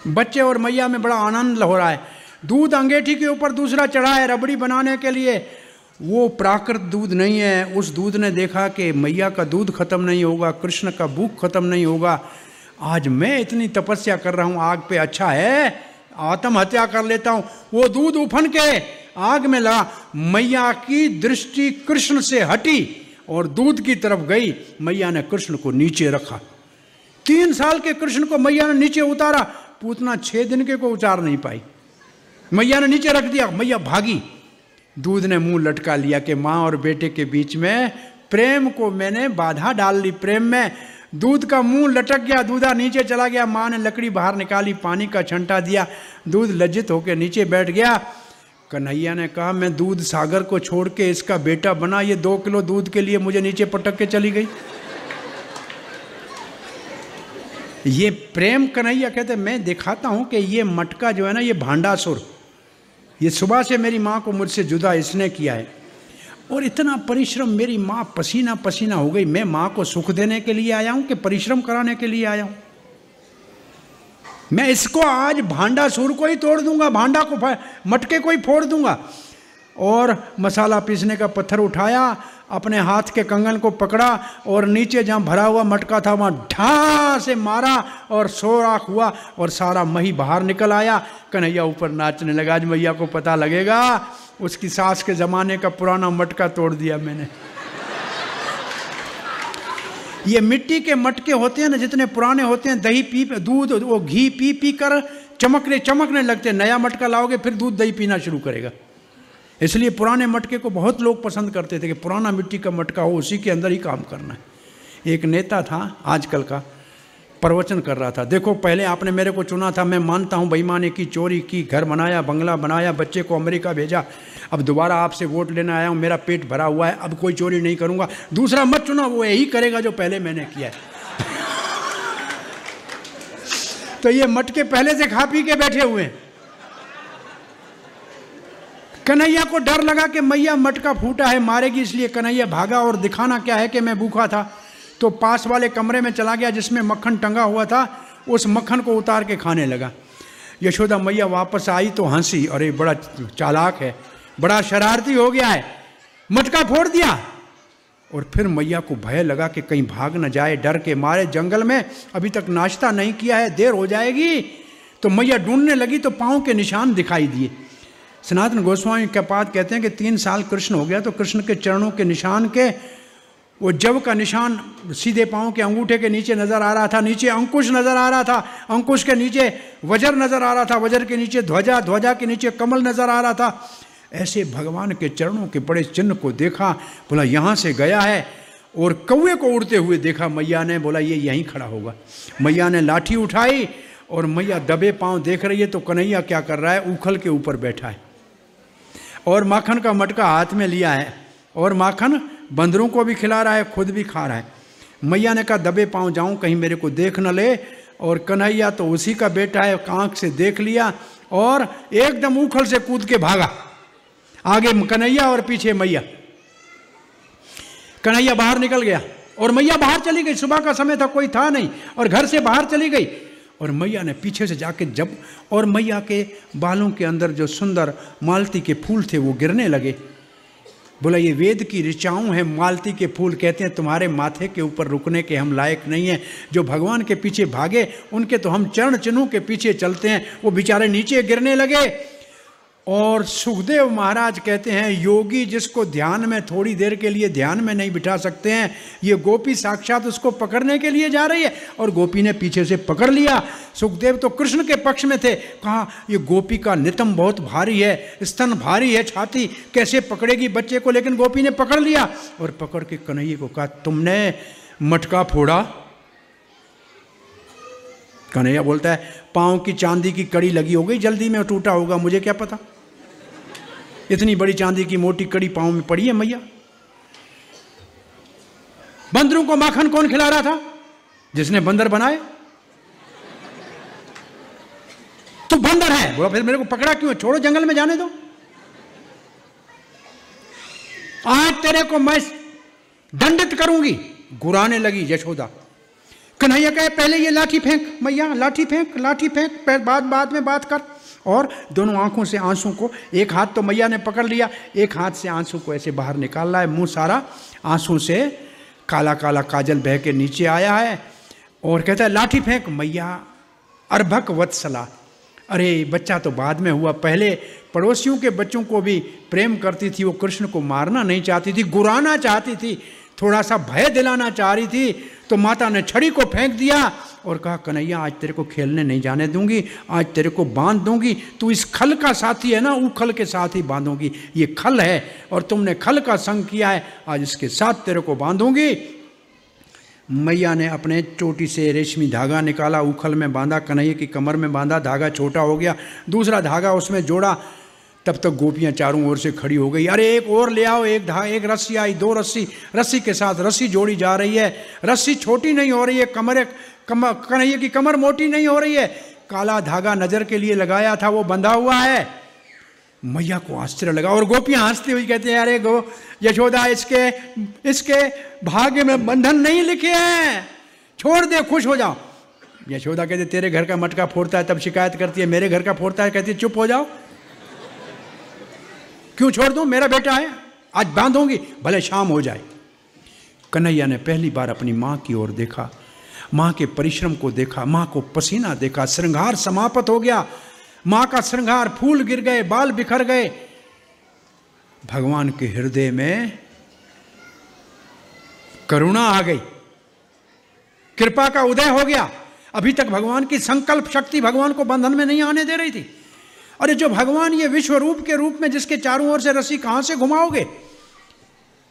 बच्चे और मैया में बड़ा आनंद हो रहा है। दूध अंगीठी के ऊपर दूसरा चढ़ा है रबड़ी बनाने के लिए। वो प्राकृत दूध नहीं है। उस दूध ने देखा कि मैया का दूध खत्म नहीं होगा, कृष्ण का भूख खत्म नहीं होगा। आज मैं इतनी तपस्या कर रहा हूँ आग पे, अच्छा है आत्महत्या कर लेता हूँ। वो दूध उफन के आग में लगा। मैया की दृष्टि कृष्ण से हटी और दूध की तरफ गई। मैया ने कृष्ण को नीचे रखा। 3 साल के कृष्ण को मैया ने नीचे उतारा। पूतना 6 दिन के को उतार नहीं पाई। मैया ने नीचे रख दिया। मैया भागी। दूध ने मुंह लटका लिया कि माँ और बेटे के बीच में प्रेम को मैंने बाधा डाल ली। प्रेम में दूध का मुंह लटक गया, दूधा नीचे चला गया। माँ ने लकड़ी बाहर निकाली, पानी का छंटा दिया, दूध लज्जित होकर नीचे बैठ गया। कन्हैया ने कहा मैं दूध सागर को छोड़ के इसका बेटा बना, ये 2 किलो दूध के लिए मुझे नीचे पटक के चली गई। ये प्रेम। कन्हैया कहते मैं दिखाता हूं कि ये मटका जो है ना, ये भांडासुर, ये सुबह से मेरी माँ को मुझसे जुदा इसने किया है। और इतना परिश्रम, मेरी माँ पसीना पसीना हो गई। मैं माँ को सुख देने के लिए आया हूं कि परिश्रम कराने के लिए आया हूं? मैं इसको आज भांडासुर को ही तोड़ दूंगा, भांडा को, मटके को ही फोड़ दूंगा। और मसाला पीसने का पत्थर उठाया, अपने हाथ के कंगन को पकड़ा और नीचे जहाँ भरा हुआ मटका था वहाँ ढा से मारा और सोराख हुआ और सारा मही बाहर निकल आया। कन्हैया ऊपर नाचने लगा। आज मैया को पता लगेगा उसकी सास के ज़माने का पुराना मटका तोड़ दिया मैंने। ये मिट्टी के मटके होते हैं ना, जितने पुराने होते हैं, दही पी, दूध वो घी पी पी कर चमकने लगते हैं। नया मटका लाओगे फिर दूध दही पीना शुरू करेगा। इसलिए पुराने मटके को बहुत लोग पसंद करते थे कि पुराना मिट्टी का मटका हो, उसी के अंदर ही काम करना है। एक नेता था आजकल का, प्रवचन कर रहा था। देखो पहले आपने मेरे को चुना था, मैं मानता हूँ बेईमानी की, चोरी की, घर बनाया, बंगला बनाया, बच्चे को अमेरिका भेजा। अब दोबारा आपसे वोट लेने आया हूँ, मेरा पेट भरा हुआ है, अब कोई चोरी नहीं करूँगा। दूसरा मत चुना, वो यही करेगा जो पहले मैंने किया है। तो ये मटके पहले से खा पी के बैठे हुए हैं। कन्हैया को डर लगा कि मैया मटका फूटा है मारेगी, इसलिए कन्हैया भागा। और दिखाना क्या है कि मैं भूखा था, तो पास वाले कमरे में चला गया जिसमें मक्खन टंगा हुआ था। उस मक्खन को उतार के खाने लगा। यशोदा मैया वापस आई तो हंसी, अरे बड़ा चालाक है, बड़ा शरारती हो गया है, मटका फोड़ दिया। और फिर मैया को भय लगा कि कहीं भाग न जाए, डर के मारे जंगल में, अभी तक नाश्ता नहीं किया है, देर हो जाएगी। तो मैया ढूंढने लगी तो पाँव के निशान दिखाई दिए। सनातन गोस्वामी के पास कहते हैं कि 3 साल कृष्ण हो गया तो कृष्ण के चरणों के निशान के, वो जव का निशान सीधे पाँव के अंगूठे के नीचे नजर आ रहा था, नीचे अंकुश नजर आ रहा था, अंकुश के नीचे वज्र नजर आ रहा था, वज्र के नीचे ध्वजा, ध्वजा के नीचे कमल नजर आ रहा था। ऐसे भगवान के चरणों के बड़े चिन्ह को देखा, बोला यहाँ से गया है। और कौवे को उड़ते हुए देखा मैया ने, बोला ये यहीं खड़ा होगा। मैया ने लाठी उठाई और मैया दबे पाँव देख रही है तो कन्हैया क्या कर रहा है, उखल के ऊपर बैठा है और माखन का मटका हाथ में लिया है और माखन बंदरों को भी खिला रहा है, खुद भी खा रहा है। मैया ने कहा दबे पाँव जाऊं, कहीं मेरे को देख न ले। और कन्हैया तो उसी का बेटा है, आंख से देख लिया और एकदम उखल से कूद के भागा। आगे कन्हैया और पीछे मैया। कन्हैया बाहर निकल गया और मैया बाहर चली गई। सुबह का समय था, कोई था नहीं, और घर से बाहर चली गई। और मैया ने पीछे से जाके जब, और मैया के बालों के अंदर जो सुंदर मालती के फूल थे वो गिरने लगे। बोला ये वेद की ऋचाओं हैं मालती के फूल, कहते हैं तुम्हारे माथे के ऊपर रुकने के हम लायक नहीं हैं। जो भगवान के पीछे भागे उनके तो हम चरण चिन्हों के पीछे चलते हैं। वो बेचारे नीचे गिरने लगे। और सुखदेव महाराज कहते हैं योगी जिसको ध्यान में थोड़ी देर के लिए ध्यान में नहीं बिठा सकते हैं, ये गोपी साक्षात उसको पकड़ने के लिए जा रही है। और गोपी ने पीछे से पकड़ लिया। सुखदेव तो कृष्ण के पक्ष में थे, कहा ये गोपी का नितंब बहुत भारी है, स्तन भारी है, छाती कैसे पकड़ेगी बच्चे को। लेकिन गोपी ने पकड़ लिया और पकड़ के कन्हैया को कहा तुमने मटका फोड़ा। कन्हैया बोलता है पाँव की चांदी की कड़ी लगी हो गई, जल्दी में टूटा होगा, मुझे क्या पता। इतनी बड़ी चांदी की मोटी कड़ी पाँव में पड़ी है मैया। बंदरों को माखन कौन खिला रहा था? जिसने बंदर बनाए। तो बंदर है, बोला फिर मेरे को पकड़ा क्यों? छोड़ो, जंगल में जाने दो। आज तेरे को मैं दंडित करूंगी। गुराने लगी यशोदा कन्हैया कहे पहले ये लाठी फेंक, मैया लाठी फेंक, लाठी फेंक, बाद में बात कर। और दोनों आंखों से आंसू को, एक हाथ तो मैया ने पकड़ लिया, एक हाथ से आंसू को ऐसे बाहर निकाल रहा है, मुंह सारा आंसू से काला काला काजल बह के नीचे आया है। और कहता है लाठी फेंक। मैया अर्भक वत्सला, अरे बच्चा तो बाद में हुआ, पहले पड़ोसियों के बच्चों को भी प्रेम करती थी, वो कृष्ण को मारना नहीं चाहती थी, गुराना चाहती थी, थोड़ा सा भय दिलाना चाह रही थी। तो माता ने छड़ी को फेंक दिया और कहा कन्हैया आज तेरे को खेलने नहीं जाने दूंगी, आज तेरे को बांध दूंगी, तू इस खल का साथी है ना, उखल के साथ ही बांधूंगी, ये खल है और तुमने खल का संग किया है, आज इसके साथ तेरे को बांधूंगी। मैया ने अपने चोटी से रेशमी धागा निकाला, उखल में बांधा, कन्हैया की कमर में बांधा, धागा छोटा हो गया, दूसरा धागा उसमें जोड़ा। तब तक गोपियां चारों ओर से खड़ी हो गई, अरे एक और ले आओ, एक रस्सी आई, 2 रस्सी, रस्सी के साथ रस्सी जोड़ी जा रही है, रस्सी छोटी नहीं हो रही है, कन्हैया की कमर मोटी नहीं हो रही है, काला धागा नजर के लिए लगाया था वो बंधा हुआ है। मैया को आश्चर्य लगा और गोपियां हंसती हुई कहते हैं अरे यशोदा इसके भाग्य में बंधन नहीं लिखे हैं, छोड़ दे, खुश हो जाओ। यशोदा कहते तेरे घर का मटका फोड़ता है तब शिकायत करती है, मेरे घर का फोड़ता है कहती है चुप हो जाओ, क्यों छोड़ दूं, मेरा बेटा है, आज बांधूंगी भले शाम हो जाए। कन्हैया ने पहली बार अपनी माँ की ओर देखा, माँ के परिश्रम को देखा, माँ को पसीना देखा, श्रृंगार समाप्त हो गया, माँ का श्रृंगार, फूल गिर गए, बाल बिखर गए। भगवान के हृदय में करुणा आ गई, कृपा का उदय हो गया। अभी तक भगवान की संकल्प शक्ति भगवान को बंधन में नहीं आने दे रही थी। अरे जो भगवान ये विश्व रूप के रूप में जिसके चारों ओर से रस्सी कहां से घुमाओगे,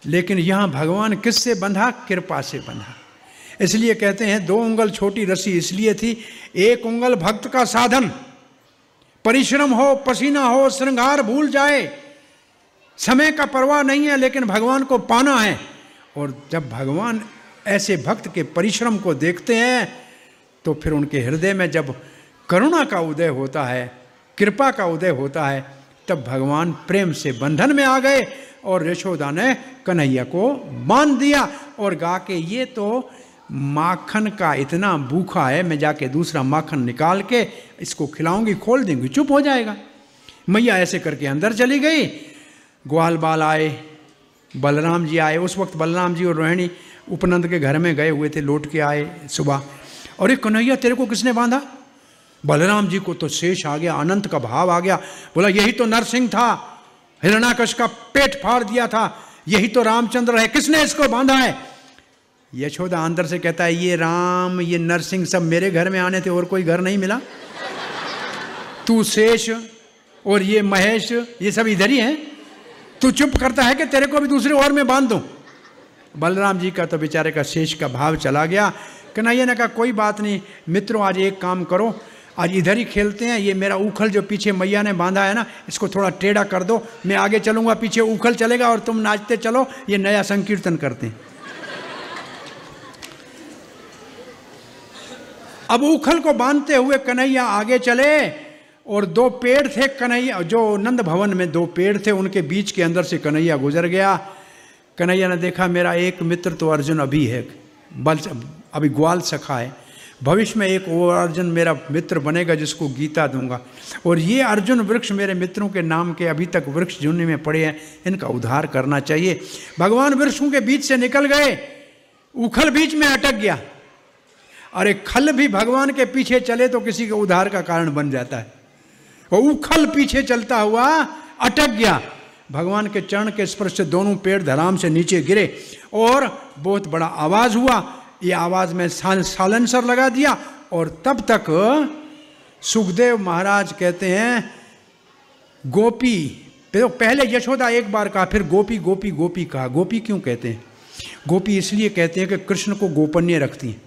लेकिन यहां भगवान किससे बंधा, कृपा से बंधा। इसलिए कहते हैं 2 उंगल छोटी रस्सी इसलिए थी, 1 उंगल भक्त का साधन, परिश्रम हो, पसीना हो, श्रृंगार भूल जाए, समय का परवाह नहीं है, लेकिन भगवान को पाना है। और जब भगवान ऐसे भक्त के परिश्रम को देखते हैं तो फिर उनके हृदय में जब करुणा का उदय होता है, कृपा का उदय होता है, तब भगवान प्रेम से बंधन में आ गए और यशोदा ने कन्हैया को बांध दिया और गा के ये तो माखन का इतना भूखा है, मैं जाके दूसरा माखन निकाल के इसको खिलाऊंगी, खोल देंगी, चुप हो जाएगा। मैया ऐसे करके अंदर चली गई। ग्वाल बाल आए, बलराम जी आए, उस वक्त बलराम जी और रोहिणी उपनंद के घर में गए हुए थे, लौट के आए सुबह। और एक कन्हैया तेरे को किसने बांधा? बलराम जी को तो शेष आ गया, अनंत का भाव आ गया, बोला यही तो नरसिंह था, हिरण्याकश का पेट फाड़ दिया था, यही तो रामचंद्र है, किसने इसको बांधा है? यशोदा अंदर से कहता है ये राम ये नरसिंह सब मेरे घर में आने थे और कोई घर नहीं मिला, तू शेष और ये महेश ये सब इधर ही हैं, तू चुप करता है कि तेरे को भी दूसरे और में बांध दूं। बलराम जी का तो बेचारे का शेष का भाव चला गया। कन्हैया ने कहा कोई बात नहीं मित्रों, आज एक काम करो, आज इधर ही खेलते हैं, ये मेरा उखल जो पीछे मैया ने बांधा है ना, इसको थोड़ा टेढ़ा कर दो, मैं आगे चलूंगा, पीछे उखल चलेगा और तुम नाचते चलो, ये नया संकीर्तन करते हैं। अब उखल को बांधते हुए कन्हैया आगे चले और 2 पेड़ थे, कन्हैया जो नंद भवन में 2 पेड़ थे, उनके बीच के अंदर से कन्हैया गुजर गया। कन्हैया ने देखा मेरा एक मित्र तो अर्जुन अभी है, अभी ग्वाल सखा है, भविष्य में एक और अर्जुन मेरा मित्र बनेगा जिसको गीता दूंगा, और ये अर्जुन वृक्ष मेरे मित्रों के नाम के अभी तक वृक्ष जूनी में पड़े हैं, इनका उद्धार करना चाहिए। भगवान वृक्षों के बीच से निकल गए, उखल बीच में अटक गया। अरे खल भी भगवान के पीछे चले तो किसी के उद्धार का कारण बन जाता है, वो उखल पीछे चलता हुआ अटक गया। भगवान के चरण के स्पर्श से दोनों पेड़ धराम से नीचे गिरे और बहुत बड़ा आवाज हुआ, ये आवाज में साइलेंसर लगा दिया। और तब तक सुखदेव महाराज कहते हैं गोपी, पहले यशोदा एक बार कहा, फिर गोपी गोपी गोपी कहा। गोपी क्यों कहते हैं? गोपी इसलिए कहते हैं कि कृष्ण को गोपनीय रखती हैं।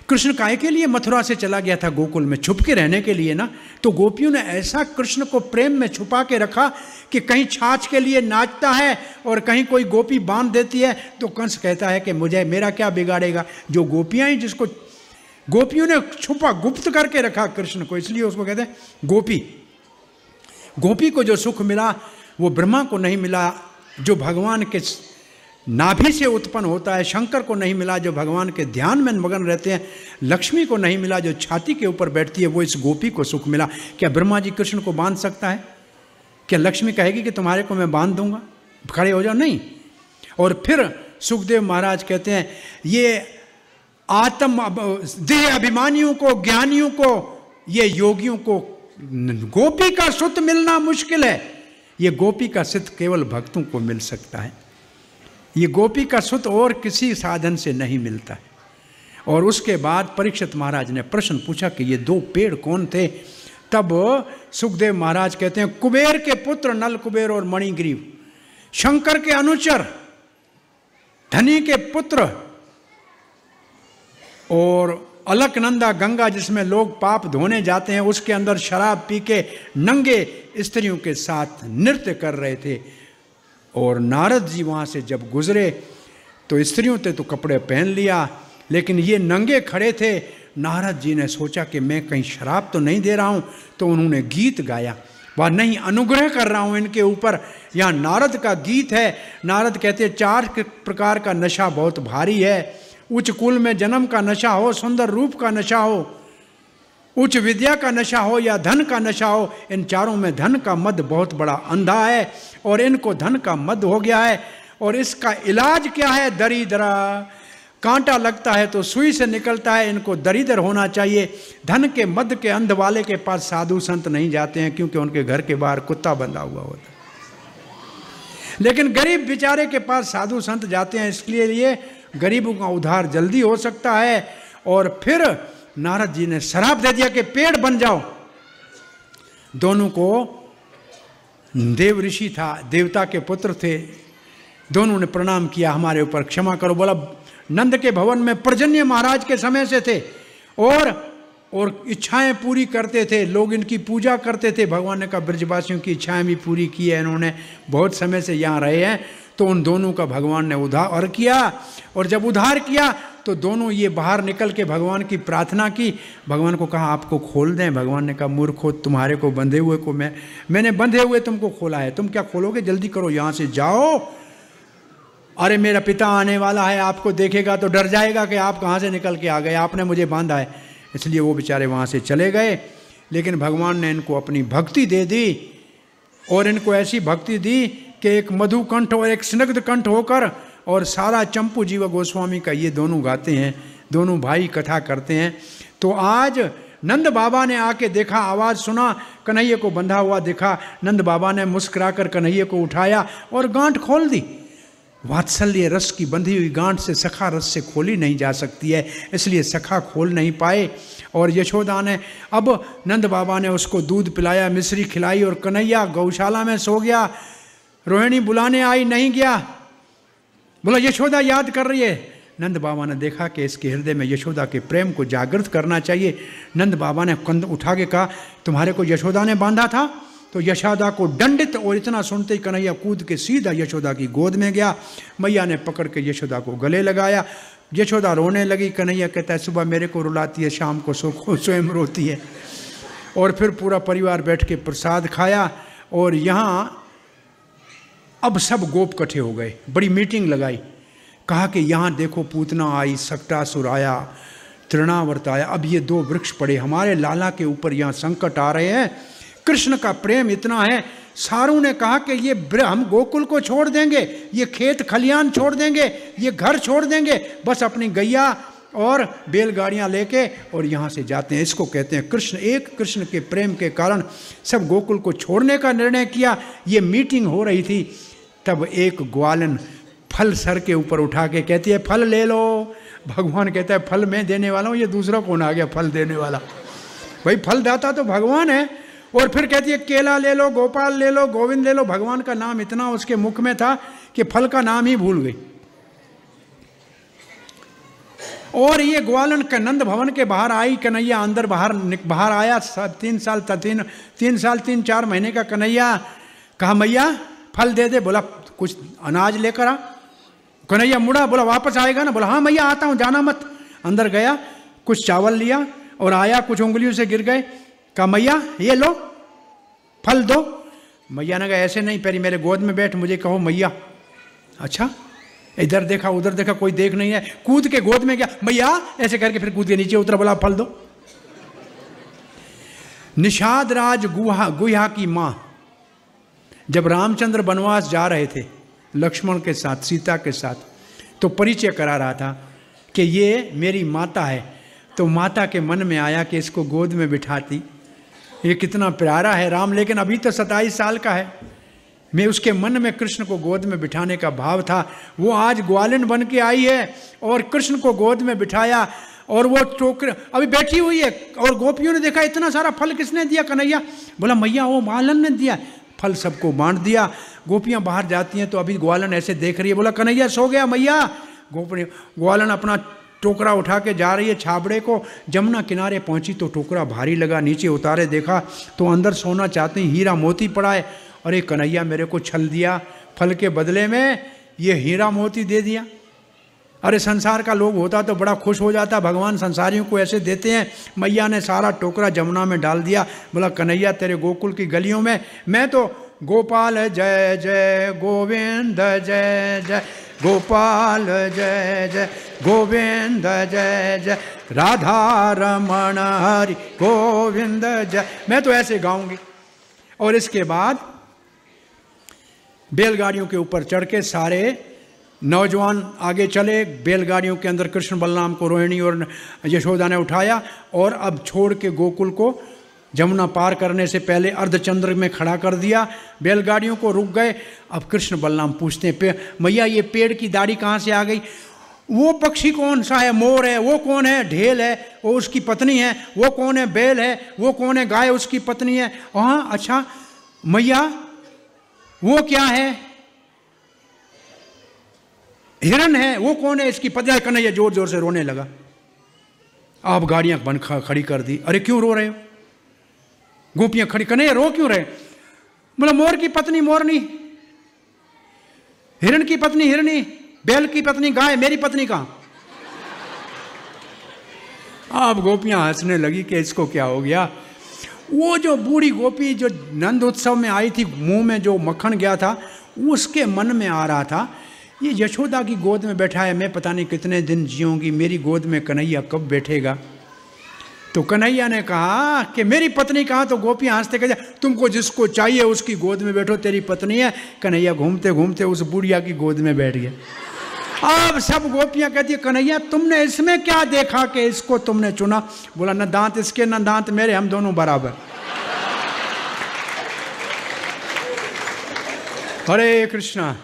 कृष्ण काहे के लिए मथुरा से चला गया था गोकुल में? छुप के रहने के लिए ना। तो गोपियों ने ऐसा कृष्ण को प्रेम में छुपा के रखा कि कहीं छाछ के लिए नाचता है और कहीं कोई गोपी बांध देती है तो कंस कहता है कि मुझे मेरा क्या बिगाड़ेगा। जो गोपियां ही जिसको गोपियों ने छुपा गुप्त करके रखा कृष्ण को, इसलिए उसको कहते हैं गोपी। गोपी को जो सुख मिला वो ब्रह्मा को नहीं मिला, जो भगवान के नाभि से उत्पन्न होता है। शंकर को नहीं मिला जो भगवान के ध्यान में मगन रहते हैं। लक्ष्मी को नहीं मिला जो छाती के ऊपर बैठती है। वो इस गोपी को सुख मिला। क्या ब्रह्मा जी कृष्ण को बांध सकता है? क्या लक्ष्मी कहेगी कि तुम्हारे को मैं बांध दूंगा, खड़े हो जाओ? नहीं। और फिर सुखदेव महाराज कहते हैं ये आत्म देह अभिमानियों को, ज्ञानियों को, ये योगियों को गोपी का सुत मिलना मुश्किल है। ये गोपी का सुत केवल भक्तों को मिल सकता है। ये गोपी का सुत और किसी साधन से नहीं मिलता है। और उसके बाद परीक्षित महाराज ने प्रश्न पूछा कि ये दो पेड़ कौन थे? तब सुखदेव महाराज कहते हैं कुबेर के पुत्र नल कुबेर और मणिग्रीव, शंकर के अनुचर धनी के पुत्र, और अलकनंदा गंगा जिसमें लोग पाप धोने जाते हैं, उसके अंदर शराब पी के नंगे स्त्रियों के साथ नृत्य कर रहे थे। और नारद जी वहाँ से जब गुजरे तो स्त्रियों ने तो कपड़े पहन लिया, लेकिन ये नंगे खड़े थे। नारद जी ने सोचा कि मैं कहीं शराब तो नहीं दे रहा हूँ, तो उन्होंने गीत गाया, वह नहीं अनुग्रह कर रहा हूँ इनके ऊपर। यहाँ नारद का गीत है। नारद कहते 4 प्रकार का नशा बहुत भारी है। उच्च कुल में जन्म का नशा हो, सुंदर रूप का नशा हो, उच्च विद्या का नशा हो या धन का नशा हो, इन चारों में धन का मद बहुत बड़ा अंधा है और इनको धन का मद हो गया है। और इसका इलाज क्या है? दरिद्रा। कांटा लगता है तो सुई से निकलता है, इनको दरिद्र होना चाहिए। धन के मद के अंध वाले के पास साधु संत नहीं जाते हैं, क्योंकि उनके घर के बाहर कुत्ता बंधा हुआ होता है। लेकिन गरीब बेचारे के पास साधु संत जाते हैं, इसलिए लिए गरीबों का उद्धार जल्दी हो सकता है। और फिर नारद जी ने श्राप दे दिया कि पेड़ बन जाओ। दोनों को, देव ऋषि था, देवता के पुत्र थे, दोनों ने प्रणाम किया, हमारे ऊपर क्षमा करो। बोला नंद के भवन में पर्जन्य महाराज के समय से थे और इच्छाएं पूरी करते थे, लोग इनकी पूजा करते थे। भगवान ने कहा ब्रजवासियों की इच्छाएं भी पूरी की है, इन्होंने बहुत समय से यहाँ रहे हैं। तो उन दोनों का भगवान ने उद्धार किया। और जब उद्धार किया तो दोनों ये बाहर निकल के भगवान की प्रार्थना की। भगवान को कहा आपको खोल दें। भगवान ने कहा मूर्खो, तुम्हारे को बंधे हुए को मैंने बंधे हुए तुमको खोला है, तुम क्या खोलोगे? जल्दी करो, यहाँ से जाओ। अरे मेरा पिता आने वाला है, आपको देखेगा तो डर जाएगा कि आप कहाँ से निकल के आ गए, आपने मुझे बांधा है। इसलिए वो बेचारे वहाँ से चले गए। लेकिन भगवान ने इनको अपनी भक्ति दे दी, और इनको ऐसी भक्ति दी कि एक मधुकंठ और एक स्निग्ध कंठ होकर, और सारा चंपू जीव गोस्वामी का ये दोनों गाते हैं, दोनों भाई कथा करते हैं। तो आज नंद बाबा ने आके देखा, आवाज़ सुना, कन्हैया को बंधा हुआ देखा। नंद बाबा ने मुस्कुराकर कन्हैया को उठाया और गांठ खोल दी। वात्सल्य रस की बंधी हुई गांठ से सखा रस से खोली नहीं जा सकती है, इसलिए सखा खोल नहीं पाए। और यशोदा ने, अब नंद बाबा ने उसको दूध पिलाया, मिश्री खिलाई, और कन्हैया गौशाला में सो गया। रोहिणी बुलाने आई, नहीं गया। बोला यशोदा याद कर रही है। नंद बाबा ने देखा कि इसके हृदय में यशोदा के प्रेम को जागृत करना चाहिए। नंद बाबा ने कंध उठा के कहा तुम्हारे को यशोदा ने बांधा था? तो यशोदा को दंडित, और इतना सुनते ही कन्हैया कूद के सीधा यशोदा की गोद में गया। मैया ने पकड़ के यशोदा को गले लगाया। यशोदा रोने लगी। कन्हैया कहता है सुबह मेरे को रुलाती है, शाम को स्वयं रोती है। और फिर पूरा परिवार बैठ के प्रसाद खाया। और यहाँ अब सब गोप इकट्ठे हो गए, बड़ी मीटिंग लगाई। कहा कि यहाँ देखो पूतना आई, सक्टासुर आया, तृणावर्त आया, अब ये 2 वृक्ष पड़े, हमारे लाला के ऊपर यहाँ संकट आ रहे हैं। कृष्ण का प्रेम इतना है। सारों ने कहा कि ये हम गोकुल को छोड़ देंगे, ये खेत खलियान छोड़ देंगे, ये घर छोड़ देंगे, बस अपनी गैया और बैलगाड़ियाँ लेके और यहाँ से जाते हैं। इसको कहते हैं कृष्ण। एक कृष्ण के प्रेम के कारण सब गोकुल को छोड़ने का निर्णय किया। ये मीटिंग हो रही थी, तब एक ग्वालन फल सर के ऊपर उठा के कहती है फल ले लो। भगवान कहता है फल मैं देने वाला हूँ, ये दूसरा कौन आ गया फल देने वाला? भाई फल दाता तो भगवान है। और फिर कहती है केला ले लो, गोपाल ले लो, गोविंद ले लो। भगवान का नाम इतना उसके मुख में था कि फल का नाम ही भूल गई। और ये ग्वालन नंद भवन के बाहर आई। कन्हैया अंदर बाहर आया। 3-4 महीने का कन्हैया। कहा मैया फल दे दे। बोला कुछ अनाज लेकर आ। कन्हैया मुड़ा, बोला वापस आएगा ना? बोला हाँ मैया आता हूँ, जाना मत। अंदर गया, कुछ चावल लिया और आया, कुछ उंगलियों से गिर गए। कहा मैया ये लो फल दो। मैया ने कहा ऐसे नहीं, पहले मेरे गोद में बैठ, मुझे कहो मैया। अच्छा इधर देखा उधर देखा, कोई देख नहीं है, कूद के गोद में गया, मैया ऐसे करके फिर कूद के नीचे उतरा, बोला फल दो। निषाद राज गुहा की मां जब रामचंद्र वनवास जा रहे थे लक्ष्मण के साथ, सीता के साथ, तो परिचय करा रहा था कि ये मेरी माता है। तो माता के मन में आया कि इसको गोद में बिठाती, ये कितना प्यारा है राम, लेकिन अभी तो 27 साल का है। मैं उसके मन में कृष्ण को गोद में बिठाने का भाव था। वो आज ग्वालिन बन के आई है और कृष्ण को गोद में बिठाया, और वो टोकरे अभी बैठी हुई है, और गोपियों ने देखा इतना सारा फल किसने दिया कन्हैया? बोला मैया वो मालन ने दिया। फल सबको बांट दिया। गोपियां बाहर जाती हैं तो अभी ग्वालन ऐसे देख रही है, बोला कन्हैया सो गया मैया। ग्वालन अपना टोकरा उठा के जा रही है छाबड़े को। जमुना किनारे पहुंची तो टोकरा भारी लगा, नीचे उतारे देखा तो अंदर सोना चाहते ही हीरा मोती पड़ा है। अरे कन्हैया मेरे को छल दिया, फल के बदले में ये हीरा मोती दे दिया। अरे संसार का लोग होता तो बड़ा खुश हो जाता, भगवान संसारियों को ऐसे देते हैं। मैया ने सारा टोकरा जमुना में डाल दिया। बोला कन्हैया तेरे गोकुल की गलियों में मैं तो गोपाल जय जय गोविंद जय जय, गोपाल जय जय गोविंद जय जय, राधा रमण हरि गोविंद जय, मैं तो ऐसे गाऊंगी। और इसके बाद बैलगाड़ियों के ऊपर चढ़ के सारे नौजवान आगे चले। बैलगाड़ियों के अंदर कृष्ण बलराम को रोहिणी और यशोदा ने उठाया, और अब छोड़ के गोकुल को जमुना पार करने से पहले अर्धचंद्र में खड़ा कर दिया। बैलगाड़ियों को रुक गए। अब कृष्ण बलराम पूछते हैं मैया ये पेड़ की दाढ़ी कहाँ से आ गई? वो पक्षी कौन सा है? मोर है। वो कौन है? ढेल है, वो उसकी पत्नी है। वो कौन है? बैल है। वो कौन है? गाय उसकी पत्नी है। हाँ अच्छा मैया वो क्या है? हिरण है। वो कौन है? इसकी पत्नी। कन्हैया जोर जोर से रोने लगा। आप गाड़ियां बन खड़ी कर दी। अरे क्यों रो रहे हो? गोपियां खड़ी। कन्हैया रो क्यों रहे? बोला मोर की पत्नी मोरनी, हिरण की पत्नी हिरणी, बैल की पत्नी गाय, मेरी पत्नी कहां? अब गोपियां हंसने लगी कि इसको क्या हो गया। वो जो बूढ़ी गोपी जो नंद उत्सव में आई थी, मुंह में जो मक्खन गया था, उसके मन में आ रहा था ये यशोदा की गोद में बैठा है, मैं पता नहीं कितने दिन जीऊंगी, मेरी गोद में कन्हैया कब बैठेगा। तो कन्हैया ने कहा कि मेरी पत्नी कहाँ? तो गोपियां हंसते कहते तुमको जिसको चाहिए उसकी गोद में बैठो, तेरी पत्नी है। कन्हैया घूमते घूमते उस बुढ़िया की गोद में बैठ गया। अब सब गोपियां कहती है कन्हैया तुमने इसमें क्या देखा कि इसको तुमने चुना? बोला न दांत इसके न दांत मेरे, हम दोनों बराबर। हरे कृष्णा।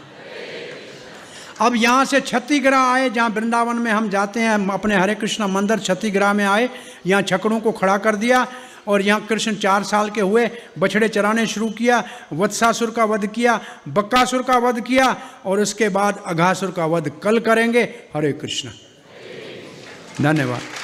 अब यहाँ से छत्तीग्रह आए, जहाँ वृंदावन में हम जाते हैं अपने हरे कृष्णा मंदिर, छत्तीग्रह में आए। यहाँ छकड़ों को खड़ा कर दिया और यहाँ कृष्ण 4 साल के हुए, बछड़े चराने शुरू किया, वत्सासुर का वध किया, बक्कासुर का वध किया, और उसके बाद अघासुर का वध कल करेंगे। हरे कृष्णा। धन्यवाद।